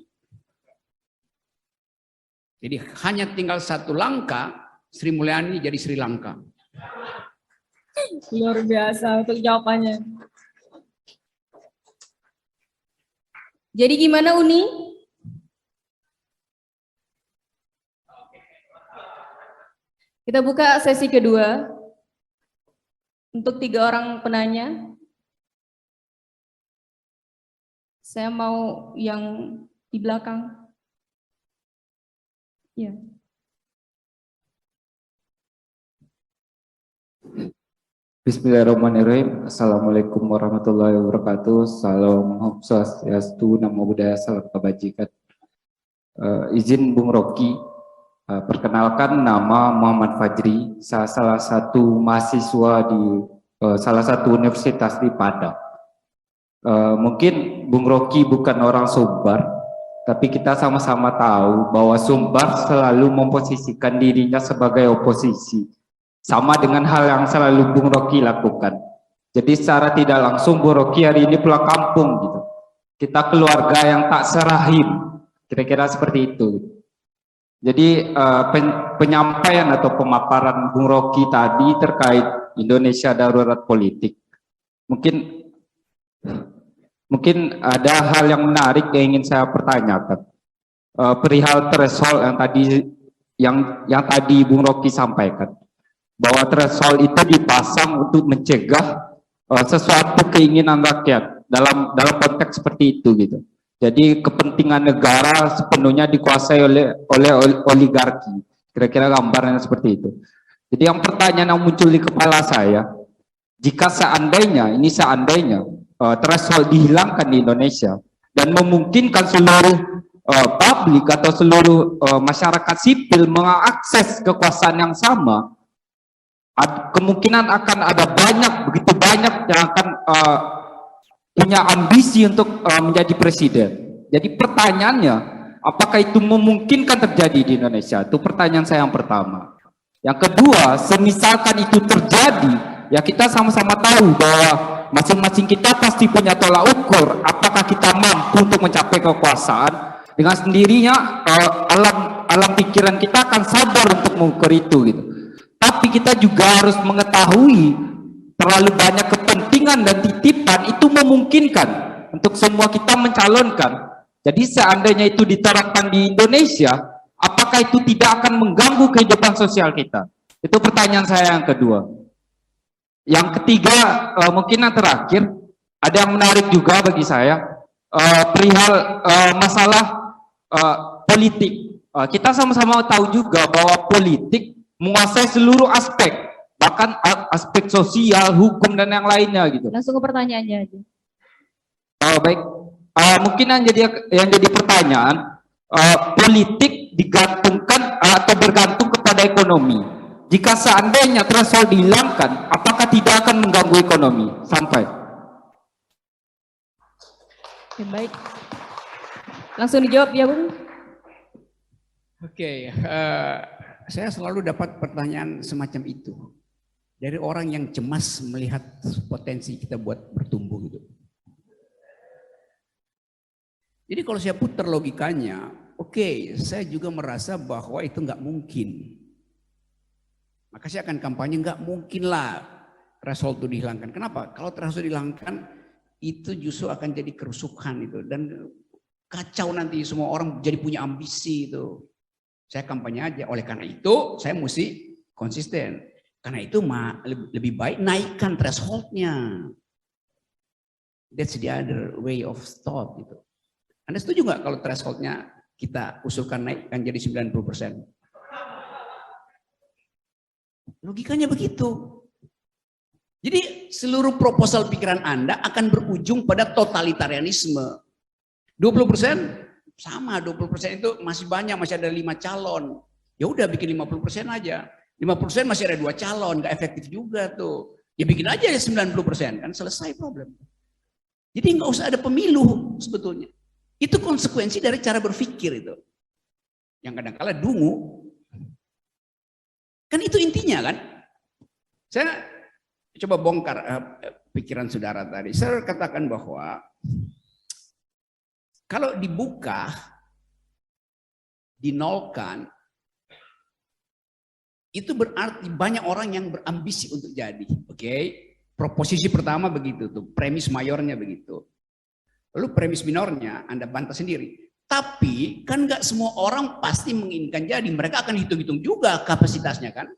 Jadi hanya tinggal 1 langkah, Sri Mulyani jadi Sri Lanka. Luar biasa untuk jawabannya. Jadi gimana Uni? Kita buka sesi kedua untuk 3 orang penanya. Saya mau yang di belakang. Ya. Bismillahirrahmanirrahim. Assalamualaikum warahmatullahi wabarakatuh. Salam Swastiastu, Namo Buddhaya, salam kebajikan. Izin Bung Rocky, Perkenalkan, nama Muhammad Fajri, saya salah satu mahasiswa di salah satu universitas di Padang. Mungkin Bung Rocky bukan orang Sumbar, tapi kita sama-sama tahu bahwa Sumbar selalu memposisikan dirinya sebagai oposisi, sama dengan hal yang selalu Bung Rocky lakukan. Jadi secara tidak langsung Bung Rocky hari ini pulang kampung gitu. Kita keluarga yang tak serahim, kira-kira seperti itu. Jadi penyampaian atau pemaparan Bung Rocky tadi terkait Indonesia darurat politik, mungkin ada hal yang menarik yang ingin saya pertanyakan. Perihal threshold yang tadi Bung Rocky sampaikan, bahwa threshold itu dipasang untuk mencegah sesuatu keinginan rakyat dalam konteks seperti itu gitu. Jadi kepentingan negara sepenuhnya dikuasai oleh oligarki. Kira-kira gambarannya seperti itu. Jadi yang pertanyaan yang muncul di kepala saya, jika seandainya threshold dihilangkan di Indonesia dan memungkinkan seluruh publik atau seluruh masyarakat sipil mengakses kekuasaan yang sama, kemungkinan akan ada begitu banyak yang akan punya ambisi untuk menjadi presiden. Jadi pertanyaannya, apakah itu memungkinkan terjadi di Indonesia? Itu pertanyaan saya yang pertama. Yang kedua, semisalkan itu terjadi, ya kita sama-sama tahu bahwa masing-masing kita pasti punya tolak ukur. Apakah kita mampu untuk mencapai kekuasaan? Dengan sendirinya alam pikiran kita akan sabar untuk mengukur itu gitu. Tapi kita juga harus mengetahui terlalu banyak kepentingan dan titipan itu memungkinkan untuk semua kita mencalonkan. Jadi seandainya itu diterapkan di Indonesia, apakah itu tidak akan mengganggu kehidupan sosial kita? Itu pertanyaan saya yang kedua. Yang ketiga, mungkin yang terakhir, ada yang menarik juga bagi saya, perihal masalah politik. Kita sama-sama tahu juga bahwa politik menguasai seluruh aspek, bahkan aspek sosial, hukum dan yang lainnya gitu. Langsung ke pertanyaannya aja. Baik, mungkin yang jadi pertanyaan, politik digantungkan atau bergantung kepada ekonomi. Jika seandainya threshold dihilangkan, apakah tidak akan mengganggu ekonomi? Sampai. Oke, baik. Langsung dijawab ya, Bung. Oke, saya selalu dapat pertanyaan semacam itu dari orang yang cemas melihat potensi kita buat bertumbuh gitu. Jadi kalau saya putar logikanya, oke, saya juga merasa bahwa itu nggak mungkin. Maka saya akan kampanye nggak mungkin lah threshold itu dihilangkan. Kenapa? Kalau threshold dihilangkan itu justru akan jadi kerusuhan itu dan kacau nanti semua orang jadi punya ambisi itu. Saya kampanye aja. Oleh karena itu saya mesti konsisten. Karena itu lebih baik naikkan thresholdnya. That's the other way of thought gitu. Anda setuju nggak kalau thresholdnya kita usulkan naikkan jadi 90%? Logikanya begitu. Jadi seluruh proposal pikiran Anda akan berujung pada totalitarianisme. 20% sama, 20% itu masih banyak, masih ada 5 calon. Ya udah bikin 50% aja. 50% masih ada 2 calon, nggak efektif juga tuh. Ya bikin aja 90%, kan selesai problem. Jadi nggak usah ada pemilu sebetulnya. Itu konsekuensi dari cara berpikir itu. Yang kadang-kala dungu. Kan itu intinya kan. Saya coba bongkar pikiran saudara tadi. Saya katakan bahwa kalau dibuka, dinolkan, itu berarti banyak orang yang berambisi untuk jadi. Oke, proposisi pertama begitu tuh, premis mayornya begitu. Lalu premis minornya Anda bantah sendiri. Tapi kan nggak semua orang pasti menginginkan jadi. Mereka akan hitung-hitung juga kapasitasnya kan.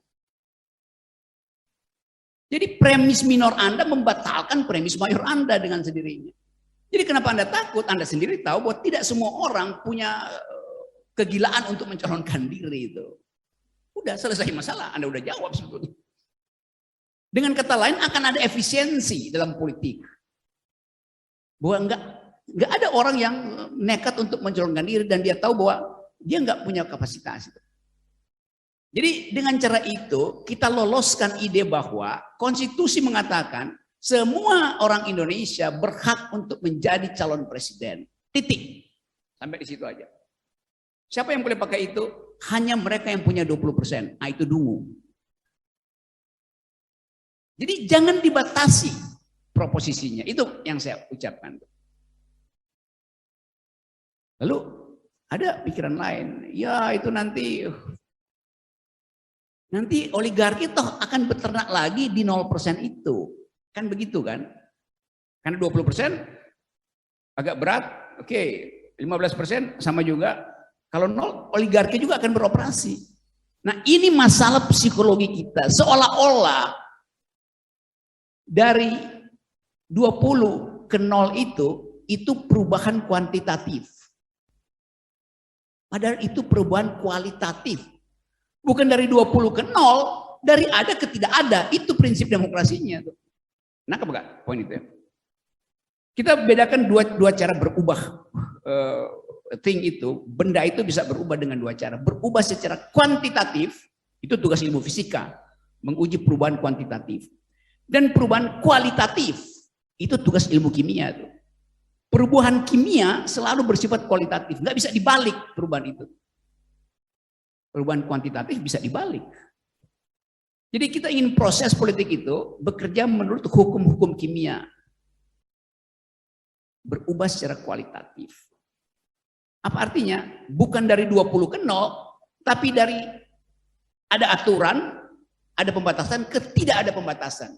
Jadi premis minor Anda membatalkan premis mayor Anda dengan sendirinya. Jadi kenapa Anda takut? Anda sendiri tahu bahwa tidak semua orang punya kegilaan untuk mencalonkan diri itu. Udah selesai masalah, Anda udah jawab sebetulnya. Dengan kata lain akan ada efisiensi dalam politik. Bahwa enggak ada orang yang nekat untuk mencalonkan diri dan dia tahu bahwa dia enggak punya kapasitas itu. Jadi dengan cara itu kita loloskan ide bahwa konstitusi mengatakan semua orang Indonesia berhak untuk menjadi calon presiden. Titik. Sampai di situ aja. Siapa yang boleh pakai itu? Hanya mereka yang punya 20%. Nah, itu dungu. Jadi jangan dibatasi proposisinya. Itu yang saya ucapkan. Lalu ada pikiran lain. Ya itu nanti oligarki toh akan beternak lagi di 0% itu. Kan begitu kan? Karena 20% agak berat. Oke, 15% sama juga. Kalau 0, oligarki juga akan beroperasi. Nah ini masalah psikologi kita. Seolah-olah dari 20 ke 0 itu perubahan kuantitatif. Padahal itu perubahan kualitatif. Bukan dari 20 ke 0, dari ada ke tidak ada. Itu prinsip demokrasinya. Nangkep enggak poin itu ya? Kita bedakan dua cara berubah thing itu, benda itu bisa berubah dengan dua cara. Berubah secara kuantitatif, itu tugas ilmu fisika, menguji perubahan kuantitatif. Dan perubahan kualitatif, itu tugas ilmu kimia. Perubahan kimia selalu bersifat kualitatif, nggak bisa dibalik perubahan itu. Perubahan kuantitatif bisa dibalik. Jadi kita ingin proses politik itu bekerja menurut hukum-hukum kimia. Berubah secara kualitatif. Apa artinya? Bukan dari 20 ke 0, tapi dari ada aturan, ada pembatasan, ke tidak ada pembatasan.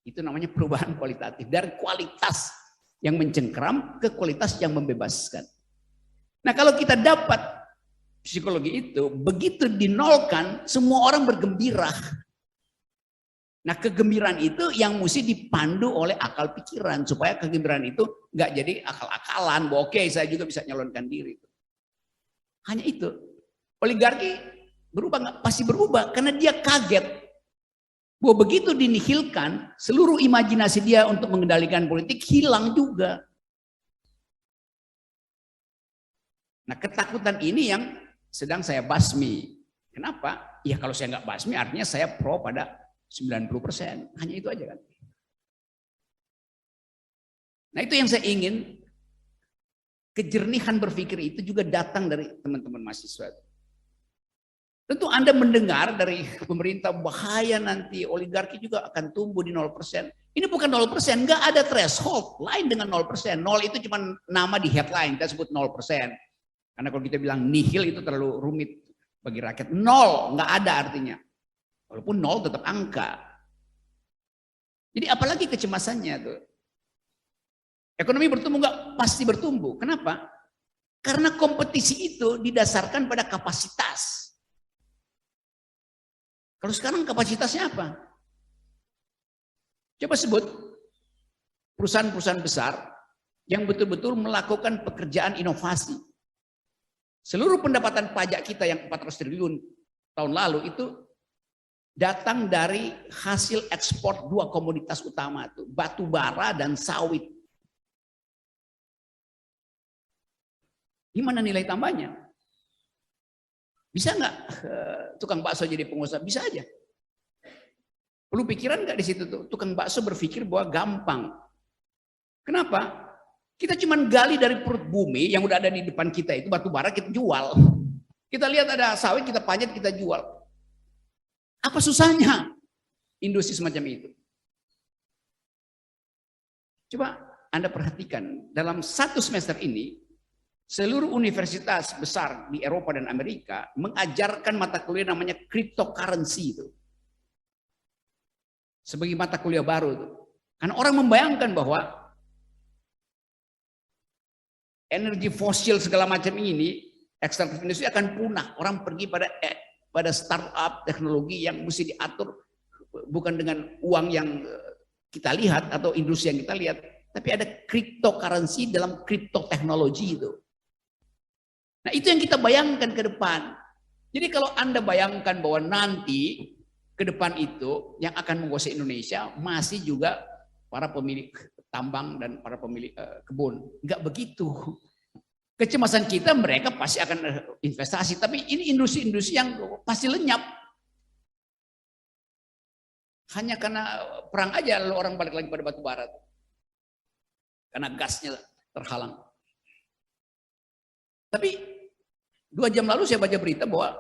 Itu namanya perubahan kualitatif. Dari kualitas yang mencengkeram ke kualitas yang membebaskan. Nah kalau kita dapat psikologi itu, begitu dinolkan, semua orang bergembira. Nah kegembiraan itu yang mesti dipandu oleh akal pikiran supaya kegembiraan itu nggak jadi akal-akalan bahwa oke saya juga bisa nyalonkan diri. Hanya itu. Oligarki berubah nggak? Pasti berubah karena dia kaget bahwa begitu dinihilkan seluruh imajinasi dia untuk mengendalikan politik hilang juga. Nah ketakutan ini yang sedang saya basmi. Kenapa? Ya kalau saya nggak basmi artinya saya pro pada 90%, hanya itu aja kan. Nah itu yang saya ingin, kejernihan berpikir itu juga datang dari teman-teman mahasiswa. Tentu Anda mendengar dari pemerintah bahaya nanti oligarki juga akan tumbuh di 0%. Ini bukan 0%, nggak ada threshold lain dengan 0%. 0 itu cuma nama di headline, kita sebut 0%. Karena kalau kita bilang nihil itu terlalu rumit bagi rakyat. 0, nggak ada artinya. Walaupun 0 tetap angka. Jadi apalagi kecemasannya tuh. Ekonomi bertumbuh nggak? Pasti bertumbuh. Kenapa? Karena kompetisi itu didasarkan pada kapasitas. Kalau sekarang kapasitasnya apa? Coba sebut perusahaan-perusahaan besar yang betul-betul melakukan pekerjaan inovasi. Seluruh pendapatan pajak kita yang 400 triliun tahun lalu itu datang dari hasil ekspor dua komoditas utama itu, batu bara dan sawit. Gimana nilai tambahnya? Bisa nggak tukang bakso jadi pengusaha? Bisa aja. Perlu pikiran nggak di situ tuh? Tukang bakso berpikir bahwa gampang. Kenapa? Kita cuma gali dari perut bumi yang udah ada di depan kita itu batu bara kita jual. Kita lihat ada sawit kita panjat kita jual. Apa susahnya industri semacam itu? Coba Anda perhatikan, dalam satu semester ini, seluruh universitas besar di Eropa dan Amerika mengajarkan mata kuliah namanya cryptocurrency itu. Sebagai mata kuliah baru itu. Karena orang membayangkan bahwa energi fosil segala macam ini, ekstraktif industri akan punah. Orang pergi pada startup teknologi yang mesti diatur bukan dengan uang yang kita lihat atau industri yang kita lihat, tapi ada cryptocurrency dalam cryptoteknologi itu. Nah itu yang kita bayangkan ke depan. Jadi kalau Anda bayangkan bahwa nanti ke depan itu yang akan menguasai Indonesia masih juga para pemilik tambang dan para pemilik kebun. Enggak begitu. Kecemasan kita mereka pasti akan investasi, tapi ini industri-industri yang pasti lenyap. Hanya karena perang aja lalu orang balik lagi pada batu bara. Karena gasnya terhalang. Tapi 2 jam lalu saya baca berita bahwa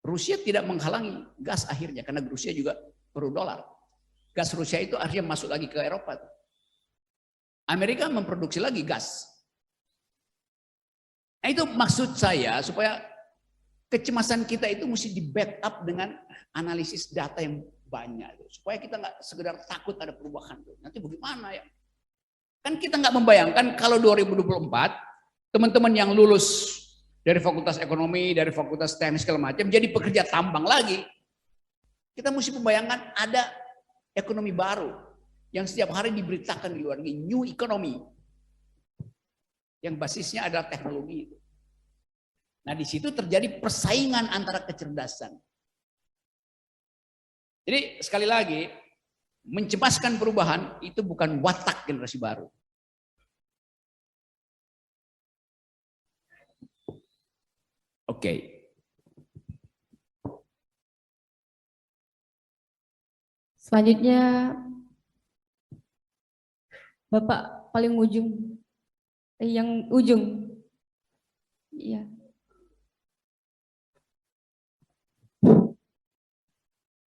Rusia tidak menghalangi gas akhirnya. Karena Rusia juga perlu dolar. Gas Rusia itu akhirnya masuk lagi ke Eropa. Amerika memproduksi lagi gas. Nah, itu maksud saya supaya kecemasan kita itu mesti di backup dengan analisis data yang banyak. Supaya kita nggak sekedar takut ada perubahan. Nanti bagaimana ya? Kan kita nggak membayangkan kalau 2024 teman-teman yang lulus dari fakultas ekonomi, dari fakultas teknik segala macam jadi pekerja tambang lagi. Kita mesti membayangkan ada ekonomi baru yang setiap hari diberitakan di luar negeri, new economy. Yang basisnya adalah teknologi. Nah, di situ terjadi persaingan antara kecerdasan. Jadi sekali lagi, mencemaskan perubahan itu bukan watak generasi baru. Oke. Selanjutnya Bapak paling ujung. Yang ujung. Iya.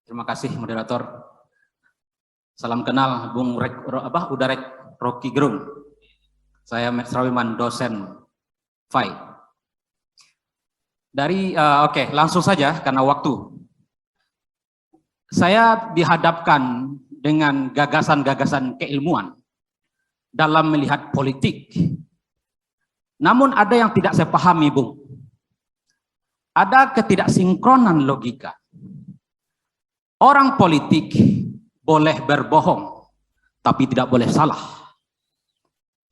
Terima kasih moderator. Salam kenal Bung Udarek Rocky Gerung. Saya Mesrawiman, dosen FAI. Oke, langsung saja karena waktu. Saya dihadapkan dengan gagasan-gagasan keilmuan dalam melihat politik. Namun ada yang tidak saya pahami, Bung. Ada ketidaksinkronan logika. Orang politik boleh berbohong, tapi tidak boleh salah.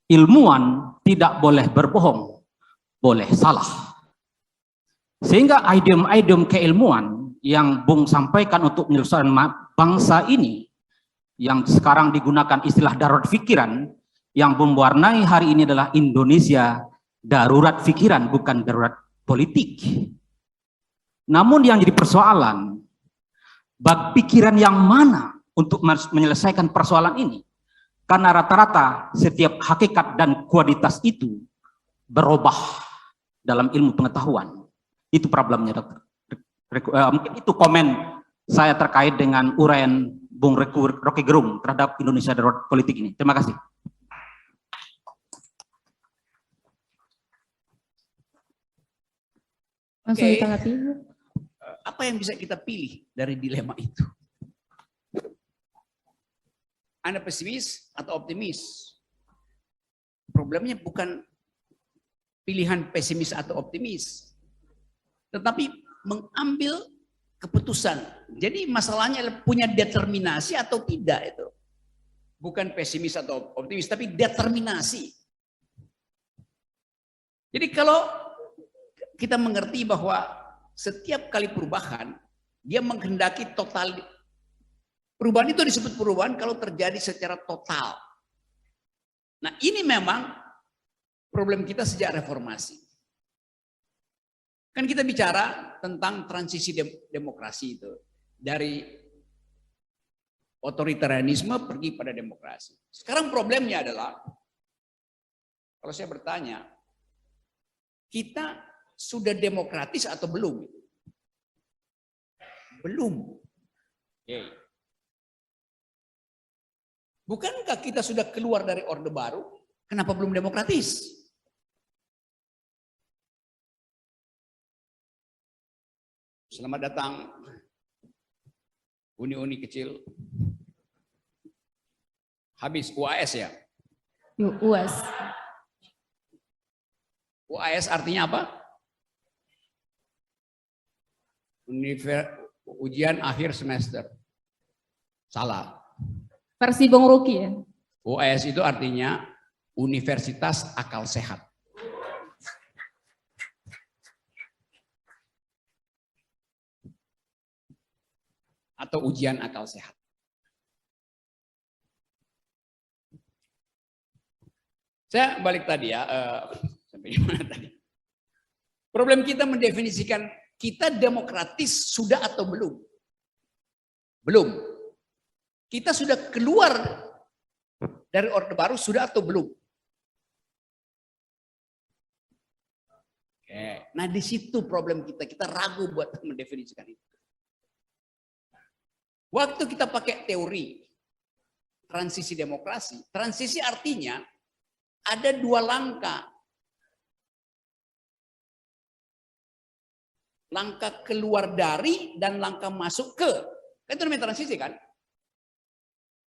Ilmuwan tidak boleh berbohong, boleh salah. Sehingga idiom-idiom keilmuan yang Bung sampaikan untuk penyelesaian bangsa ini, yang sekarang digunakan istilah darurat pikiran, yang mewarnai hari ini adalah Indonesia darurat pikiran, bukan darurat politik. Namun yang jadi persoalan, pikiran yang mana untuk menyelesaikan persoalan ini? Karena rata-rata setiap hakikat dan kualitas itu berubah dalam ilmu pengetahuan. Itu problemnya, dokter. Mungkin itu komen saya terkait dengan uraian Bung Rocky Gerung terhadap Indonesia darurat politik ini. Terima kasih. Langsung ditanggapi. Apa yang bisa kita pilih dari dilema itu? Anda pesimis atau optimis? Problemnya bukan pilihan pesimis atau optimis, tetapi mengambil keputusan. Jadi masalahnya adalah punya determinasi atau tidak itu. Bukan pesimis atau optimis, tapi determinasi. Jadi kalau kita mengerti bahwa setiap kali perubahan, dia menghendaki total. Perubahan itu disebut perubahan kalau terjadi secara total. Nah, ini memang problem kita sejak reformasi. Kan kita bicara tentang transisi demokrasi itu. Dari otoritarianisme pergi pada demokrasi. Sekarang problemnya adalah, kalau saya bertanya, kita sudah demokratis atau belum? Belum. Okay. Bukankah kita sudah keluar dari Orde Baru? Kenapa belum demokratis? Selamat datang uni-uni kecil. Habis UAS ya? UAS. UAS artinya apa? Ujian akhir semester. Salah. Versi Bung Rocky ya? UAS itu artinya Universitas Akal Sehat. Atau ujian akal sehat. Saya balik tadi ya, sampai di mana tadi? Problem kita mendefinisikan kita demokratis sudah atau belum. Belum. Kita sudah keluar dari Orde Baru sudah atau belum? Oke. Nah di situ problem kita. Kita ragu buat mendefinisikan itu. Waktu kita pakai teori transisi demokrasi, transisi artinya ada dua langkah. Langkah keluar dari dan langkah masuk ke. Kan itu namanya transisi kan?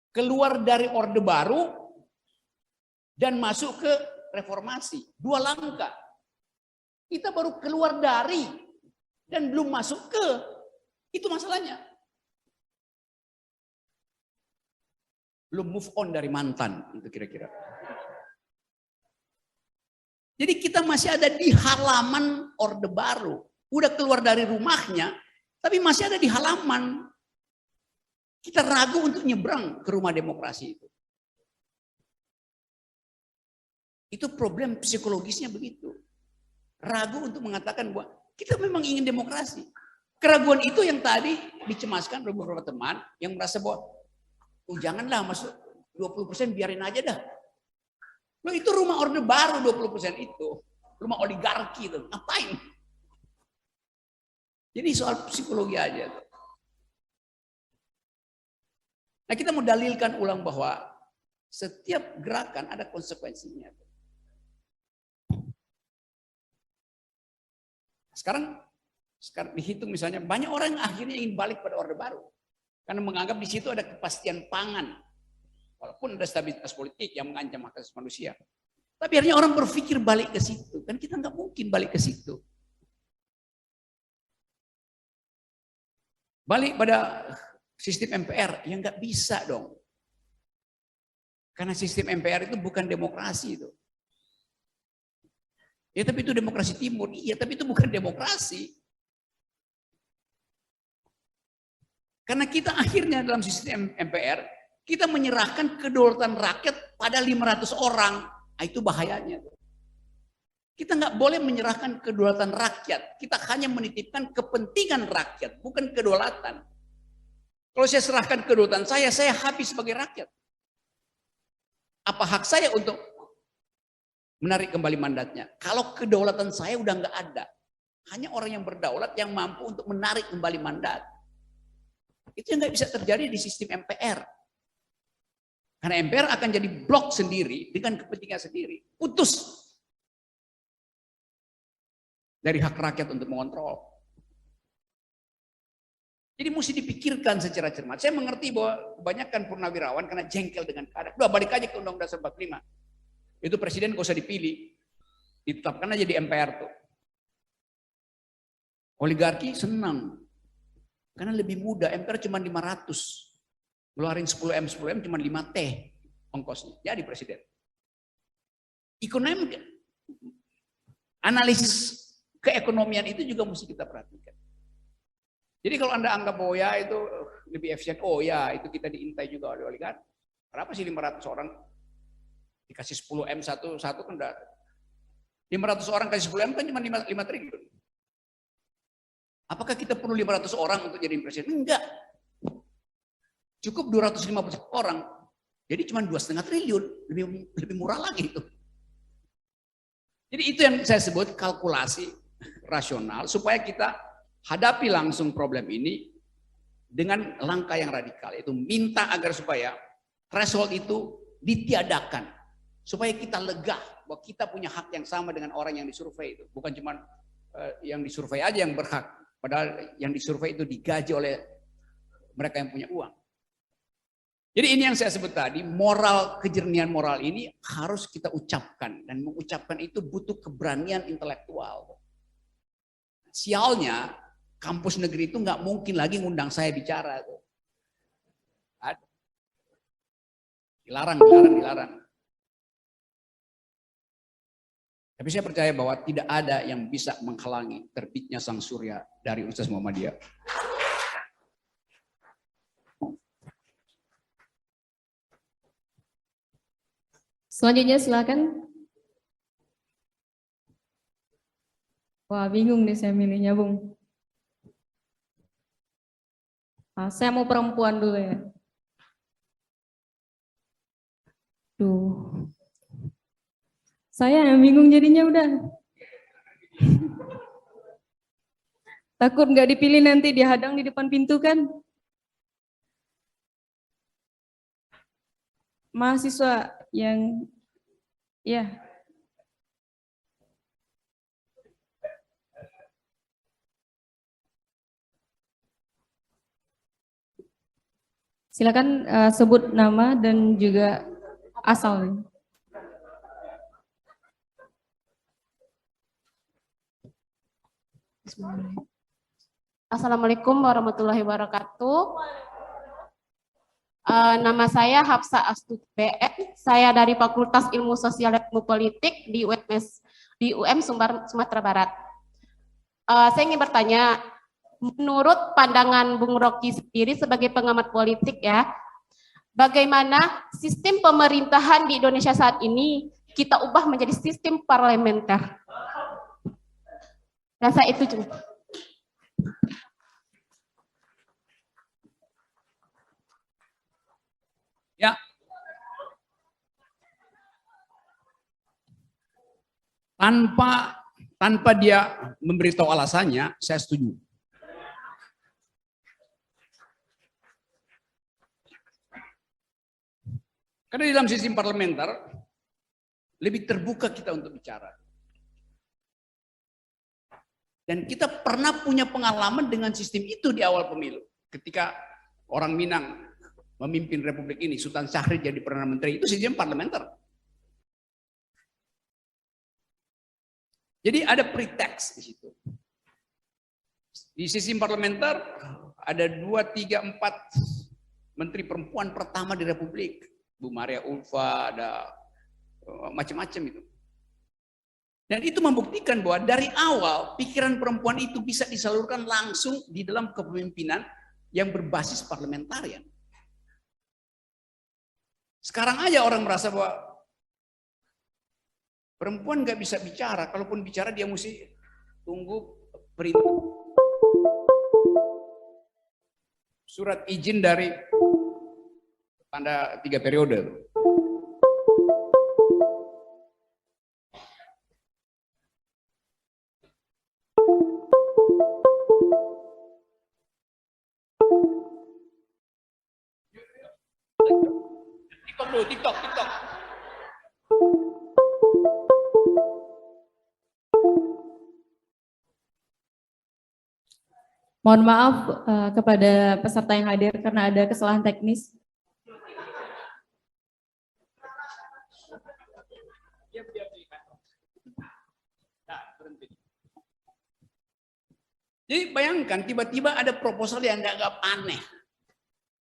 Keluar dari Orde Baru dan masuk ke reformasi. Dua langkah. Kita baru keluar dari dan belum masuk ke. Itu masalahnya. Belum move on dari mantan. Itu kira-kira. Jadi kita masih ada di halaman Orde Baru. Udah keluar dari rumahnya, tapi masih ada di halaman. Kita ragu untuk nyebrang ke rumah demokrasi itu. Itu problem psikologisnya begitu. Ragu untuk mengatakan bahwa kita memang ingin demokrasi. Keraguan itu yang tadi dicemaskan oleh beberapa teman yang merasa bahwa oh janganlah masuk 20% biarin aja dah. Loh itu rumah Orde Baru 20% itu. Rumah oligarki itu. Ngapain? Jadi soal psikologi aja. Nah kita mau dalilkan ulang bahwa setiap gerakan ada konsekuensinya. Sekarang dihitung misalnya banyak orang yang akhirnya ingin balik pada Orde Baru. Karena menganggap di situ ada kepastian pangan. Walaupun ada stabilitas politik yang mengancam hak asasi manusia. Tapi akhirnya orang berpikir balik ke situ. Kan kita nggak mungkin balik ke situ. Balik pada sistem MPR, yang nggak bisa dong. Karena sistem MPR itu bukan demokrasi itu. Ya tapi itu demokrasi timur, iya tapi itu bukan demokrasi. Karena kita akhirnya dalam sistem MPR, kita menyerahkan kedaulatan rakyat pada 500 orang. Nah, itu bahayanya. Kita nggak boleh menyerahkan kedaulatan rakyat. Kita hanya menitipkan kepentingan rakyat, bukan kedaulatan. Kalau saya serahkan kedaulatan saya habis sebagai rakyat. Apa hak saya untuk menarik kembali mandatnya? Kalau kedaulatan saya udah nggak ada. Hanya orang yang berdaulat yang mampu untuk menarik kembali mandat. Itu yang nggak bisa terjadi di sistem MPR. Karena MPR akan jadi blok sendiri dengan kepentingan sendiri. Putus dari hak rakyat untuk mengontrol. Jadi mesti dipikirkan secara cermat. Saya mengerti bahwa kebanyakan purnawirawan karena jengkel dengan keadaan. Udah balik aja ke Undang-Undang 45. Itu presiden gak usah dipilih. Ditetapkan aja di MPR tuh. Oligarki senang. Karena lebih mudah. MPR cuma 500. Ngeluarin 10M cuma 5T ongkosnya. Jadi presiden. Ekonomi, analisis keekonomian itu juga mesti kita perhatikan. Jadi kalau Anda anggap bahwa ya itu lebih efisien, oh ya itu kita diintai juga oleh oligarki. Berapa sih 500 orang dikasih 10M satu kan udah 500 orang kasih 10M kan cuma 5 triliun. Apakah kita perlu 500 orang untuk jadi presiden? Enggak. Cukup 250 orang. Jadi cuma 2,5 triliun, lebih murah lagi itu. Jadi itu yang saya sebut kalkulasi rasional supaya kita hadapi langsung problem ini dengan langkah yang radikal, yaitu minta agar supaya threshold itu ditiadakan supaya kita lega bahwa kita punya hak yang sama dengan orang yang disurvei itu, bukan cuma yang disurvei aja yang berhak, padahal yang disurvei itu digaji oleh mereka yang punya uang. Jadi ini yang saya sebut tadi, kejernihan moral ini harus kita ucapkan, dan mengucapkan itu butuh keberanian intelektual. Sialnya kampus negeri itu nggak mungkin lagi ngundang saya bicara tuh. Dilarang. Tapi saya percaya bahwa tidak ada yang bisa menghalangi terbitnya sang surya dari Universitas Muhammadiyah. Selanjutnya silakan. Wah bingung nih saya milihnya Bung. Saya mau perempuan dulu ya. Duh. Saya yang bingung jadinya udah. Takut nggak dipilih nanti dihadang di depan pintu kan. Mahasiswa yang ya. Silakan sebut nama dan juga asal. Assalamualaikum warahmatullahi wabarakatuh. Nama saya Hafsa Astuti BN. Saya dari Fakultas Ilmu Sosial dan Ilmu Politik di UM Sumatera Barat. Saya ingin bertanya, menurut pandangan Bung Rocky sendiri sebagai pengamat politik ya, bagaimana sistem pemerintahan di Indonesia saat ini kita ubah menjadi sistem parlementer? Rasa itu cuma. Ya. Tanpa dia memberitahu alasannya, saya setuju. Karena di dalam sistem parlementer lebih terbuka kita untuk bicara. Dan kita pernah punya pengalaman dengan sistem itu di awal pemilu. Ketika orang Minang memimpin Republik ini, Sultan Syahrir jadi Perdana Menteri, itu sistem parlementer. Jadi ada preteks di situ. Di sistem parlementer ada 2, 3, 4 menteri perempuan pertama di Republik. Bu Maria Ulfa, ada macam-macam itu. Dan itu membuktikan bahwa dari awal pikiran perempuan itu bisa disalurkan langsung di dalam kepemimpinan yang berbasis parlementarian. Sekarang aja orang merasa bahwa perempuan nggak bisa bicara, kalaupun bicara dia mesti tunggu perintah. Surat izin dari tanda 3 periode. TikTok. Mohon maaf kepada peserta yang hadir karena ada kesalahan teknis. Jadi bayangkan tiba-tiba ada proposal yang agak aneh.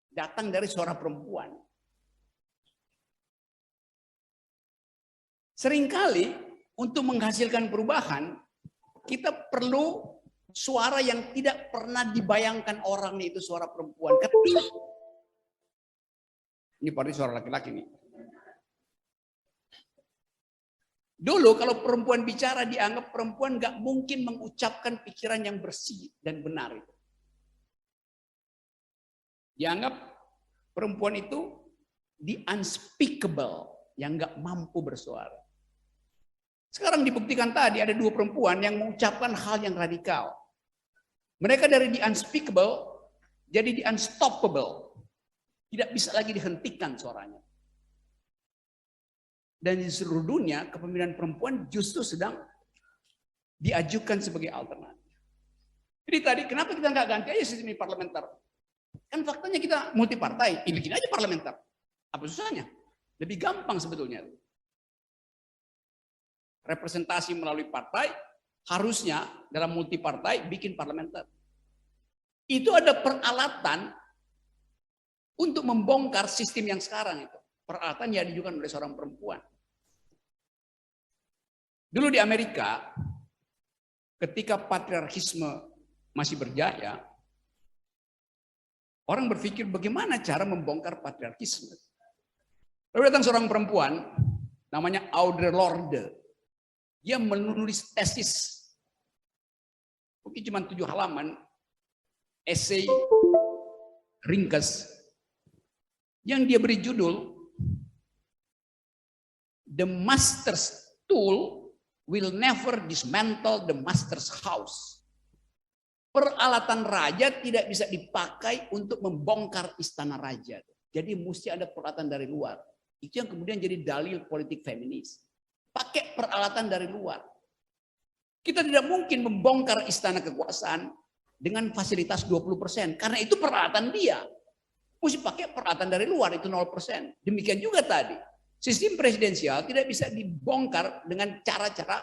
Datang dari suara perempuan. Seringkali untuk menghasilkan perubahan, kita perlu suara yang tidak pernah dibayangkan orang, itu suara perempuan. Ini berarti suara laki-laki nih. Dulu kalau perempuan bicara dianggap perempuan nggak mungkin mengucapkan pikiran yang bersih dan benar itu. Dianggap perempuan itu the unspeakable, yang nggak mampu bersuara. Sekarang dibuktikan tadi ada 2 perempuan yang mengucapkan hal yang radikal. Mereka dari the unspeakable jadi the unstoppable. Tidak bisa lagi dihentikan suaranya. Dan di seluruh dunia kepemimpinan perempuan justru sedang diajukan sebagai alternatif. Jadi tadi kenapa kita nggak ganti aja sistem parlementer? Kan faktanya kita multi partai, bikin aja parlementer. Apa susahnya? Lebih gampang sebetulnya. Representasi melalui partai harusnya dalam multi partai bikin parlementer. Itu ada peralatan untuk membongkar sistem yang sekarang itu. Peralatan yang diajukan oleh seorang perempuan. Dulu di Amerika, ketika patriarkisme masih berjaya, orang berpikir bagaimana cara membongkar patriarkisme. Lalu datang seorang perempuan, namanya Audre Lorde. Dia menulis tesis, mungkin cuma 7 halaman, esai ringkas yang dia beri judul The Master's Tool Will Never Dismantle the Master's House. Peralatan raja tidak bisa dipakai untuk membongkar istana raja. Jadi mesti ada peralatan dari luar. Itu yang kemudian jadi dalil politik feminis. Pakai peralatan dari luar. Kita tidak mungkin membongkar istana kekuasaan dengan fasilitas 20%. Karena itu peralatan dia. Mesti pakai peralatan dari luar, itu 0%. Demikian juga tadi. Sistem presidensial tidak bisa dibongkar dengan cara-cara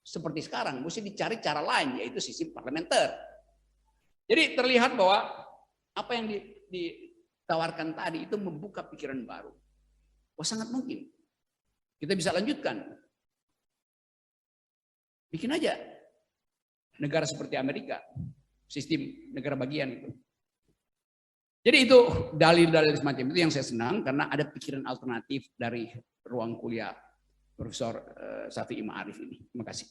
seperti sekarang. Mesti dicari cara lain, yaitu sistem parlementer. Jadi terlihat bahwa apa yang ditawarkan tadi itu membuka pikiran baru. Wah, sangat mungkin. Kita bisa lanjutkan. Bikin aja negara seperti Amerika, sistem negara bagian itu. Jadi itu dalil-dalil semacam itu yang saya senang karena ada pikiran alternatif dari ruang kuliah Profesor Syafi'i Ma'arif ini. Terima kasih.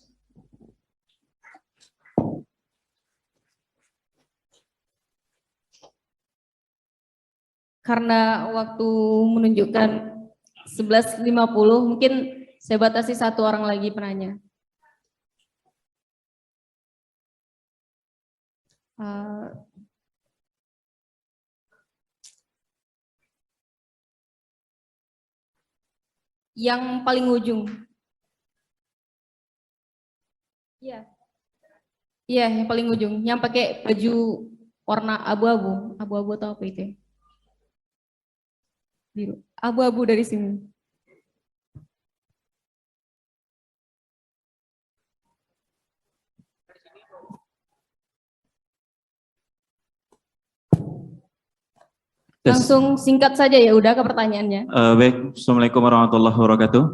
Karena waktu menunjukkan 11.50, mungkin saya batasi satu orang lagi penanya. Yang paling ujung. Iya. Iya, yang paling ujung. Yang pakai baju warna abu-abu. Abu-abu atau apa itu? Biru. Abu-abu dari sini. Langsung singkat saja ya, udah ke pertanyaannya. Baik, Assalamualaikum warahmatullahi wabarakatuh.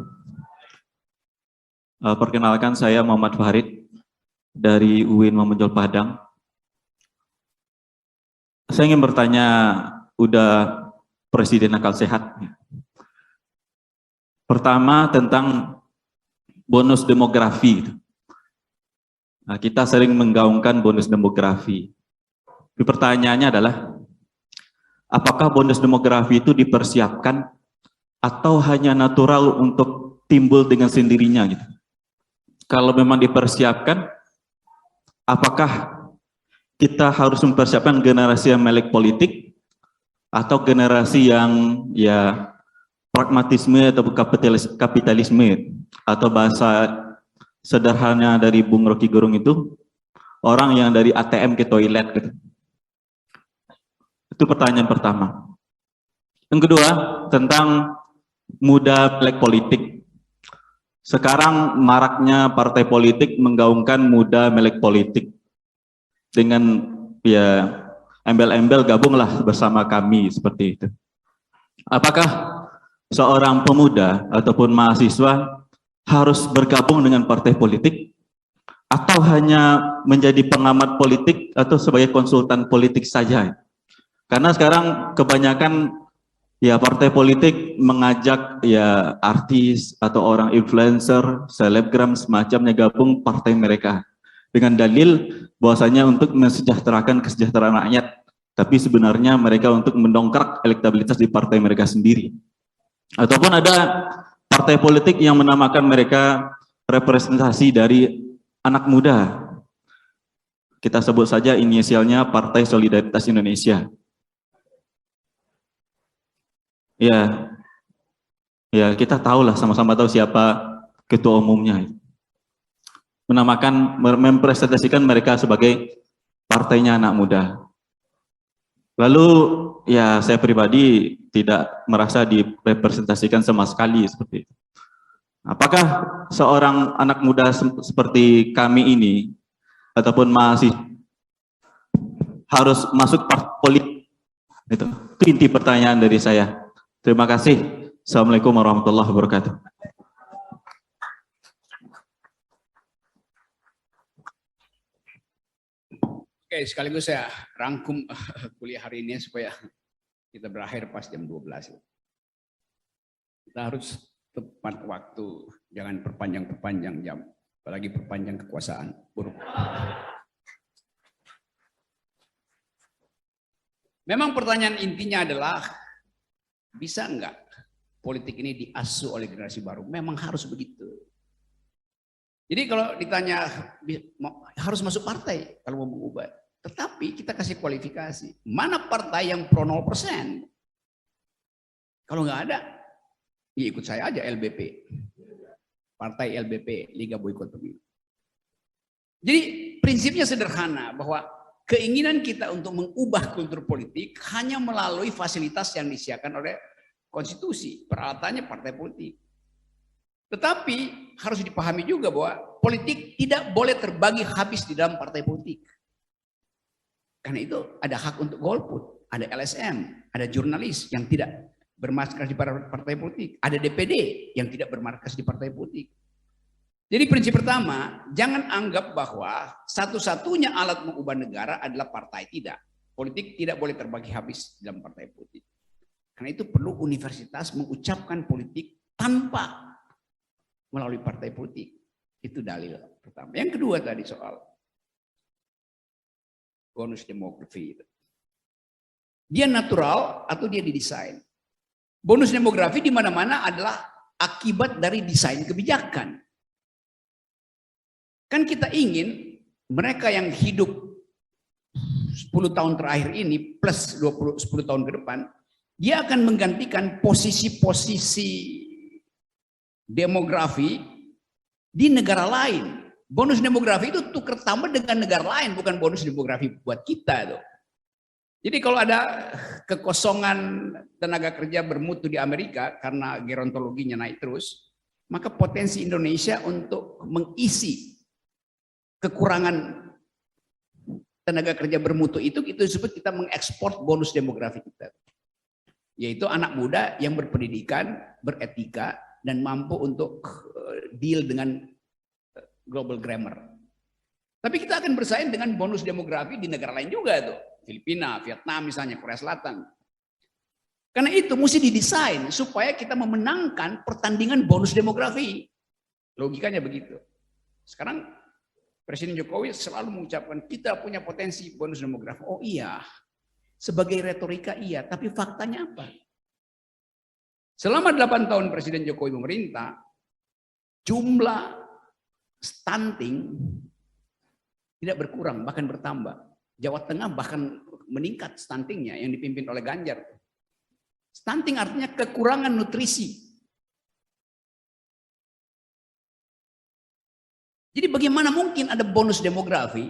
Perkenalkan saya Muhammad Farid dari UIN Muhammadiyah Padang. Saya ingin bertanya, udah Presiden akal sehat. Pertama tentang bonus demografi. Nah, kita sering menggaungkan bonus demografi. Pertanyaannya adalah, apakah bonus demografi itu dipersiapkan atau hanya natural untuk timbul dengan sendirinya gitu? Kalau memang dipersiapkan, apakah kita harus mempersiapkan generasi yang melek politik atau generasi yang ya pragmatisme atau kapitalisme, atau bahasa sederhana dari Bung Rocky Gerung itu orang yang dari ATM ke toilet gitu. Itu pertanyaan pertama. Yang kedua, tentang muda melek politik. Sekarang maraknya partai politik menggaungkan muda melek politik. Dengan ya embel-embel gabunglah bersama kami seperti itu. Apakah seorang pemuda ataupun mahasiswa harus bergabung dengan partai politik atau hanya menjadi pengamat politik atau sebagai konsultan politik saja? Karena sekarang kebanyakan ya partai politik mengajak ya artis atau orang influencer, selebgram semacamnya gabung partai mereka dengan dalil bahwasanya untuk mensejahterakan kesejahteraan rakyat, tapi sebenarnya mereka untuk mendongkrak elektabilitas di partai mereka sendiri. Ataupun ada partai politik yang menamakan mereka representasi dari anak muda. Kita sebut saja inisialnya Partai Solidaritas Indonesia. Ya, ya kita tahulah, sama-sama tahu siapa ketua umumnya. Menamakan, mempresentasikan mereka sebagai partainya anak muda. Lalu ya saya pribadi tidak merasa direpresentasikan sama sekali seperti itu. Apakah seorang anak muda seperti kami ini ataupun masih harus masuk partai politik? Itu inti pertanyaan dari saya. Terima kasih. Assalamualaikum warahmatullahi wabarakatuh. Oke, sekaligus saya rangkum kuliah hari ini supaya kita berakhir pas jam 12. Kita harus tepat waktu, jangan perpanjang jam, apalagi perpanjang kekuasaan. Buruk. Memang pertanyaan intinya adalah, bisa enggak politik ini diasuh oleh generasi baru? Memang harus begitu. Jadi kalau ditanya harus masuk partai kalau mau mengubah, tetapi kita kasih kualifikasi. Mana partai yang pro 0%? Kalau nggak ada, ya ikut saya aja LBP. Partai LBP, Liga Boikot Pemilu. Jadi prinsipnya sederhana, bahwa keinginan kita untuk mengubah kultur politik hanya melalui fasilitas yang disediakan oleh konstitusi, peralatannya partai politik. Tetapi harus dipahami juga bahwa politik tidak boleh terbagi habis di dalam partai politik. Karena itu ada hak untuk golput, ada LSM, ada jurnalis yang tidak bermarkas di partai politik, ada DPD yang tidak bermarkas di partai politik. Jadi prinsip pertama, jangan anggap bahwa satu-satunya alat mengubah negara adalah partai. Tidak. Politik tidak boleh terbagi habis dalam partai politik. Karena itu perlu universitas mengucapkan politik tanpa melalui partai politik. Itu dalil pertama. Yang kedua tadi soal bonus demografi. Dia natural atau dia didesain? Bonus demografi di mana-mana adalah akibat dari desain kebijakan. Kan kita ingin mereka yang hidup 10 tahun terakhir ini plus 10 tahun ke depan, dia akan menggantikan posisi-posisi demografi di negara lain. Bonus demografi itu tukar tambah dengan negara lain, bukan bonus demografi buat kita tuh. Jadi kalau ada kekosongan tenaga kerja bermutu di Amerika karena gerontologinya naik terus, maka potensi Indonesia untuk mengisi kekurangan tenaga kerja bermutu itu disebut kita mengekspor bonus demografi kita. Yaitu anak muda yang berpendidikan, beretika, dan mampu untuk deal dengan global grammar. Tapi kita akan bersaing dengan bonus demografi di negara lain juga tuh. Filipina, Vietnam misalnya, Korea Selatan. Karena itu mesti didesain supaya kita memenangkan pertandingan bonus demografi. Logikanya begitu. Sekarang Presiden Jokowi selalu mengucapkan kita punya potensi bonus demografi. Oh iya, sebagai retorika iya, tapi faktanya apa? Selama 8 tahun Presiden Jokowi memerintah, jumlah stunting tidak berkurang, bahkan bertambah. Jawa Tengah bahkan meningkat stuntingnya yang dipimpin oleh Ganjar. Stunting artinya kekurangan nutrisi. Jadi bagaimana mungkin ada bonus demografi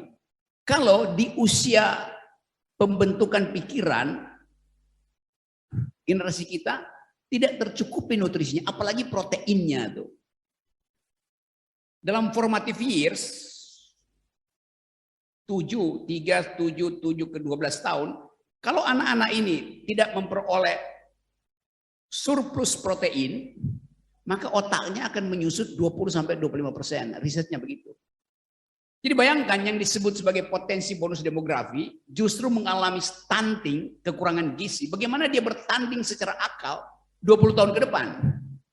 kalau di usia pembentukan pikiran generasi kita tidak tercukupi nutrisinya, apalagi proteinnya tuh. Dalam formative years 7 ke 12 tahun, kalau anak-anak ini tidak memperoleh surplus protein, maka otaknya akan menyusut 20-25%. Risetnya begitu. Jadi bayangkan yang disebut sebagai potensi bonus demografi justru mengalami stunting, kekurangan gizi. Bagaimana dia bertanding secara akal 20 tahun ke depan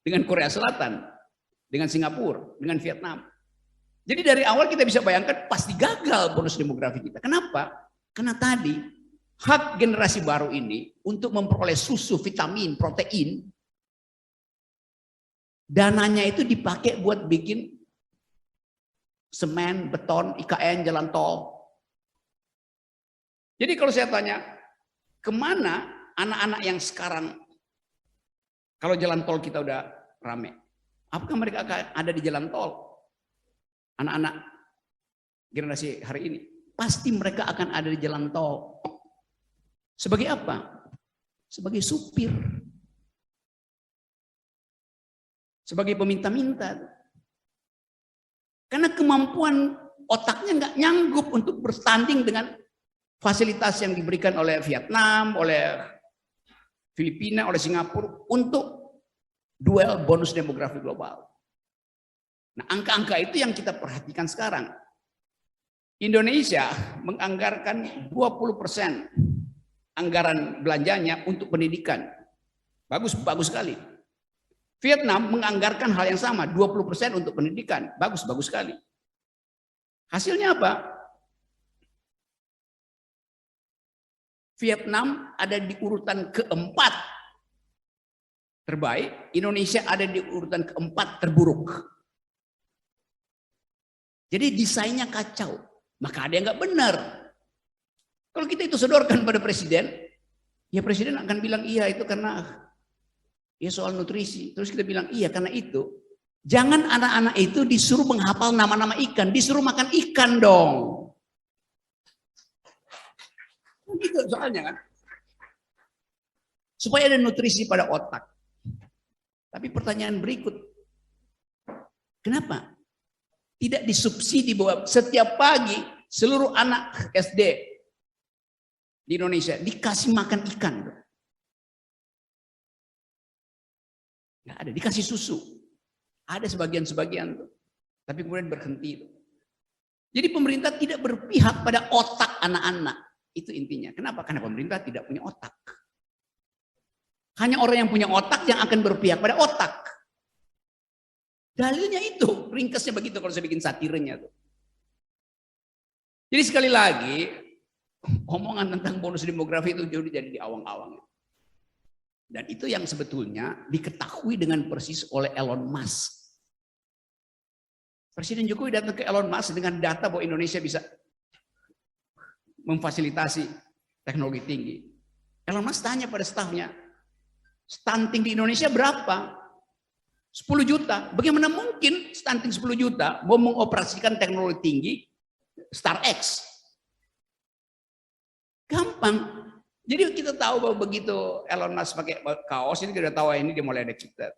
dengan Korea Selatan, dengan Singapura, dengan Vietnam. Jadi dari awal kita bisa bayangkan pasti gagal bonus demografi kita. Kenapa? Karena tadi hak generasi baru ini untuk memperoleh susu, vitamin, protein, dananya itu dipakai buat bikin semen, beton, IKN, jalan tol. Jadi kalau saya tanya, kemana anak-anak yang sekarang, kalau jalan tol kita udah rame, apakah mereka akan ada di jalan tol? Anak-anak generasi hari ini, pasti mereka akan ada di jalan tol. Sebagai apa? Sebagai supir. Sebagai peminta-minta. Karena kemampuan otaknya nggak nyanggup untuk bertanding dengan fasilitas yang diberikan oleh Vietnam, oleh Filipina, oleh Singapura untuk duel bonus demografi global. Nah, angka-angka itu yang kita perhatikan sekarang. Indonesia menganggarkan 20% anggaran belanjanya untuk pendidikan. Bagus sekali. Vietnam menganggarkan hal yang sama, 20% untuk pendidikan. Bagus sekali. Hasilnya apa? Vietnam ada di urutan keempat terbaik, Indonesia ada di urutan keempat terburuk. Jadi desainnya kacau, maka ada yang nggak benar. Kalau kita itu sodorkan pada presiden, ya presiden akan bilang iya itu karena ya soal nutrisi. Terus kita bilang iya karena itu. Jangan anak-anak itu disuruh menghafal nama-nama ikan, disuruh makan ikan dong. Gitu soalnya kan. Supaya ada nutrisi pada otak. Tapi pertanyaan berikut, kenapa tidak disubsidi bahwa setiap pagi seluruh anak SD di Indonesia dikasih makan ikan? Nggak ada, dikasih susu. Ada sebagian-sebagian tuh. Tapi kemudian berhenti tuh. Jadi pemerintah tidak berpihak pada otak anak-anak. Itu intinya. Kenapa? Karena pemerintah tidak punya otak. Hanya orang yang punya otak yang akan berpihak pada otak. Dalilnya itu, ringkasnya begitu kalau saya bikin satirnya tuh. Jadi sekali lagi, omongan tentang bonus demografi itu jadi di awang-awang. Dan itu yang sebetulnya diketahui dengan persis oleh Elon Musk. Presiden Jokowi datang ke Elon Musk dengan data bahwa Indonesia bisa memfasilitasi teknologi tinggi. Elon Musk tanya pada stafnya, stunting di Indonesia berapa? 10 juta. Bagaimana mungkin stunting 10 juta mau mengoperasikan teknologi tinggi StarX? Gampang. Jadi kita tahu bahwa begitu Elon Musk pakai kaos ini kita tahu ini dia mulai ada cipta.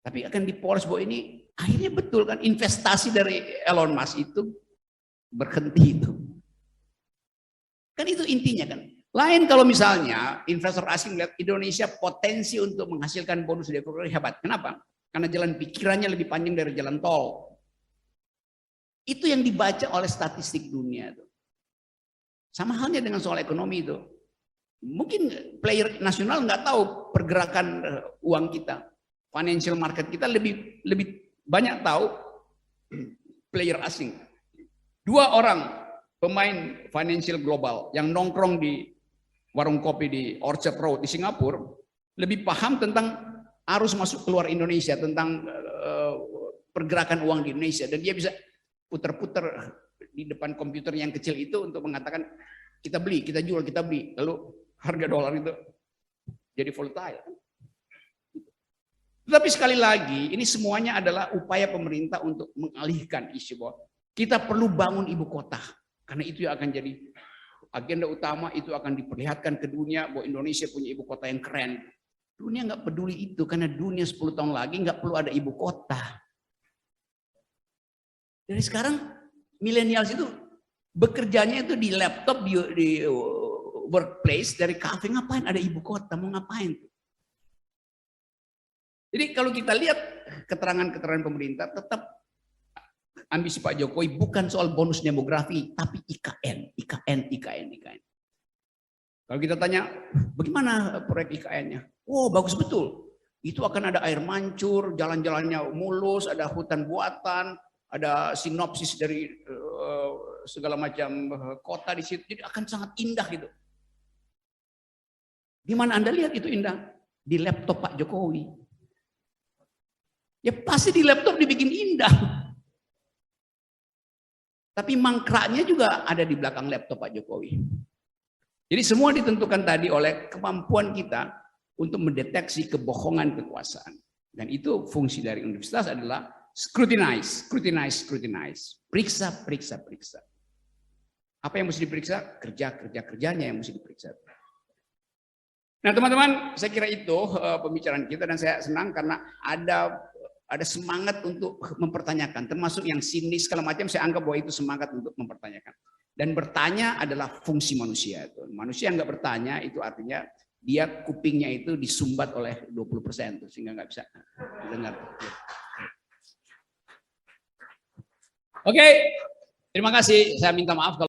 Tapi akan dipoles bahwa ini akhirnya betul kan investasi dari Elon Musk itu berhenti itu. Kan itu intinya kan. Lain kalau misalnya investor asing melihat Indonesia potensi untuk menghasilkan bonus demografi hebat. Kenapa? Karena jalan pikirannya lebih panjang dari jalan tol. Itu yang dibaca oleh statistik dunia itu. Sama halnya dengan soal ekonomi itu. Mungkin player nasional nggak tahu pergerakan uang kita. Financial market kita lebih banyak tahu player asing. 2 orang pemain financial global yang nongkrong di warung kopi di Orchard Road di Singapura lebih paham tentang arus masuk keluar Indonesia, tentang pergerakan uang di Indonesia, dan dia bisa putar-putar di depan komputer yang kecil itu untuk mengatakan kita beli, kita jual, kita beli, lalu harga dolar itu jadi volatile. Tetapi sekali lagi ini semuanya adalah upaya pemerintah untuk mengalihkan isu bahwa kita perlu bangun ibu kota, karena itu yang akan jadi agenda utama, itu akan diperlihatkan ke dunia bahwa Indonesia punya ibu kota yang keren. Dunia nggak peduli itu, karena dunia 10 tahun lagi nggak perlu ada ibu kota. Dari sekarang millennials itu bekerjanya itu di laptop, di workplace, dari kafe, ngapain ada ibu kota, mau ngapain? Jadi kalau kita lihat keterangan-keterangan pemerintah, tetap ambisi Pak Jokowi bukan soal bonus demografi, tapi IKN. Kalau kita tanya, bagaimana proyek IKN-nya? Oh, bagus betul. Itu akan ada air mancur, jalan-jalannya mulus, ada hutan buatan, ada sinopsis dari segala macam kota di situ. Jadi akan sangat indah gitu. Di mana Anda lihat itu indah? Di laptop Pak Jokowi. Ya pasti di laptop dibikin indah. Tapi mangkraknya juga ada di belakang laptop Pak Jokowi. Jadi semua ditentukan tadi oleh kemampuan kita untuk mendeteksi kebohongan kekuasaan. Dan itu fungsi dari universitas adalah scrutinize. Periksa. Apa yang mesti diperiksa? Kerjanya yang mesti diperiksa. Nah teman-teman, saya kira itu pembicaraan kita, dan saya senang karena ada semangat untuk mempertanyakan, termasuk yang sinis segala macam. Saya anggap bahwa itu semangat untuk mempertanyakan. Dan bertanya adalah fungsi manusia. Manusia yang nggak bertanya itu artinya dia kupingnya itu disumbat oleh 20%, sehingga nggak bisa dengar. Oke, terima kasih. Saya minta maaf kalau